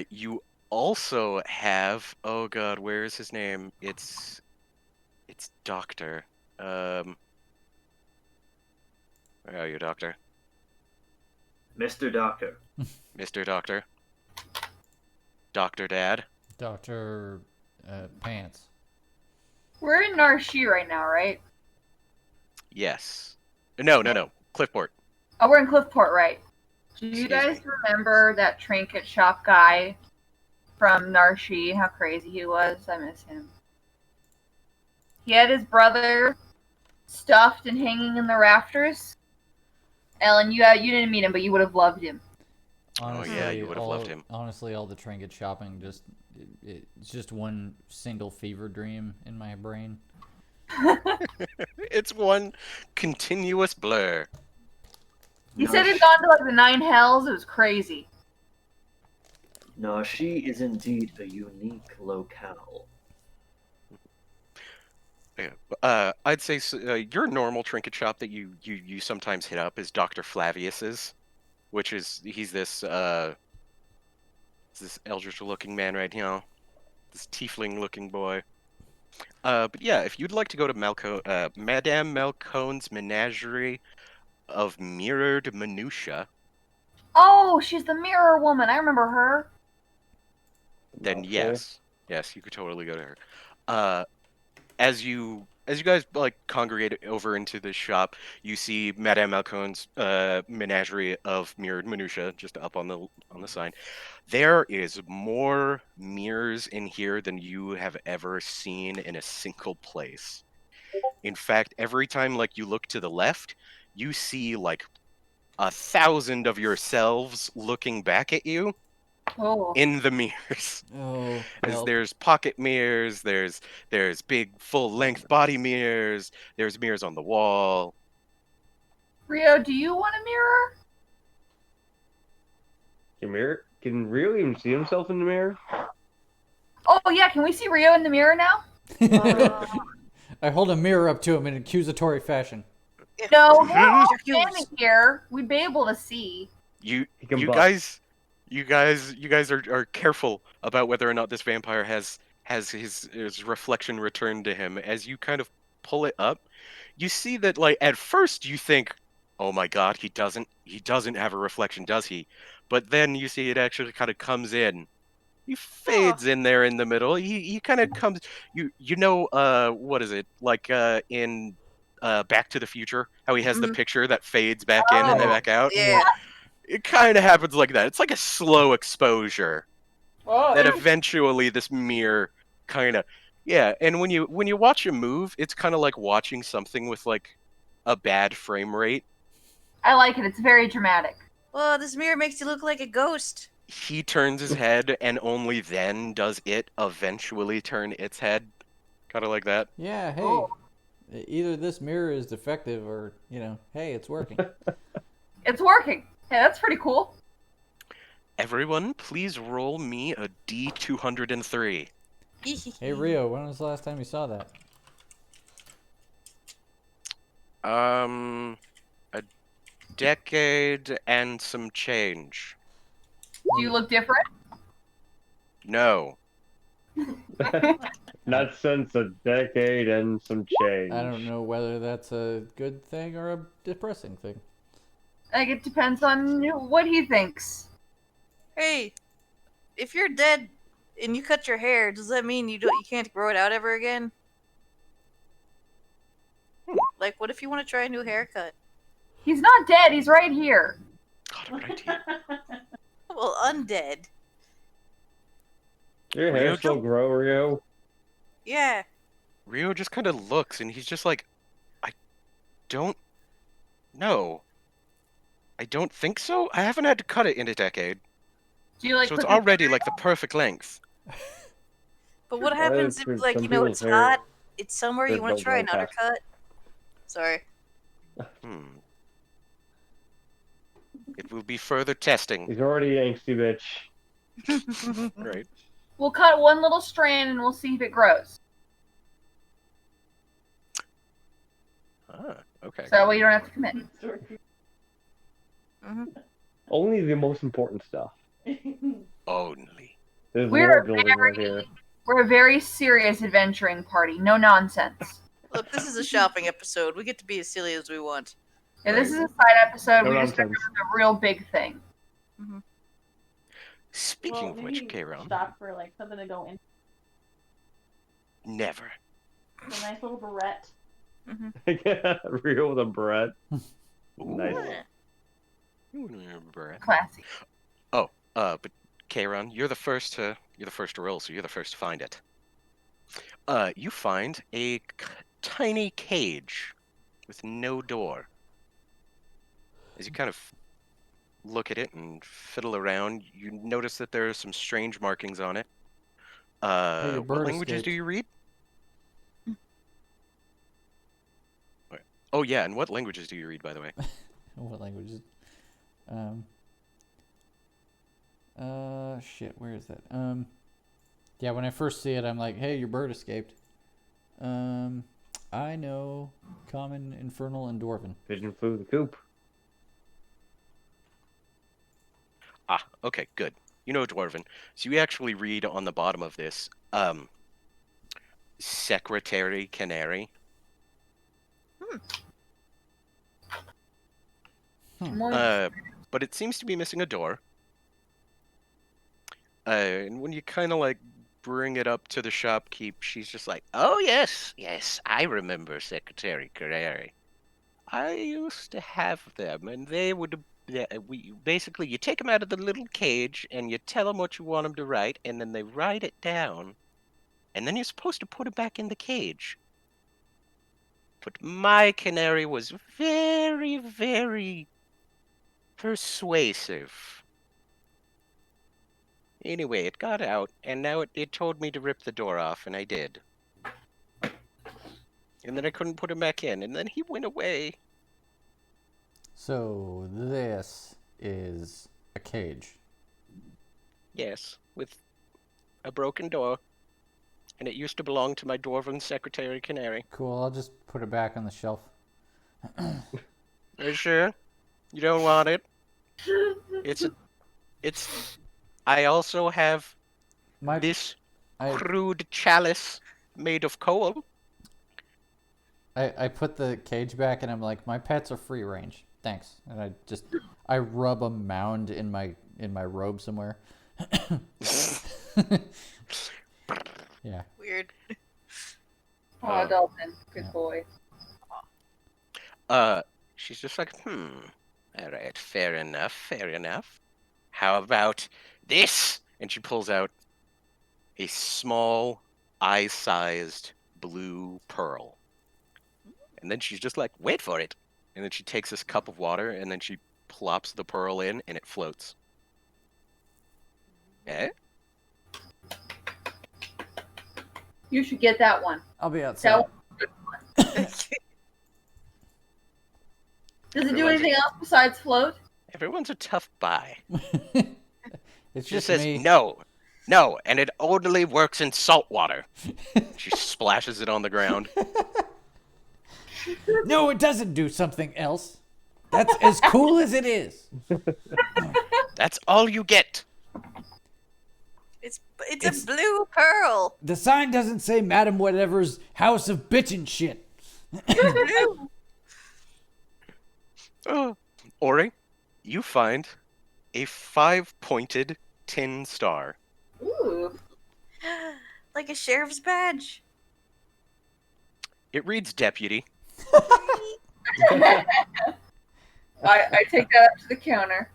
You also have, oh god, where is his name? It's Doctor. Where are you, Doctor? Mr. Doctor. Mr. Doctor? Dr. Dad? Dr. Pants. We're in Narshi right now, right? Yes. No, Cliffport. Oh, we're in Cliffport, right? Do you Excuse guys me. remember that trinket shop guy from Narshi? How crazy he was. I miss him. He had his brother stuffed and hanging in the rafters. Ellen, you didn't meet him, but you would have loved him. Honestly, yeah, you would've loved him. Honestly, all the trinket shopping it's just one single fever dream in my brain. It's one continuous blur. He said he'd gone to like the 9 hells. It was crazy. Nashi is indeed a unique locale. Yeah. I'd say your normal trinket shop that you sometimes hit up is Dr. Flavius's, which is he's this eldritch looking man right here, this tiefling looking boy. But yeah, if you'd like to go to Madame Malcone's Menagerie of Mirrored Minutia, Oh, she's the mirror woman. I remember her. then Okay. yes, you could totally go to her. As you guys like congregate over into this shop, you see Madame Malcone's Menagerie of Mirrored Minutia just up on the sign. There is more mirrors in here than you have ever seen in a single place. In fact, every time like you look to the left, you see like 1,000 of yourselves looking back at you Oh. in the mirrors. Oh, As help. there's pocket mirrors, there's big full-length body mirrors, there's mirrors on the wall. Rio, do you want a mirror? Can Rio even see himself in the mirror? Oh yeah, can we see Rio in the mirror now? I hold a mirror up to him in accusatory fashion. No, Mhm. we're all standing here. We'd be able to see. You He can you buff. guys are careful about whether or not this vampire has his reflection returned to him. As you kind of pull it up, you see that like at first you think, oh my god, he doesn't have a reflection, does he? But then you see it actually kind of comes in. He fades in there in the middle. He kind of comes. What is it like in Back to the Future? How he has the Mhm. picture that fades back in and then Oh, back out. Yeah. It kind of happens like that. It's like a slow exposure Oh, that eventually this mirror kind of And when you watch him move, it's kind of like watching something with like a bad frame rate. I like it. It's very dramatic. Well, this mirror makes you look like a ghost. He turns his head, and only then does it eventually turn its head. Kind of like that. Yeah, hey. Oh. Either this mirror is defective or, hey, it's working. It's working. Hey, that's pretty cool. Everyone, please roll me a D203. Hey, Rio, when was the last time you saw that? A decade and some change. Do you look different? No. Not since a decade and some change. I don't know whether that's a good thing or a depressing thing. Like, it depends on what he thinks. Hey, if you're dead and you cut your hair, does that mean you can't grow it out ever again? Like, what if you want to try a new haircut? He's not dead. He's right here. God, what idea. Well, undead. Your Rio hair still don't- grow, Rio? Yeah. Rio just kind of looks, and he's just like, I don't know. I don't think so. I haven't had to cut it in a decade. Do you like So it's put the- already like the perfect length. But what Well, happens it's if, for like, some you know, it's people's hair, hot, it's summer, you hairs want don't to try an grow fast. undercut? Sorry. Hmm. It will be further testing. He's already angsty bitch. Right. We'll cut one little strand and we'll see if it grows. Ah, okay. So that way you don't have to commit. hmm Only the most important stuff. Only. There's We're more building right here. We're a very serious adventuring party. No nonsense. Look, this is a shopping episode. We get to be as silly as we want. Yeah, this is a side episode. No We're just nonsense. doing a real big thing. Speaking Well, of which, maybe Kayron, stop for like something to go in. never. A nice little barrette. Real with a Brett. Ooh. Nice. Brett. Classy. But Kayron, you're the first to roll, so you're the first to find it. You find a tiny cage with no door. As you kind of look at it and fiddle around, you notice that there are some strange markings on it. Hey, your What bird languages do escaped. you read? Oh yeah, and what languages do you read, by the way? What languages? Shit, where is that? Yeah, when I first see it, I'm like, hey, your bird escaped. I know Common, Infernal, and Dwarven. Pigeon flew the coop. Ah, okay, good. You know Dwarven. So you actually read on the bottom of this, Secretary Canary. But it seems to be missing a door. And when you kind of like bring it up to the shopkeep, she's just like, "Oh yes, yes, I remember Secretary Canary. I used to have them, and they would. Basically, you take them out of the little cage, and you tell them what you want them to write, and then they write it down, and then you're supposed to put it back in the cage. But my canary was very, very persuasive. Anyway, it got out, and now it told me to rip the door off, and I did. And then I couldn't put him back in, and then he went away." So this is a cage. Yes, with a broken door. And it used to belong to my dwarven secretary Canary. Cool, I'll just put it back on the shelf. Are you sure? You don't want it? It's I also have this crude chalice made of coal. I put the cage back and I'm like, my pets are free range. Thanks. And I rub a mound in my robe somewhere. Yeah. Weird. Oh, Dalton, good boy. She's just like, all right, fair enough, fair enough. How about this? And she pulls out a small, eye-sized blue pearl. And then she's just like, wait for it. And then she takes this cup of water, and then she plops the pearl in, and it floats. Eh? You should get that one. I'll be outside. Does it do anything else besides float? Everyone's a tough buy. It's She just says, me. no, and it only works in salt water. She splashes it on the ground. No, it doesn't do something else. That's as cool as it is. That's all you get. It's a blue pearl. The sign doesn't say Madam Whatever's House of Bitchin' Shit. Blue. Ori, you find a 5-pointed tin star. Ooh. Like a sheriff's badge. It reads deputy. I take that up to the counter.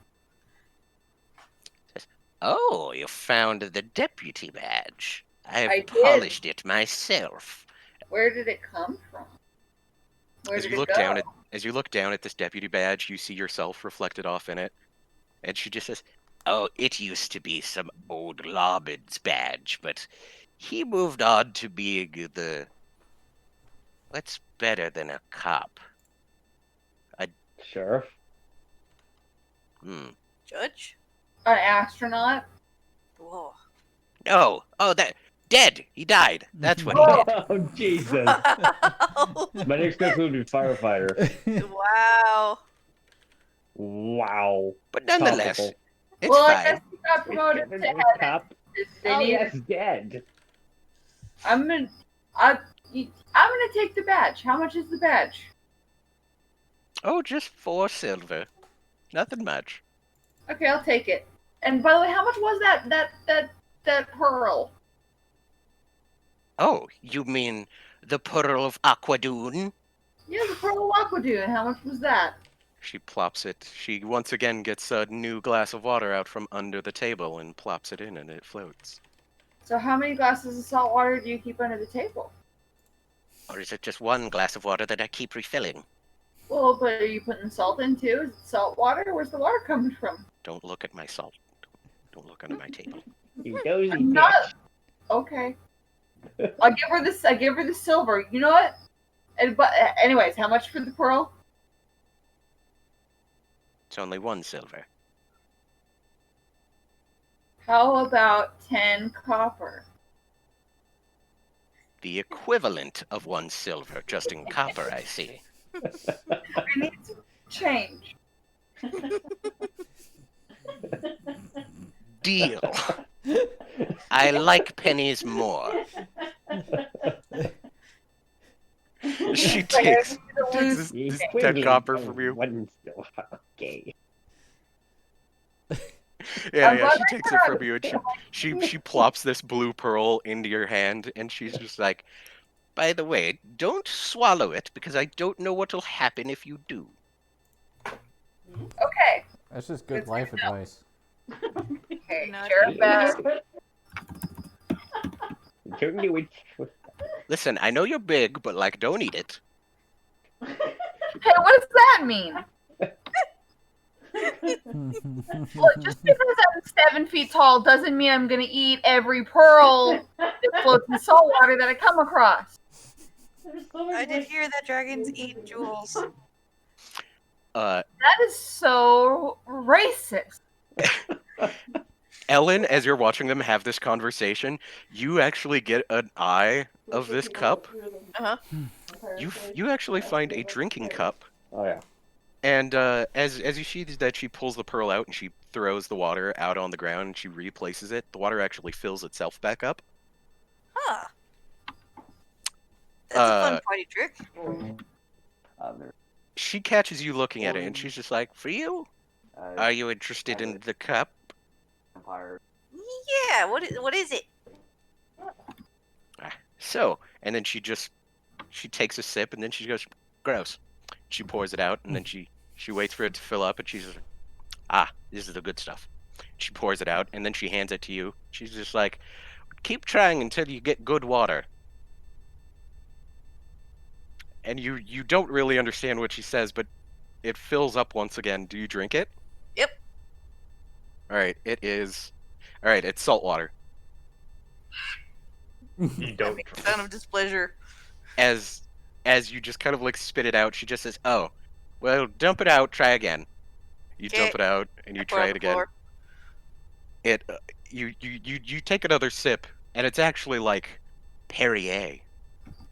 Oh, you found the deputy badge. I I've did. polished it myself. Where did it come from? Where As did you it look go? down at this deputy badge, you see yourself reflected off in it. And she just says, Oh, it used to be some old lawman's badge, but he moved on to being the... What's better than a cop? Sheriff. Judge? An astronaut? Whoa. No. Oh, that... Dead! He died. That's what he did. Oh, Jesus. My next guess would be firefighter. Wow. Wow. But nonetheless, Topical. it's Well, I fine. guess he got promoted to heaven. Cop. They Oh, need- yes, dead. I'm gonna take the badge. How much is the badge? Oh, just 4 silver. Nothing much. Okay, I'll take it. And by the way, how much was that pearl? Oh, you mean the Pearl of Aquadoon? Yeah, the pearl of Aquadoon. How much was that? She plops it. She once again gets a new glass of water out from under the table and plops it in, and it floats. So how many glasses of salt water do you keep under the table? Or is it just one glass of water that I keep refilling? Well, but are you putting salt in too? Is it salt water? Where's the water coming from? Don't look at my salt. Don't look under my table. You nosy I'm not. bitch. Okay. I'll give her this. I give her the silver. You know what? And but anyways, how much for the pearl? It's only 1 silver. How about 10 copper? The equivalent of 1 silver, just in copper, I see. I need some change. Deal. I like pennies more. She Like, I takes need to lose this change. 10 copper from you. One still. Okay. Yeah, I'm yeah, glad she I takes it got from you and she plops this blue pearl into your hand and she's just like, By the way, don't swallow it because I don't know what'll happen if you do. Okay. That's just good Good life to know. advice. Okay. Not Sheriff Bass. Don't do it. Listen, I know you're big, but like, don't eat it. Hey, what does that mean? Look, just because I'm 7 feet tall doesn't mean I'm gonna eat every pearl that floats in salt water that I come across. There's so many I did ways- hear that dragons eat jewels. uh, That is so racist. Ellen, as you're watching them have this conversation, you actually get an eye of this cup. Uh-huh. You actually find a drinking cup. Oh yeah. And as you see that she pulls the pearl out and she throws the water out on the ground and she replaces it, the water actually fills itself back up. Huh. That's a fun Uh, party trick. She catches you looking at it and she's just like, "For you? Are you interested in the cup?" Yeah, what is it? So, and then she takes a sip and then she goes, "Gross." She pours it out and then she waits for it to fill up and she's just, this is the good stuff. She pours it out and then she hands it to you. She's just like, "Keep trying until you get good water." And you don't really understand what she says, but it fills up once again. Do you drink it? Yep. All right, it's salt water. You don't. Sound of displeasure. As you just kind of like spit it out, she just says, "Oh, well, dump it out. Try again." You Okay. dump it out and you I pour try on it the again. floor. It you take another sip, and it's actually like Perrier.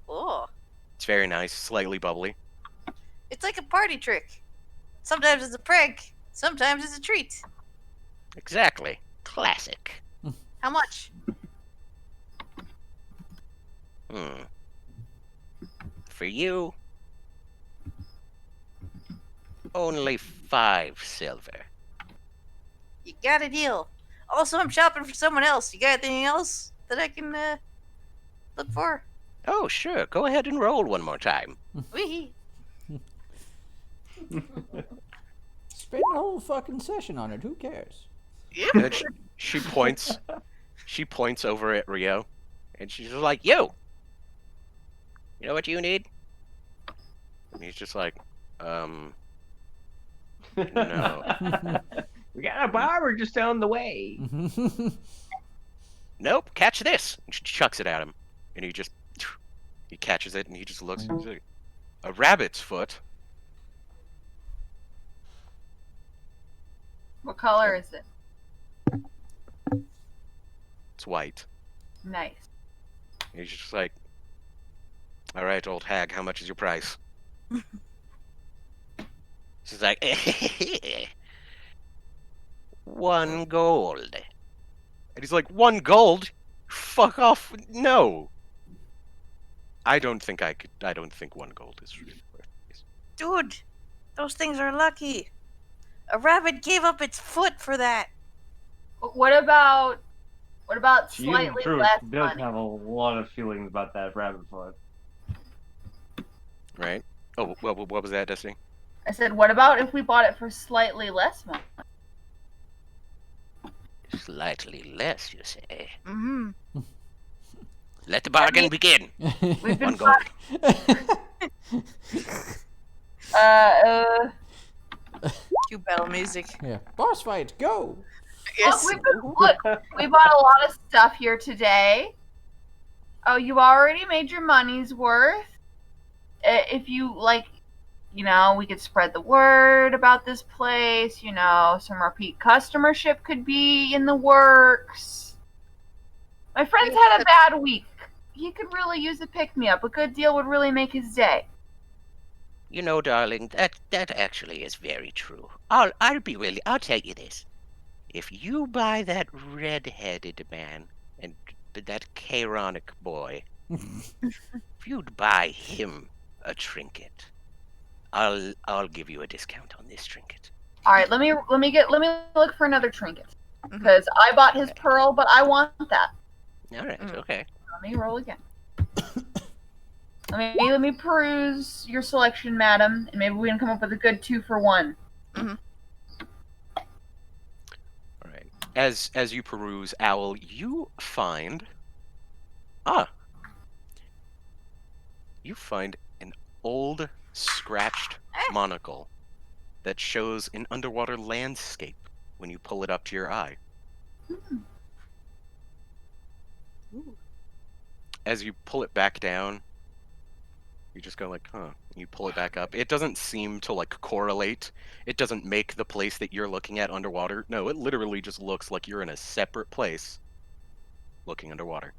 Oh. It's very nice, slightly bubbly. It's like a party trick. Sometimes it's a prank. Sometimes it's a treat. Exactly. Classic. How much? For you, only 5 silver. You got a deal. Also, I'm shopping for someone else. You got anything else that I can look for? Oh, sure. Go ahead and roll one more time. Wee. Spend the whole fucking session on it. Who cares? And then she points over at Rio, and she's just like, "You know what you need?" And he's just like, No. We got a barber just down the way. Nope, catch this. And she chucks it at him. And he catches it and he just looks. He's like, a rabbit's foot? What color is it? It's white. Nice. And he's just like, all right, old hag, how much is your price? She's like, 1 gold. And he's like, 1 gold? Fuck off. No. I don't think 1 gold is really worth it. Dude, those things are lucky. A rabbit gave up its foot for that. What about She slightly does less money? have a lot of feelings about that rabbit foot. Right? Oh, what was that, Destiny? I said, what about if we bought it for slightly less money? Slightly less, you say? Mm-hmm. Let the bargain begin. We've 1 been gold. Cue battle music. Yeah. Boss fight, go! Yes. Look, we bought a lot of stuff here today. Oh, you already made your money's worth. If you like, we could spread the word about this place. Some repeat customership could be in the works. My friend's had a bad week. He could really use a pick-me-up. A good deal would really make his day. You know, darling, that actually is very true. I'll be willing. I'll tell you this: if you buy that red-headed man and that Chaironic boy, if you'd buy him a trinket, I'll give you a discount on this trinket. All right, let me look for another trinket because I bought his pearl, but I want that. All right, okay. Let me roll again. Let me peruse your selection, madam, and maybe we can come up with a good 2 for 1. All right. As you peruse, Owl, you find an old scratched monocle that shows an underwater landscape when you pull it up to your eye. As you pull it back down, you just go like, huh. You pull it back up. It doesn't seem to correlate. It doesn't make the place that you're looking at underwater. No, it literally just looks like you're in a separate place looking underwater.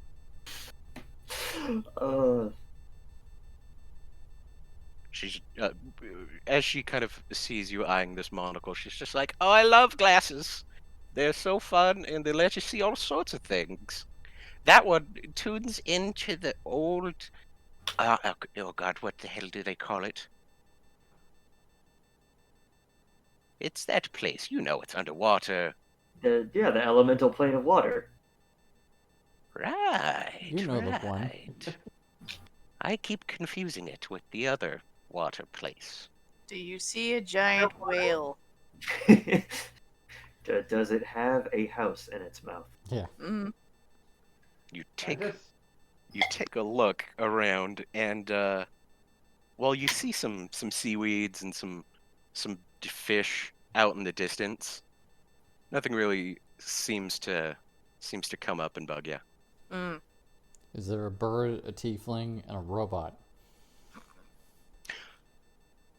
She's as she kind of sees you eyeing this monocle, she's just like, "Oh, I love glasses. They're so fun, and they let you see all sorts of things. That one tunes into the old. Oh God, what the hell do they call it? It's that place. It's underwater. The elemental plane of water. Right. You know the one. right. I keep confusing it with the other water place. Do you see a giant whale? Does it have a house in its mouth? Yeah. Mm. You take a look around, and you see some seaweeds and some fish out in the distance. Nothing really seems to come up and bug you. Mm. Is there a bird, a tiefling, and a robot?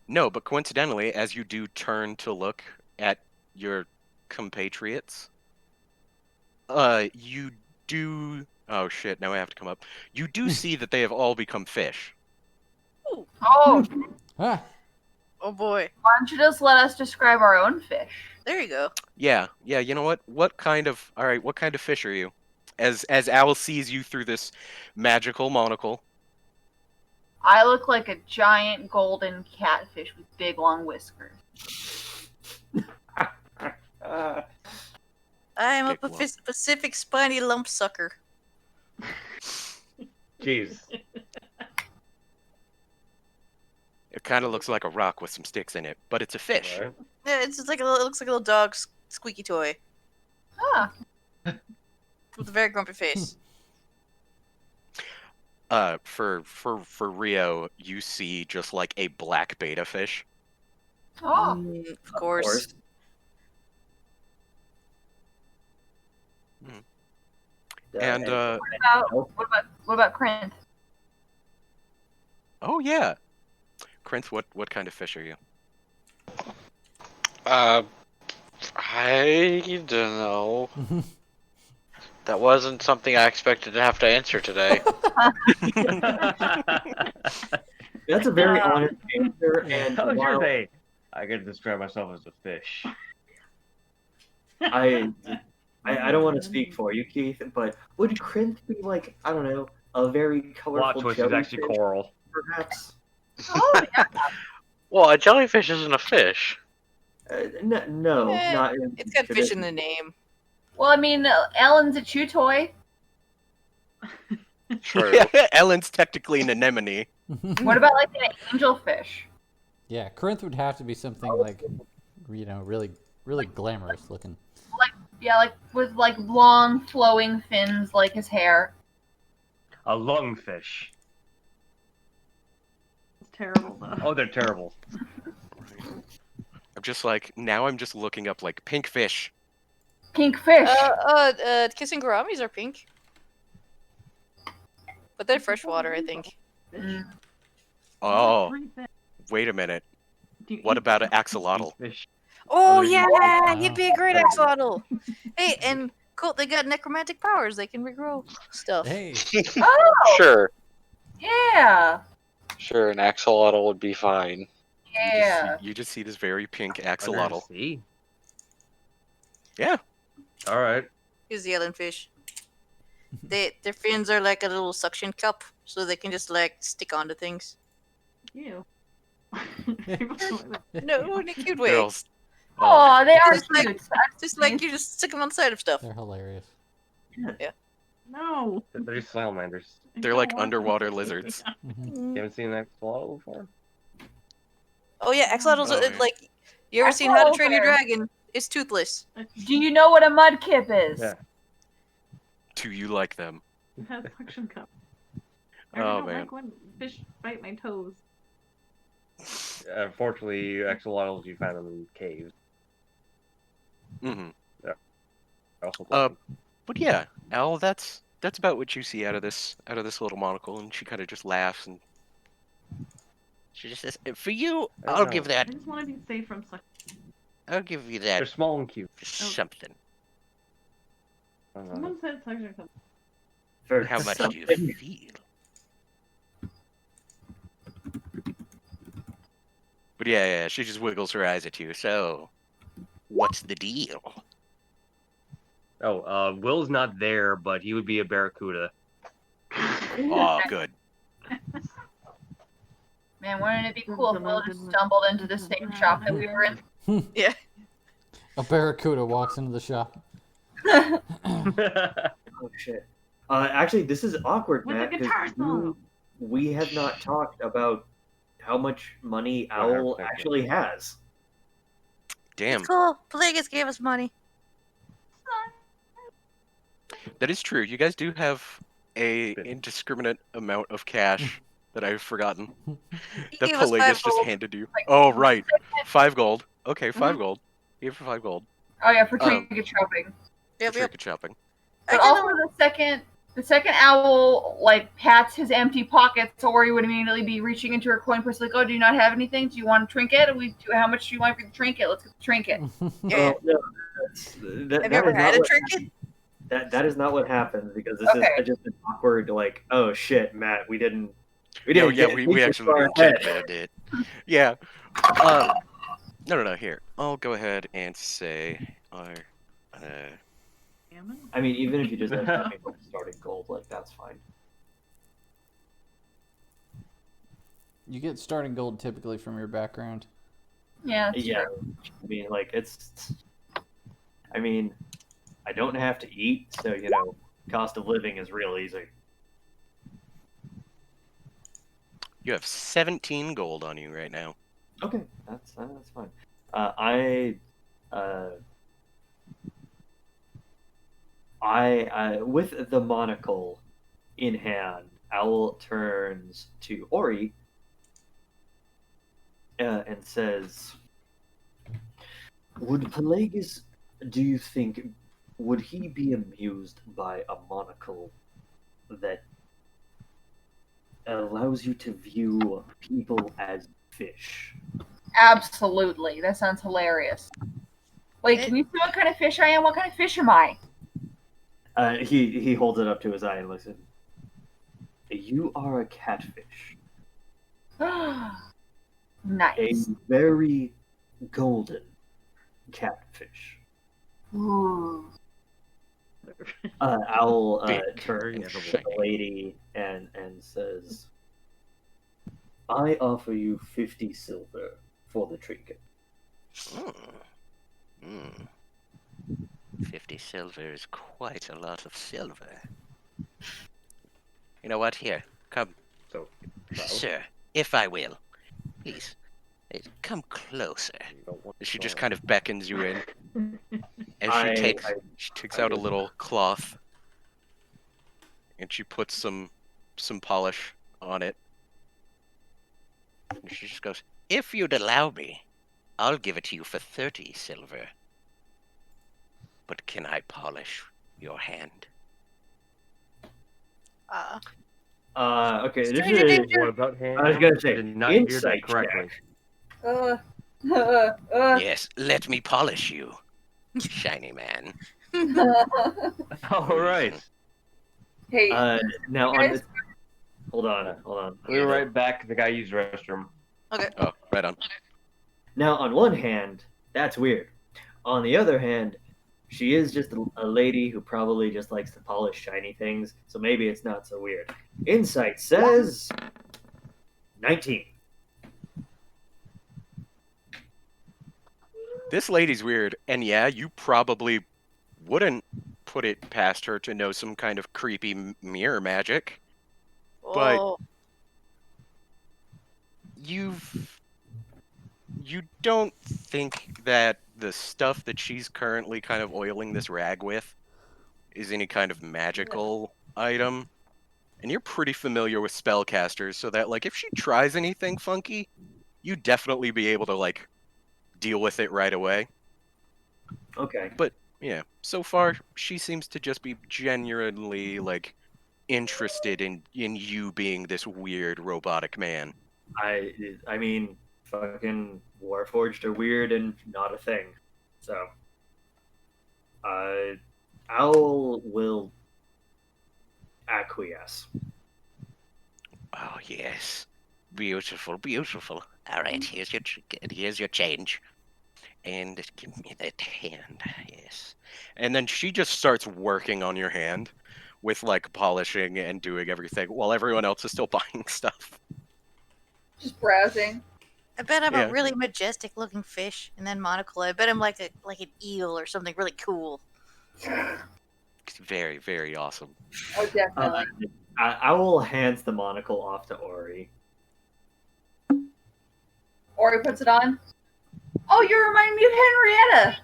No, but coincidentally, as you do turn to look at your compatriots, you do. Oh shit! Now I have to come up. You do see that they have all become fish. Oh, Ah, Oh boy. why don't you just let us describe our own fish? There you go. Yeah. You know what? What kind of fish are you? As Owl sees you through this magical monocle. I look like a giant golden catfish with big long whiskers. I am a Big lump. Pacific spiny lump sucker. Jeez. It kind of looks like a rock with some sticks in it, but it's a fish. Alright. Yeah, it's just like it looks like a little dog squeaky toy Ah, with a very grumpy face. For Rio, you see just like a black beta fish. oh, Of course. And What about Krant? oh yeah, Krenth, what kind of fish are you? I don't know. That wasn't something I expected to have to answer today. That's a very honest answer, and How was your while day? I could describe myself as a fish. I don't want to speak for you, Keith, but would Krint be like, I don't know, a very Plot colorful twist is actually jellyfish, coral. perhaps? Oh, yeah. Well, a jellyfish isn't a fish. No, Eh, not in It's got fish in the name. Well, I mean, Ellen's a chew toy. True. Ellen's technically an anemone. What about like an angelfish? Yeah, Corinth would have to be something like, really, really glamorous looking. Yeah, like with like long flowing fins like his hair. A lungfish. It's terrible though. Oh, they're terrible. I'm just like now. I'm just looking up like pink fish. Pink fish. Kissing gouramis are pink. But they're freshwater, I think. Mm. Oh, Three fish. wait a minute. Do you What eat about an them? axolotl? Fish. Oh, Oh, yeah! yeah. He'd be a great axolotl! Hey, and cool, they got necromantic powers. They can regrow stuff. Hey, Oh, Sure. yeah. Sure, an axolotl would be fine. Yeah. You just see this very pink Under axolotl. the sea? Yeah. All right. Here's the Ellenfish. Their fins are like a little suction cup, so they can just like stick onto things. Ew. No, in a cute way. Girls. Oh, they are Just like- cute. Just like you just stick them on the side of stuff. they're hilarious. No. They're salamanders. I They're don't like want them underwater to. lizards. Mhm. You haven't seen an axolotl before? Oh yeah, axolotls Oh, are yeah. like. You ever seen How to Axolotls Train Your are- Dragon? It's toothless. Do you know what a mudkip is? Yeah. Do you like them? It has suction cup. I Oh don't man. like when fish bite my toes. Unfortunately, axolotls, you find them in caves. hmm They're also Uh, plenty. But yeah, Al, that's about what you see out of this little monocle, and she kind of just laughs and She just says, for you, I don't I'll know. give I that. just want to be safe from suction. I'll give you They're that small and cute. something. I don't know. Someone said suction cup. For How much do you something- feel? but yeah, she just wiggles her eyes at you. So, What's the deal? Oh, Will's not there, but he would be a barracuda. oh, good. Man, wouldn't it be cool if Will just stumbled into the same shop that we were in? A barracuda walks into the shop. Oh shit. Actually, this is awkward, With Matt, the guitar solo. we have not talked about how much money Oh, Owl okay. actually has. Damn, It's cool. Pelagus gave us money. that is true. You guys do have a Bit. indiscriminate amount of cash that I've forgotten. He That gave us 5 Pelagus just gold. handed you. Oh, right. 5 gold. Okay, Mm-hmm. 5 gold. Give for 5 gold. Oh yeah, for Um, trinket shopping. Yep, For yep. trinket shopping. But I also the second Owl like pats his empty pockets, Ori would immediately be reaching into her coin purse like, "Oh, do you not have anything? Do you want a trinket? How much do you want for the trinket? Let's get the trinket." Yeah. No, that Have you ever is not had a what- trinket? That is not what happened because this Okay. is just an awkward like, oh shit, Matt, we didn't. No, yeah, get we this actually far did ahead. it. Yeah. No. Here, I'll go ahead and say our. Salmon? I mean, even if you just end up with starting gold, like that's fine. You get starting gold typically from your background. Yeah, that's Yeah, true. I mean, like it's. I mean, I don't have to eat, so cost of living is real easy. You have 17 gold on you right now. Okay, that's fine. I with the monocle in hand, Owl turns to Ori and says, "Would Pelagus, do you think, would he be amused by a monocle that allows you to view people as fish? Absolutely. That sounds hilarious. Wait, can you see what kind of fish I am? What kind of fish am I? He holds it up to his eye and looks at him. You are a catfish. A Nice. very golden catfish. Ooh. Owl Big, turns yes, to the shiny. lady and says, I offer you 50 silver for the trinket. Mm. Mm. 50 silver is quite a lot of silver. You know what? Here, come, So, sir, if I will. Please, come closer. you don't want She just to- kind of beckons you in, and I- she takes I out a do. little cloth, and she puts some polish on it. And she just goes, if you'd allow me, I'll give it to you for 30 silver. But can I polish your hand? Okay, this Stranger is. danger. What about hand? I was gonna say, Did not hear that insight correctly. Yes, let me polish you, shiny man. All right. Hey, Now you on guys- the. Hold on. We'll be right back. The guy used the restroom. Oh, right on. Now, on one hand, that's weird. On the other hand, she is just a lady who probably just likes to polish shiny things, so maybe it's not so weird. Insight says 19. This lady's weird, and yeah, you probably wouldn't put it past her to know some kind of creepy mirror magic. But- Whoa. You don't think that the stuff that she's currently kind of oiling this rag with is any kind of magical item. And you're pretty familiar with spellcasters, so that like if she tries anything funky, you'd definitely be able to like deal with it right away. Okay. Yeah, so far she seems to just be genuinely like interested in you being this weird robotic man. I mean, fucking Warforged are weird and not a thing. So, Owl will acquiesce. Oh yes, beautiful, beautiful. All right, here's your change, and give me that hand. Yes. And then she just starts working on your hand with like polishing and doing everything while everyone else is still buying stuff. just browsing. I bet I'm Yeah. a really majestic looking fish, and then monocle. I bet I'm like an eel or something really cool. It's very, very awesome. Oh, definitely. Owl hands the monocle off to Ori. Ori puts it on. Oh, you remind me of Henrietta.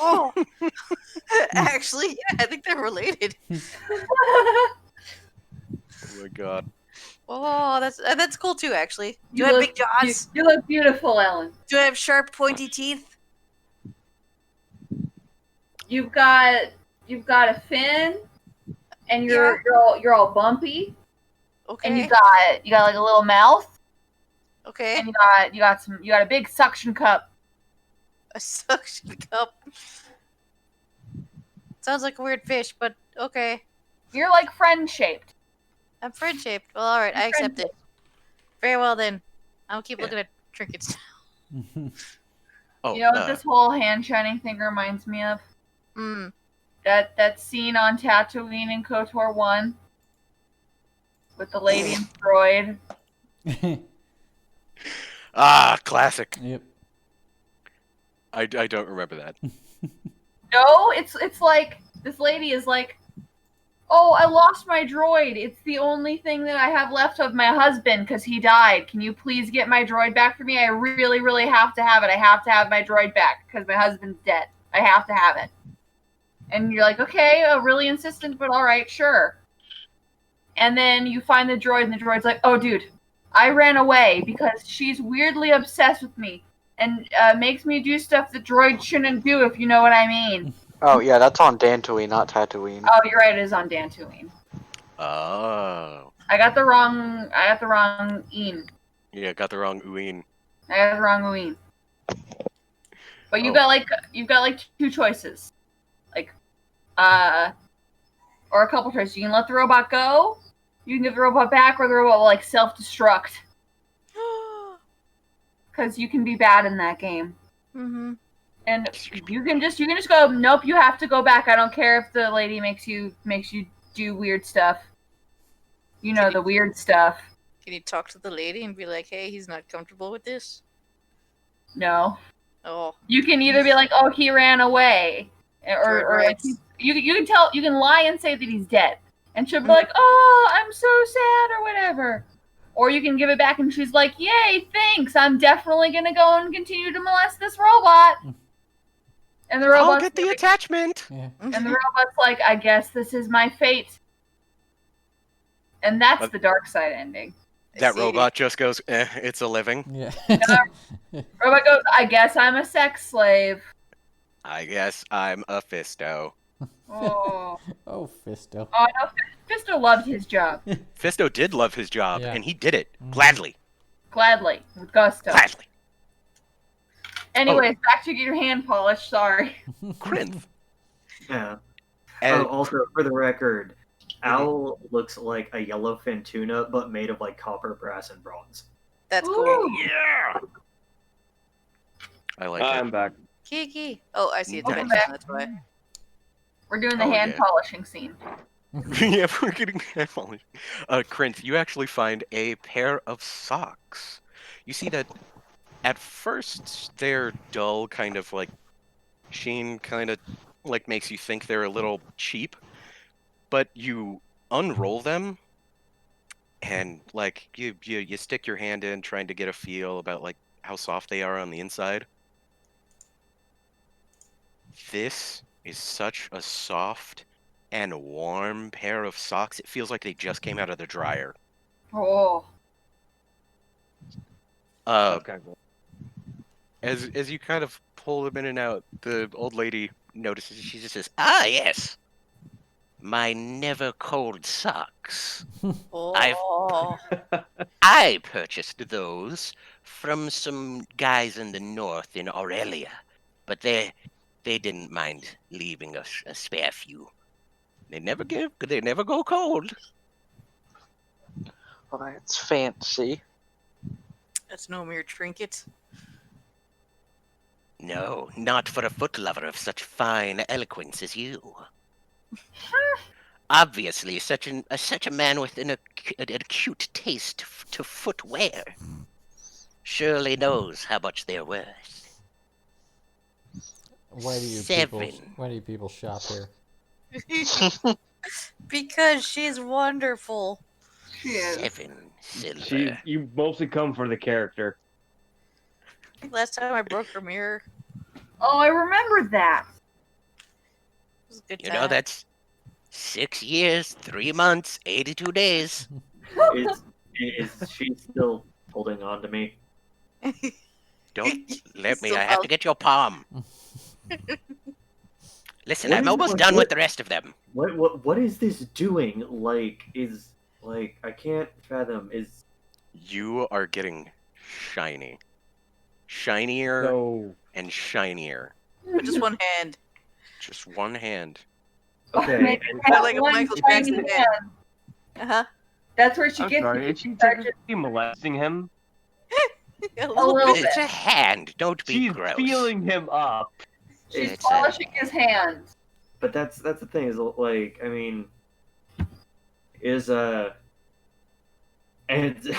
Oh, actually, yeah, I think they're related. Oh my god. Oh, that's cool too. Actually, do You I have look- big jaws? You look beautiful, Ellen. Do I have sharp, pointy teeth? You've got a fin, and you're all bumpy, Okay. and you got like a little mouth, Okay. and you got a big suction cup. A suction cup. Sounds like a weird fish, but okay. You're like friend shaped. I'm friend shaped. Well, all right, I accept it. Very well then. I'll keep Yeah. looking at trinkets. Oh, You know what this whole hand shining thing reminds me of? Hmm. That scene on Tatooine in KOTOR 1 with the lady and droid. classic. Yep. I don't remember that. No, it's like this lady is like, oh, I lost my droid. It's the only thing that I have left of my husband because he died. Can you please get my droid back for me? I really, really have to have it. I have to have my droid back because my husband's dead. I have to have it. And you're like, okay, really insistent, but all right, sure. And then you find the droid, and the droid's like, oh, dude, I ran away because she's weirdly obsessed with me and makes me do stuff the droid shouldn't do, if you know what I mean. Oh yeah, that's on Dantooine, not Tatooine. Oh, you're right. It is on Dantooine. Oh. I got the wrong een. Yeah, got the wrong Uin. I got the wrong een. But you've Oh. got like 2 choices, like, or a couple choices. You can let the robot go, you can give the robot back, or the robot will like self-destruct. Because you can be bad in that game. Mm-hmm. And you can just go, nope, you have to go back. I don't care if the lady makes you do weird stuff. You know, the weird stuff. Can you talk to the lady and be like, hey, he's not comfortable with this? No. Oh. You can either be like, oh, he ran away, or like, you can lie and say that he's dead, and she'll be like, oh, I'm so sad or whatever. Or you can give it back and she's like, yay, thanks, I'm definitely gonna go and continue to molest this robot. And the I'll robot's get the like, attachment. Yeah. and the robot's like, I guess this is my fate. And that's But- the dark side ending. That See. robot just goes, it's a living. Yeah. Robot goes, I guess I'm a sex slave. I guess I'm a Fisto. Oh, Oh, Fisto. oh no, Fisto loved his job. Fisto did love his job, Yeah. and he did it Mhm. gladly. Gladly, with gusto. Gladly. Anyways, back to get your hand polished. Sorry. Crinth. Yeah. And Also, for the record, Owl looks like a yellowfin tuna, but made of like copper, brass, and bronze. That's cool. Ooh. yeah. I like I'm it. back. Kiki. Oh, I see it. Welcome That's back. why. We're doing the Oh, hand yeah. polishing scene. Yeah, we're getting polished. Crinth, you actually find a pair of socks. You see that at first their dull kind of like sheen kind of like makes you think they're a little cheap, but you unroll them and like you stick your hand in trying to get a feel about like how soft they are on the inside. This is such a soft and warm pair of socks. It feels like they just came out of the dryer. Oh. Okay, cool. As you kind of pull them in and out, the old lady notices. She just says, "Ah, yes, my never cold socks. Oh. I purchased those from some guys in the north in Aurelia, but they didn't mind leaving us a spare few. They never go cold. Well, that's fancy. That's no mere trinket. No, not for a foot lover of such fine eloquence as you. Obviously, such a man with an acute taste to footwear surely knows how much they're worth. Why do you people shop here? Because she's wonderful. She is. 7 silver. You mostly come for the character. I think last time I broke her mirror. Oh, I remember that. It was a good You time. know, that's 6 years, 3 months, 82 days. Is she still holding on to me? Don't let me. So I have to get your palm. Listen, What I'm is- almost what- done what- with the rest of them. What is this doing? I can't fathom. Is You are getting shiny, shinier So and shinier. With just one hand. Just one hand. okay. Make and her have like a one Michael tiny Jackson hand. Uh-huh. That's where she I'm gets sorry, it. is she Starts technically molesting him? A A little little bit. It's a hand. Don't be She's gross. feeling him up. She's It's a- polishing his hands. But that's the thing is like I mean, is and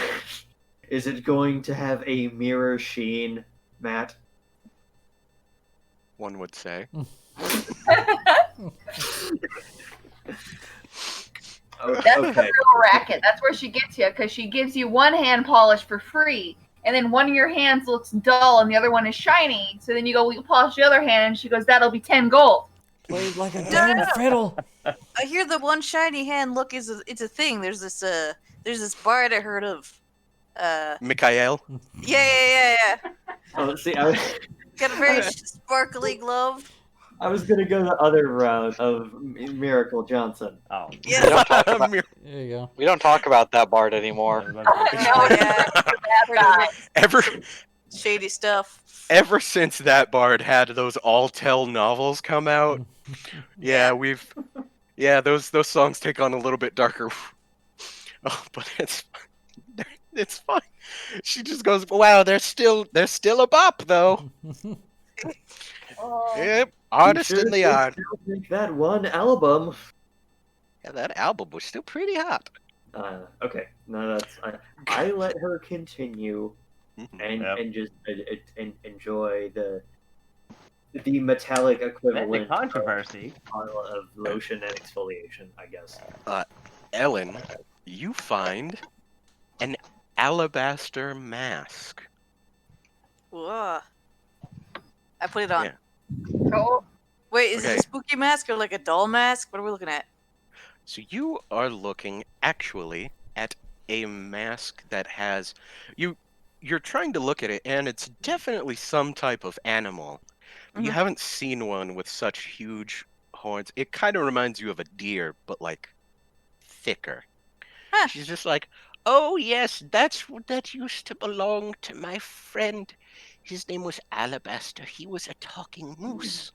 is it going to have a mirror sheen, Matt? One would say. That's the Okay. real racket. That's where she gets you, because she gives you one hand polish for free, and then one of your hands looks dull and the other one is shiny. So then you go, "Will you polish the other hand?" And she goes, "That'll be 10 gold." Played like a No, damn no, no. fiddle. I hear the one shiny hand look is it's a thing. There's this bard I heard of. Mikhail. Yeah. Oh, see, I, Got a very sparkly glove. I was gonna go the other route of Miracle Johnson. Oh. We don't talk about, There you go. we don't talk about that bard anymore. No, yeah. Heard of Ever shady stuff. ever since that bard had those all tell novels come out, yeah, those songs take on a little bit darker. Oh, but it's fine. She just goes, "Wow, they're still a bop though." Oh. Yep, artist You in the sure art. did still make that one album. Yeah, that album was still pretty hot. Okay, no, that's I let her continue and Yep. and just enjoy the metallic And the equivalent controversy. of lotion and exfoliation, I guess. Ellen, you find an alabaster mask. Whoa. I put it on. Yeah. Oh, Wait, is it Okay. a spooky mask or like a doll mask? What are we looking at? So you are looking actually at a mask that has you're trying to look at it and it's definitely some type of animal. But you Mhm. haven't seen one with such huge horns. It kind of reminds you of a deer, but like thicker. Huh. She's just like, oh yes, that used to belong to my friend. His name was Alabaster. He was a talking moose.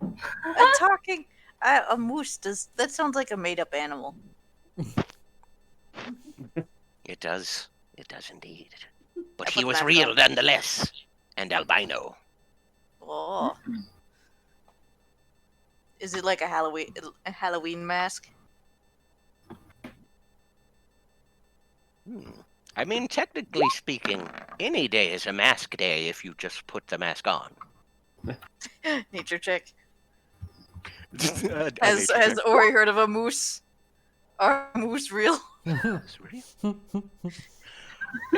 A moose. That sounds like a made-up animal. It does. It does indeed. But I he put was that real on. nonetheless. And albino. Oh. Is it like a Halloween mask? I mean, technically speaking, any day is a mask day if you just put the mask on. Nature check. A Has nature check. Ori heard of a moose? Are moose real? It's real.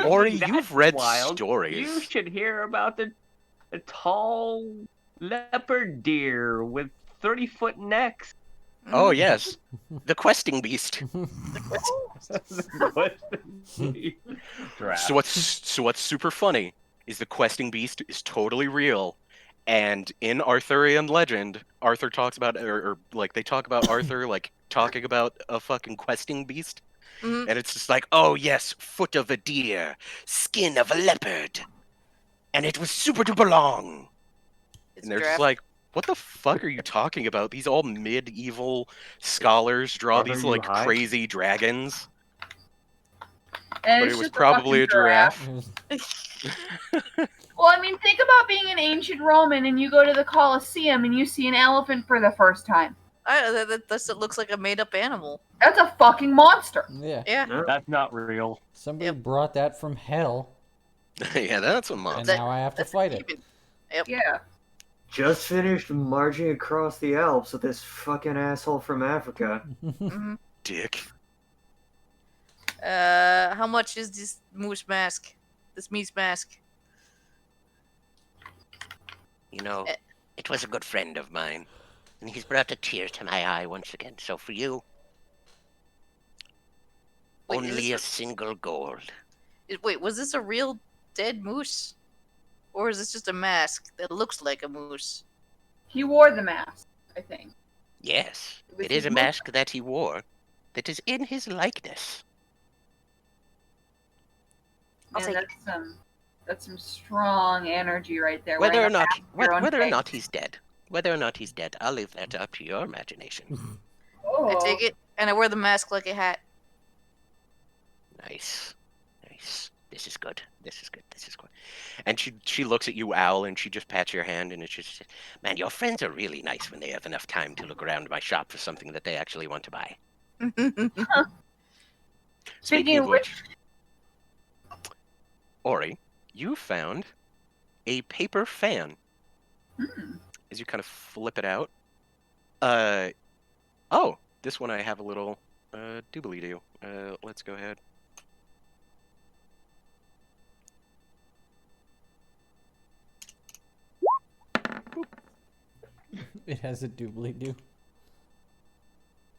Ori, That's you've read wild. stories. You should hear about the tall leopard deer with 30-foot necks. Oh yes, the questing beast. Giraffe. So what's super funny is the questing beast is totally real, and in Arthurian legend, Arthur talks about or like they talk about Arthur like talking about a fucking questing beast, Mhm. and it's just like, oh yes, foot of a deer, skin of a leopard, and it was super duper long. It's And they're giraffe. just like, what the fuck are you talking about? These all medieval scholars draw Arthur, these you like high? crazy dragons, and but it's it was just probably a fucking giraffe. Well, I mean, think about being an ancient Roman and you go to the Colosseum and you see an elephant for the first time. It looks like a made-up animal. That's a fucking monster. Yeah. Yeah. That's not real. Somebody Yep. brought that from hell, Yeah, that's a and monster. now I have to That's fight it. even- Yep. Yeah. Just finished marching across the Alps with this fucking asshole from Africa. Mhm. Dick. How much is this moose mask? This moose mask? You know, Eh. it was a good friend of mine. And he's brought a tear to my eye once again. So for you, Wait, is only a this single gold. Wait, was this a real dead moose? Or is this just a mask that looks like a moose? He wore the mask, I think. Yes, It was it is his a mo- mask that he wore that is in his likeness. I'll Man, take that's some strong energy right there. Whether or wearing a not mask with your own whether or face. not he's dead. Whether or not he's dead, I'll leave that up to your imagination. Oh. I take it, and I wear the mask like a hat. Nice. Nice. This is good. This is good. This is good. And she looks at you, Owl, and she just pats your hand, and it's just, man, your friends are really nice when they have enough time to look around my shop for something that they actually want to buy. Speaking of which, Ori, you found a paper fan. As you kind of flip it out. Oh, this one I have a little doobly-doo. Let's go ahead. It has a doobly-doo.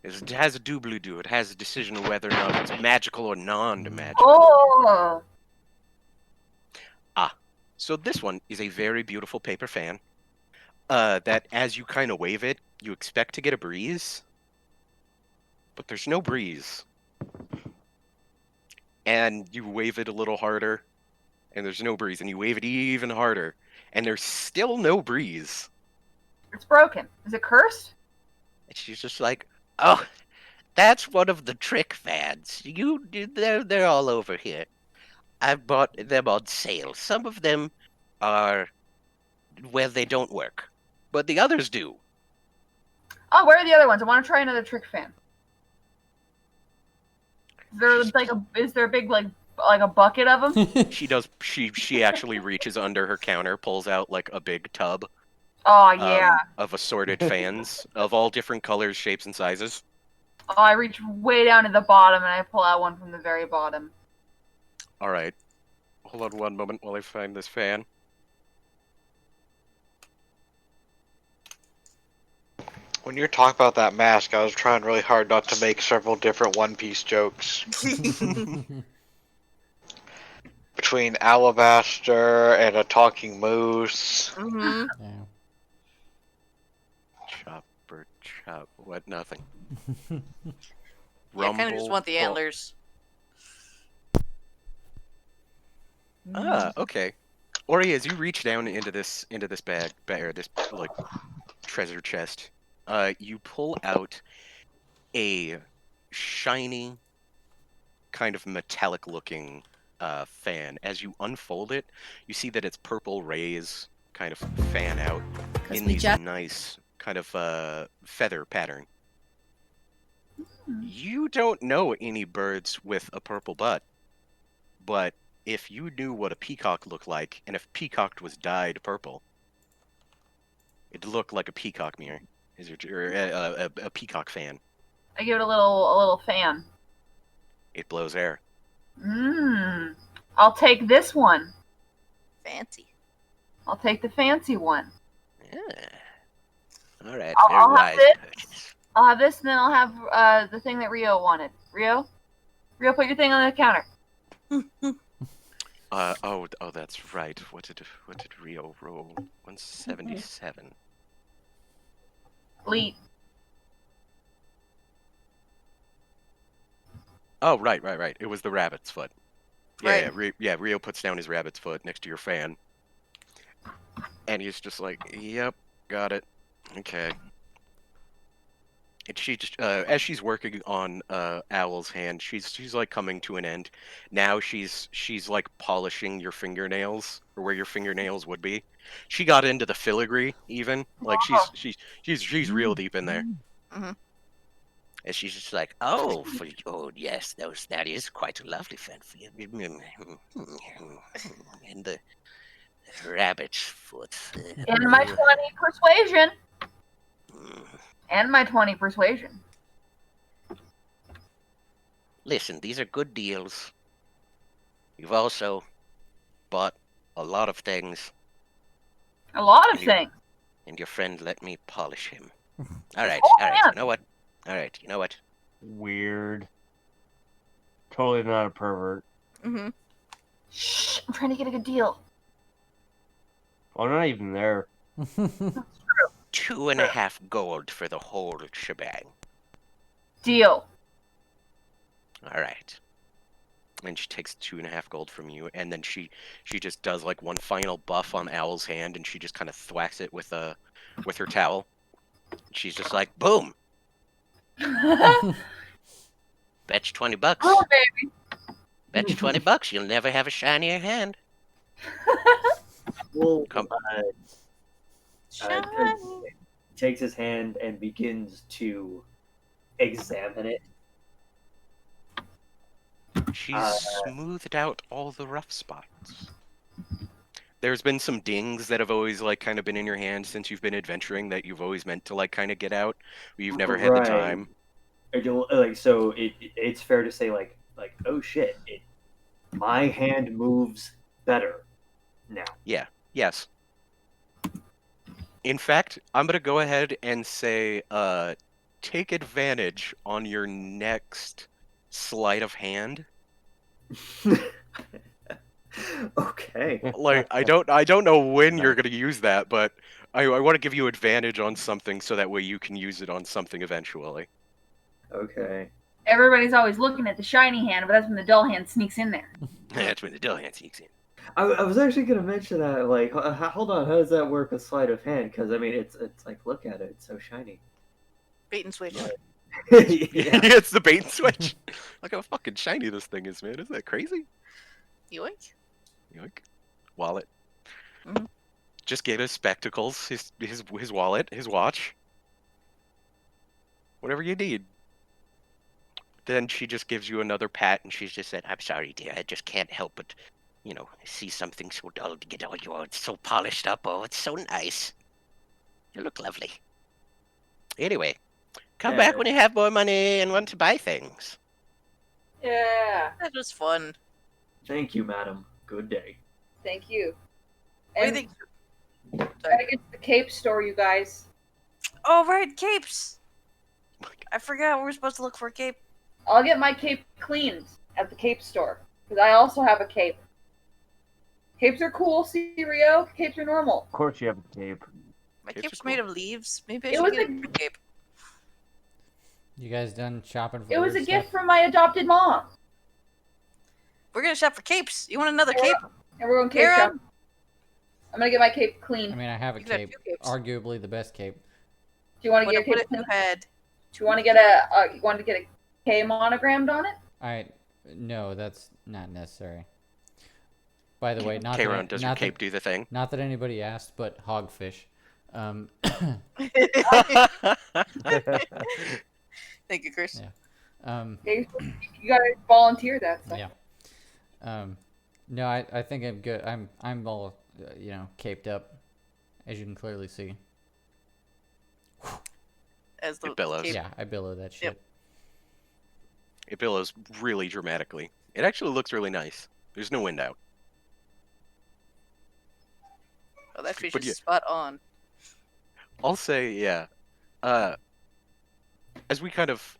It has a doobly-doo. It has a decision of whether or not it's magical or non-magical. oh, So this one is a very beautiful paper fan. that as you kind of wave it, you expect to get a breeze, but there's no breeze. And you wave it a little harder, and there's no breeze, and you wave it even harder, and there's still no breeze. It's broken. Is it cursed? And she's just like, "Oh, that's one of the trick fans. They're all over here. I bought them on sale. Some of them are where they don't work, but the others do." Oh, where are the other ones? I want to try another trick fan. Is there a big like a bucket of them? She does. She actually reaches under her counter, pulls out like a big tub. Oh yeah. Of assorted fans of all different colors, shapes, and sizes. Oh, I reach way down to the bottom and I pull out one from the very bottom. All right, hold on one moment while I find this fan. When you're talking about that mask, I was trying really hard not to make several different One Piece jokes. Between Alabaster and a talking moose. Mm-hmm. Yeah. Chopper, chop, what? Nothing. Yeah, I kind of just want the Rumble, antlers. Ah, okay. Ori, as you reach down into this bag, or this like treasure chest, you pull out a shiny, kind of metallic-looking fan. As you unfold it, you see that its purple rays kind of fan out in these nice kind of feather pattern. You don't know any birds with a purple butt, but if you knew what a peacock looked like, and if peacock was dyed purple, it'd look like a peacock mirror. Or a peacock fan. I give it a little fan. It blows air. I'll take this one. Fancy. I'll take the fancy one. Yeah. All right, I'll very have wise this. purchase. I'll have this, and then I'll have the thing that Rio wanted. Rio, put your thing on the counter. Oh, that's right. What did Rio roll? 177. Elite. Oh, right. It was the rabbit's foot. Yeah, Right. Rio puts down his rabbit's foot next to your fan. And he's just like, "Yep, got it. Okay." And she just, as she's working on Owl's hand, she's like coming to an end. Now she's like polishing your fingernails, or where your fingernails would be. She got into the filigree even. Like she's real deep in there. Mm-hmm. And she's just like, "Oh, yes, that is quite a lovely fan for you." And the rabbit's foot. And my 20 persuasion. And my 20 persuasion. Listen, these are good deals. You've also bought a lot of things, A lot of And you- things. and your friend let me polish him. All right, Oh, all right. man. You know what? All right, you know what? Weird. Totally not a pervert. Mm-hmm. Shh, I'm trying to get a good deal. Oh, not even there. 2.5 gold for the whole shebang. Deal. All right. And she takes 2.5 gold from you, and then she just does like one final buff on Owl's hand, and she just kind of thwacks it with her towel. She's just like, boom. Oh, Bet you $20. baby. Bet you $20 you'll never have a shinier hand. Well, Come- takes his hand and begins to examine it. She's smoothed out all the rough spots. There's been some dings that have always like kind of been in your hand since you've been adventuring that you've always meant to like kind of get out, but you've never had the Right. time. Like, so it's fair to say like oh shit, my hand moves better now. Yes. In fact, I'm gonna go ahead and say, take advantage on your next sleight of hand. Okay. Hey. Like I don't know when you're gonna use that, but I want to give you advantage on something so that way you can use it on something eventually. Okay. Everybody's always looking at the shiny hand, but that's when the dull hand sneaks in there. That's when the dull hand sneaks in. I was actually gonna mention that. Like, hold on, how does that work with sleight of hand? Because I mean, it's like, look at it, it's so shiny. Bait and switch. Yeah. It's the bait and switch. Look how fucking shiny this thing is, man. Isn't that crazy? Yoink. Yoink. Wallet. Mhm. Just get his spectacles, his wallet, his watch. Whatever you need. Then she just gives you another pat, and she's just said, I'm sorry, dear. I just can't help but, see something so dull to get all your. It's so polished up. Oh, it's so nice. You look lovely. Anyway, come back when you have more money and want to buy things. Yeah. That was fun. Thank you, madam. Good day. Thank you. What do you And think? gotta get to the Cape store, you guys. Oh, right, capes. I forgot we were supposed to look for a cape. I'll get my cape cleaned at the Cape store because I also have a cape. Capes are cool, see Rio. Capes are normal. Of course you have a cape. My Capes are cape's cool. made of leaves. Maybe I It should was get a- a different cape. You guys done shopping for It was a weird gift stuff? from my adopted mom. We're gonna shop for capes. You want another Yeah. cape? And we're going cape Karen? shop. I'm gonna get my cape I clean. mean, I have a You could have cape. two capes. Arguably the best cape. Do you want to What get if, a cape? you had? Do you want to get a? You want to get a K monogrammed on it? No, that's not necessary. By the way, not Karen, that, does your not cape that, do the thing? not that anybody asked, but hogfish. Thank you, Chris. Yeah. Okay, you gotta volunteer that. So. Yeah. No, I think I'm good. I'm all caped up, as you can clearly see. As the It billows. cape. Yeah, I billow that shit. Yep. It billows really dramatically. It actually looks really nice. There's no wind out. Oh, that fish But is yeah. spot on. I'll say, yeah. As we kind of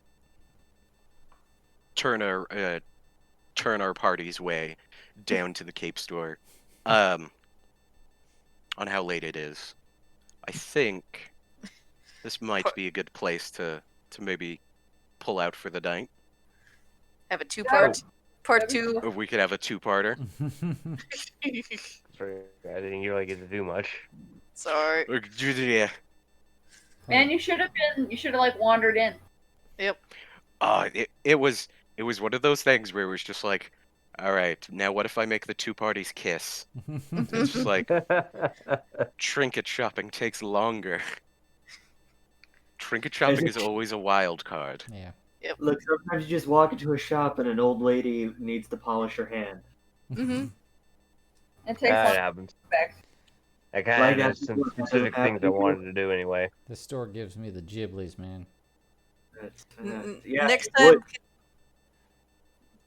turn our party's way down to the Cape store, on how late it is, I think this might be a good place to maybe pull out for the night. Have a two-part. Part two. Or we could have a two-parter. Sorry, I didn't really get to do much. Sorry. Yeah. Man, you should have been. You should have like wandered in. Yep. It was one of those things where it was just like, all right, now what if I make the two parties kiss? It's just like trinket shopping takes longer. Trinket shopping is always a wild card. Yeah. Look, sometimes you just walk into a shop and an old lady needs to polish her hand. Mm-hmm. It takes That some happens. respect. I Like kind of that had some before, specific that things I before. wanted to do anyway. This store gives me the giblies, man. Yeah, Next it time. would.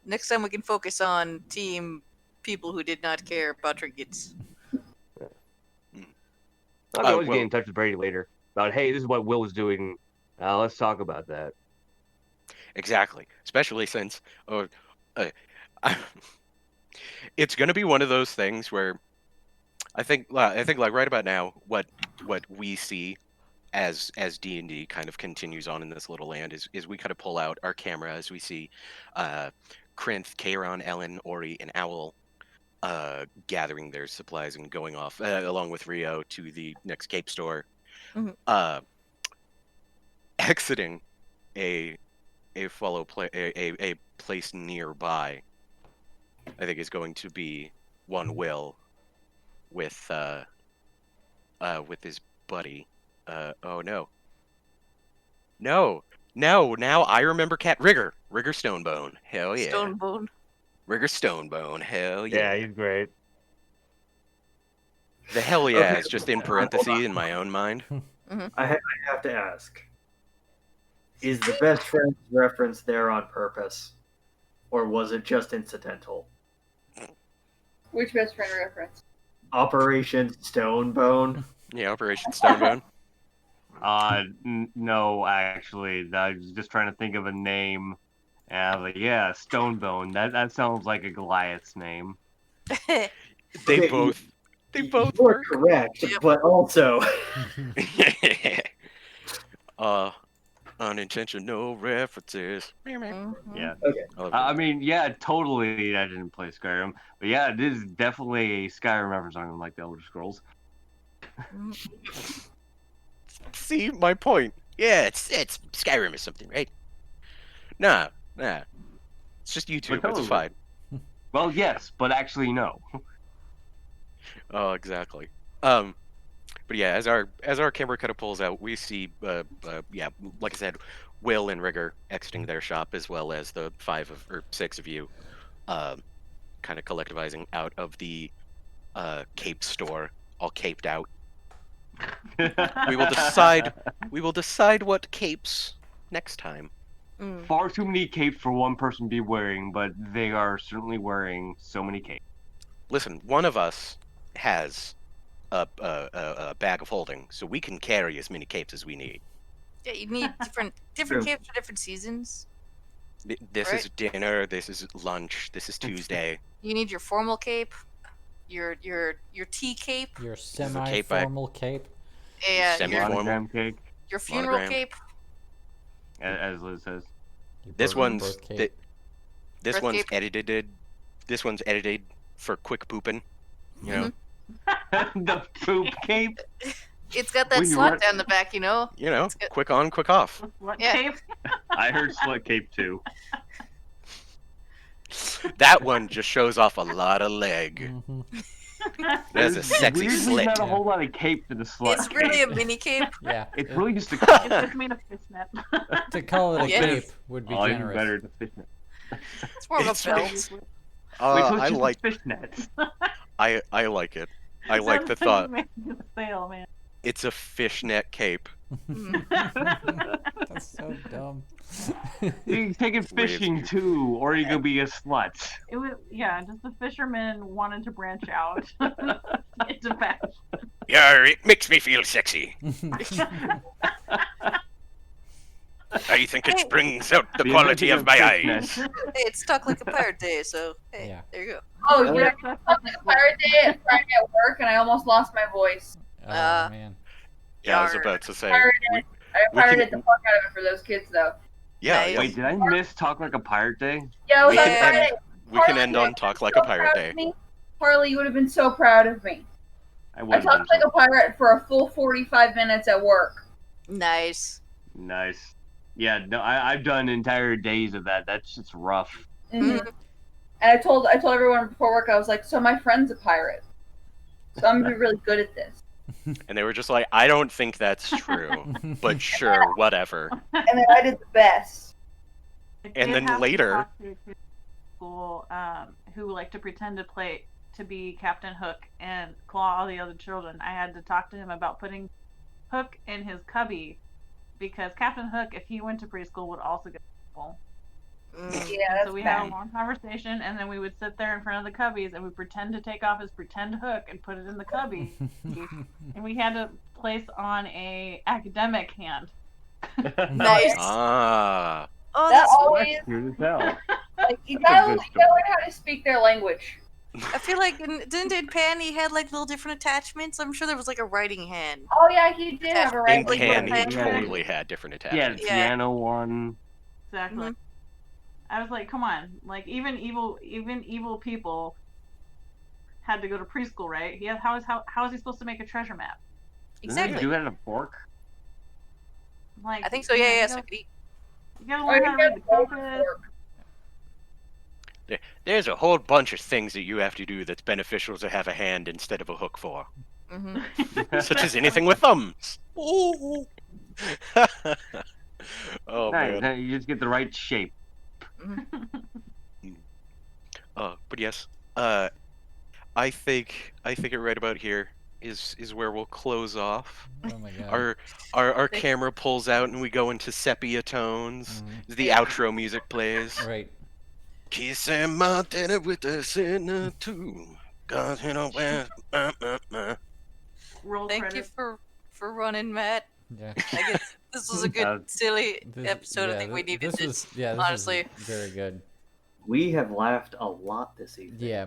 Next time we can focus on team people who did not care about trinkets. I can always well- get in touch with Brady later about, hey, this is what Will was doing. Let's talk about that. Exactly, especially since it's gonna be one of those things where I think like right about now, what we see as D&D kind of continues on in this little land is we kind of pull out our camera as we see Krinth, Kairon, Ellen, Ori, and Owl gathering their supplies and going off along with Rio to the next Cape store, exiting a place nearby. I think is going to be one Will with his buddy. Oh no. No. Now I remember Cat Rigger Stonebone. Hell yeah. Stonebone. Rigger Stonebone. Hell yeah. Yeah, he's great. The hell yeah Okay. is just in parentheses in my own mind. I have to ask: is the best friends reference there on purpose, or was it just incidental? Which best friend reference? Operation Stonebone. Yeah, Operation Stonebone. No, actually, I was just trying to think of a name, and I was like, yeah, Stonebone. That sounds like a Goliath's name. They Okay, both. They both You're work. correct, Yep. but also Unintentional references. Mhm. Yeah. I love I it. mean, yeah, totally. I didn't play Skyrim, but yeah, it is definitely a Skyrim reference on like the Elder Scrolls. See my point. Yeah, it's Skyrim or something, right? Nah. It's just YouTube. totally. It's fine. Well, yes, but actually no. Oh, exactly. But yeah, as our camera kind of pulls out, we see, yeah, like I said, Will and Rigger exiting their shop, as well as the 6 of you, kind of collectivizing out of the cape store, all caped out. We will decide. We will decide what capes next time. Mm. Far too many capes for one person to be wearing, but they are certainly wearing so many capes. Listen, one of us has a bag of holding, so we can carry as many capes as we need. Yeah, you need different True. capes for different seasons. This Right. is dinner. This is lunch. This is Tuesday. You need your formal cape, your tea cape, Your is a cape semi-formal cape. yeah, Semi-formal. Monogram cake, your funeral monogram. cape. as Liz says. Your This birth- one's birth cape. this Birth one's cape. edited. This one's edited for quick pooping. You know. The poop cape. It's got that When you slot run- down the back, you know. You know. It's good. Quick on, quick off. What Yeah. cape? I heard slut cape too. That one just shows off a lot of leg. Mhm. That's a There's sexy weirdly slit. not a Yeah. whole lot of cape for the slut. It's really a cape. mini cape. Yeah. It's it- really just a. It's just made of fishnet. to call it a Yeah. cape would be Oh, even generous. better than fishnet. It's more of a It's belt. Wait, so it's I just like. fishnets. I like it. I like the Sounds thought. like it's a sale, man. It's a fishnet cape. That's so dumb. You can take it fishing too, or you could be a slut. It was just the fishermen wanted to branch out into fashion. Yeah, it makes me feel sexy. I think it Hey. brings out the The quality idea of my fishnet. eyes. Hey, it's Talk Like a Pirate Day, so hey, Yeah. there you go. Oh, Oh, did I That's talk like a the pirate day at Friday at work and I almost lost my voice. Oh Uh, man. Yeah, I was Yarr. about to say. Pirated. I we pirated can- the fuck out of it for those kids though. Yeah, Nice. yeah. Wait, did I miss Talk Like a Pirate Day? Yeah, it was We on can Friday. end. We can end on talk like a pirate day. Harley, you would have been so proud of me. I I wasn't. talked like a pirate for a full 45 minutes at work. Nice. Nice. Yeah, no, I've done entire days of that. That's just rough. Mhm. And I told everyone before work, I was like, so my friend's a pirate. So I'm gonna be really good at this. And they were just like, I don't think that's true, but sure, whatever. And then I did the best. I And did then have to later- talk to a kid in school who like to pretend to be Captain Hook and claw all the other children. I had to talk to him about putting Hook in his cubby because Captain Hook, if he went to preschool, would also get in trouble. Mm. Yeah, that's So we had a bad. long conversation, and then we would sit there in front of the cubbies and we pretend to take off his pretend hook and put it in the cubby, and we had to place on a academic hand. Nice. Ah. Oh, That that's. always, Cute as hell. like, you That's a gotta good learn how to speak their language. I feel like didn't in Pan he had like little different attachments? I'm sure there was like a writing hand. Oh yeah, he did have a In right. Like, Pan, he yeah. totally had different Yeah, attachments. the Yeah. piano one. Exactly. Mhm. I was like, come on, like even evil people had to go to preschool, right? How is he supposed to make a treasure map? Doesn't he Exactly. do that at a fork? Like I think so. you know, Yeah, you yeah. gotta- So could he- You gotta Or learn you how to read the gotta go compass. work. There's a whole bunch of things that you have to do that's beneficial to have a hand instead of a hook for, Mhm. such as anything with thumbs. Ooh. Oh Nice. man. You just get the right shape. But yes. I think it right about here is where we'll close off. Oh my god. Our camera pulls out and we go into sepia tones. Mhm. The outro music plays. Right. Kissing my daddy with a sinner too. God, you know where. Roll Thank credits. you for running, Matt. Yeah. I guess this was a good silly This- episode. I yeah, think we thi- needed this. this honestly. was very good. We have laughed a lot this evening. Yeah,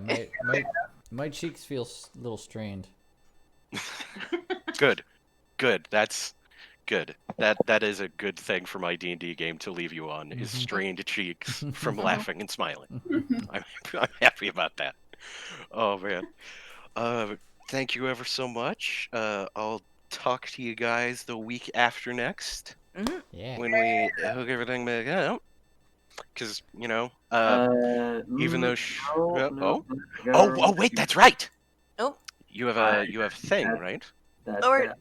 My cheeks feel a little strained. Good. That's good. That is a good thing for my D&D game to leave you on, is Mhm. strained cheeks from laughing and smiling. I'm happy about that. Oh man. Thank you ever so much. I'll talk to you guys the week after next Yeah. when we hook everything back up. Because even though no, wait, that's right. Nope. You have a thing, right? That, Or that-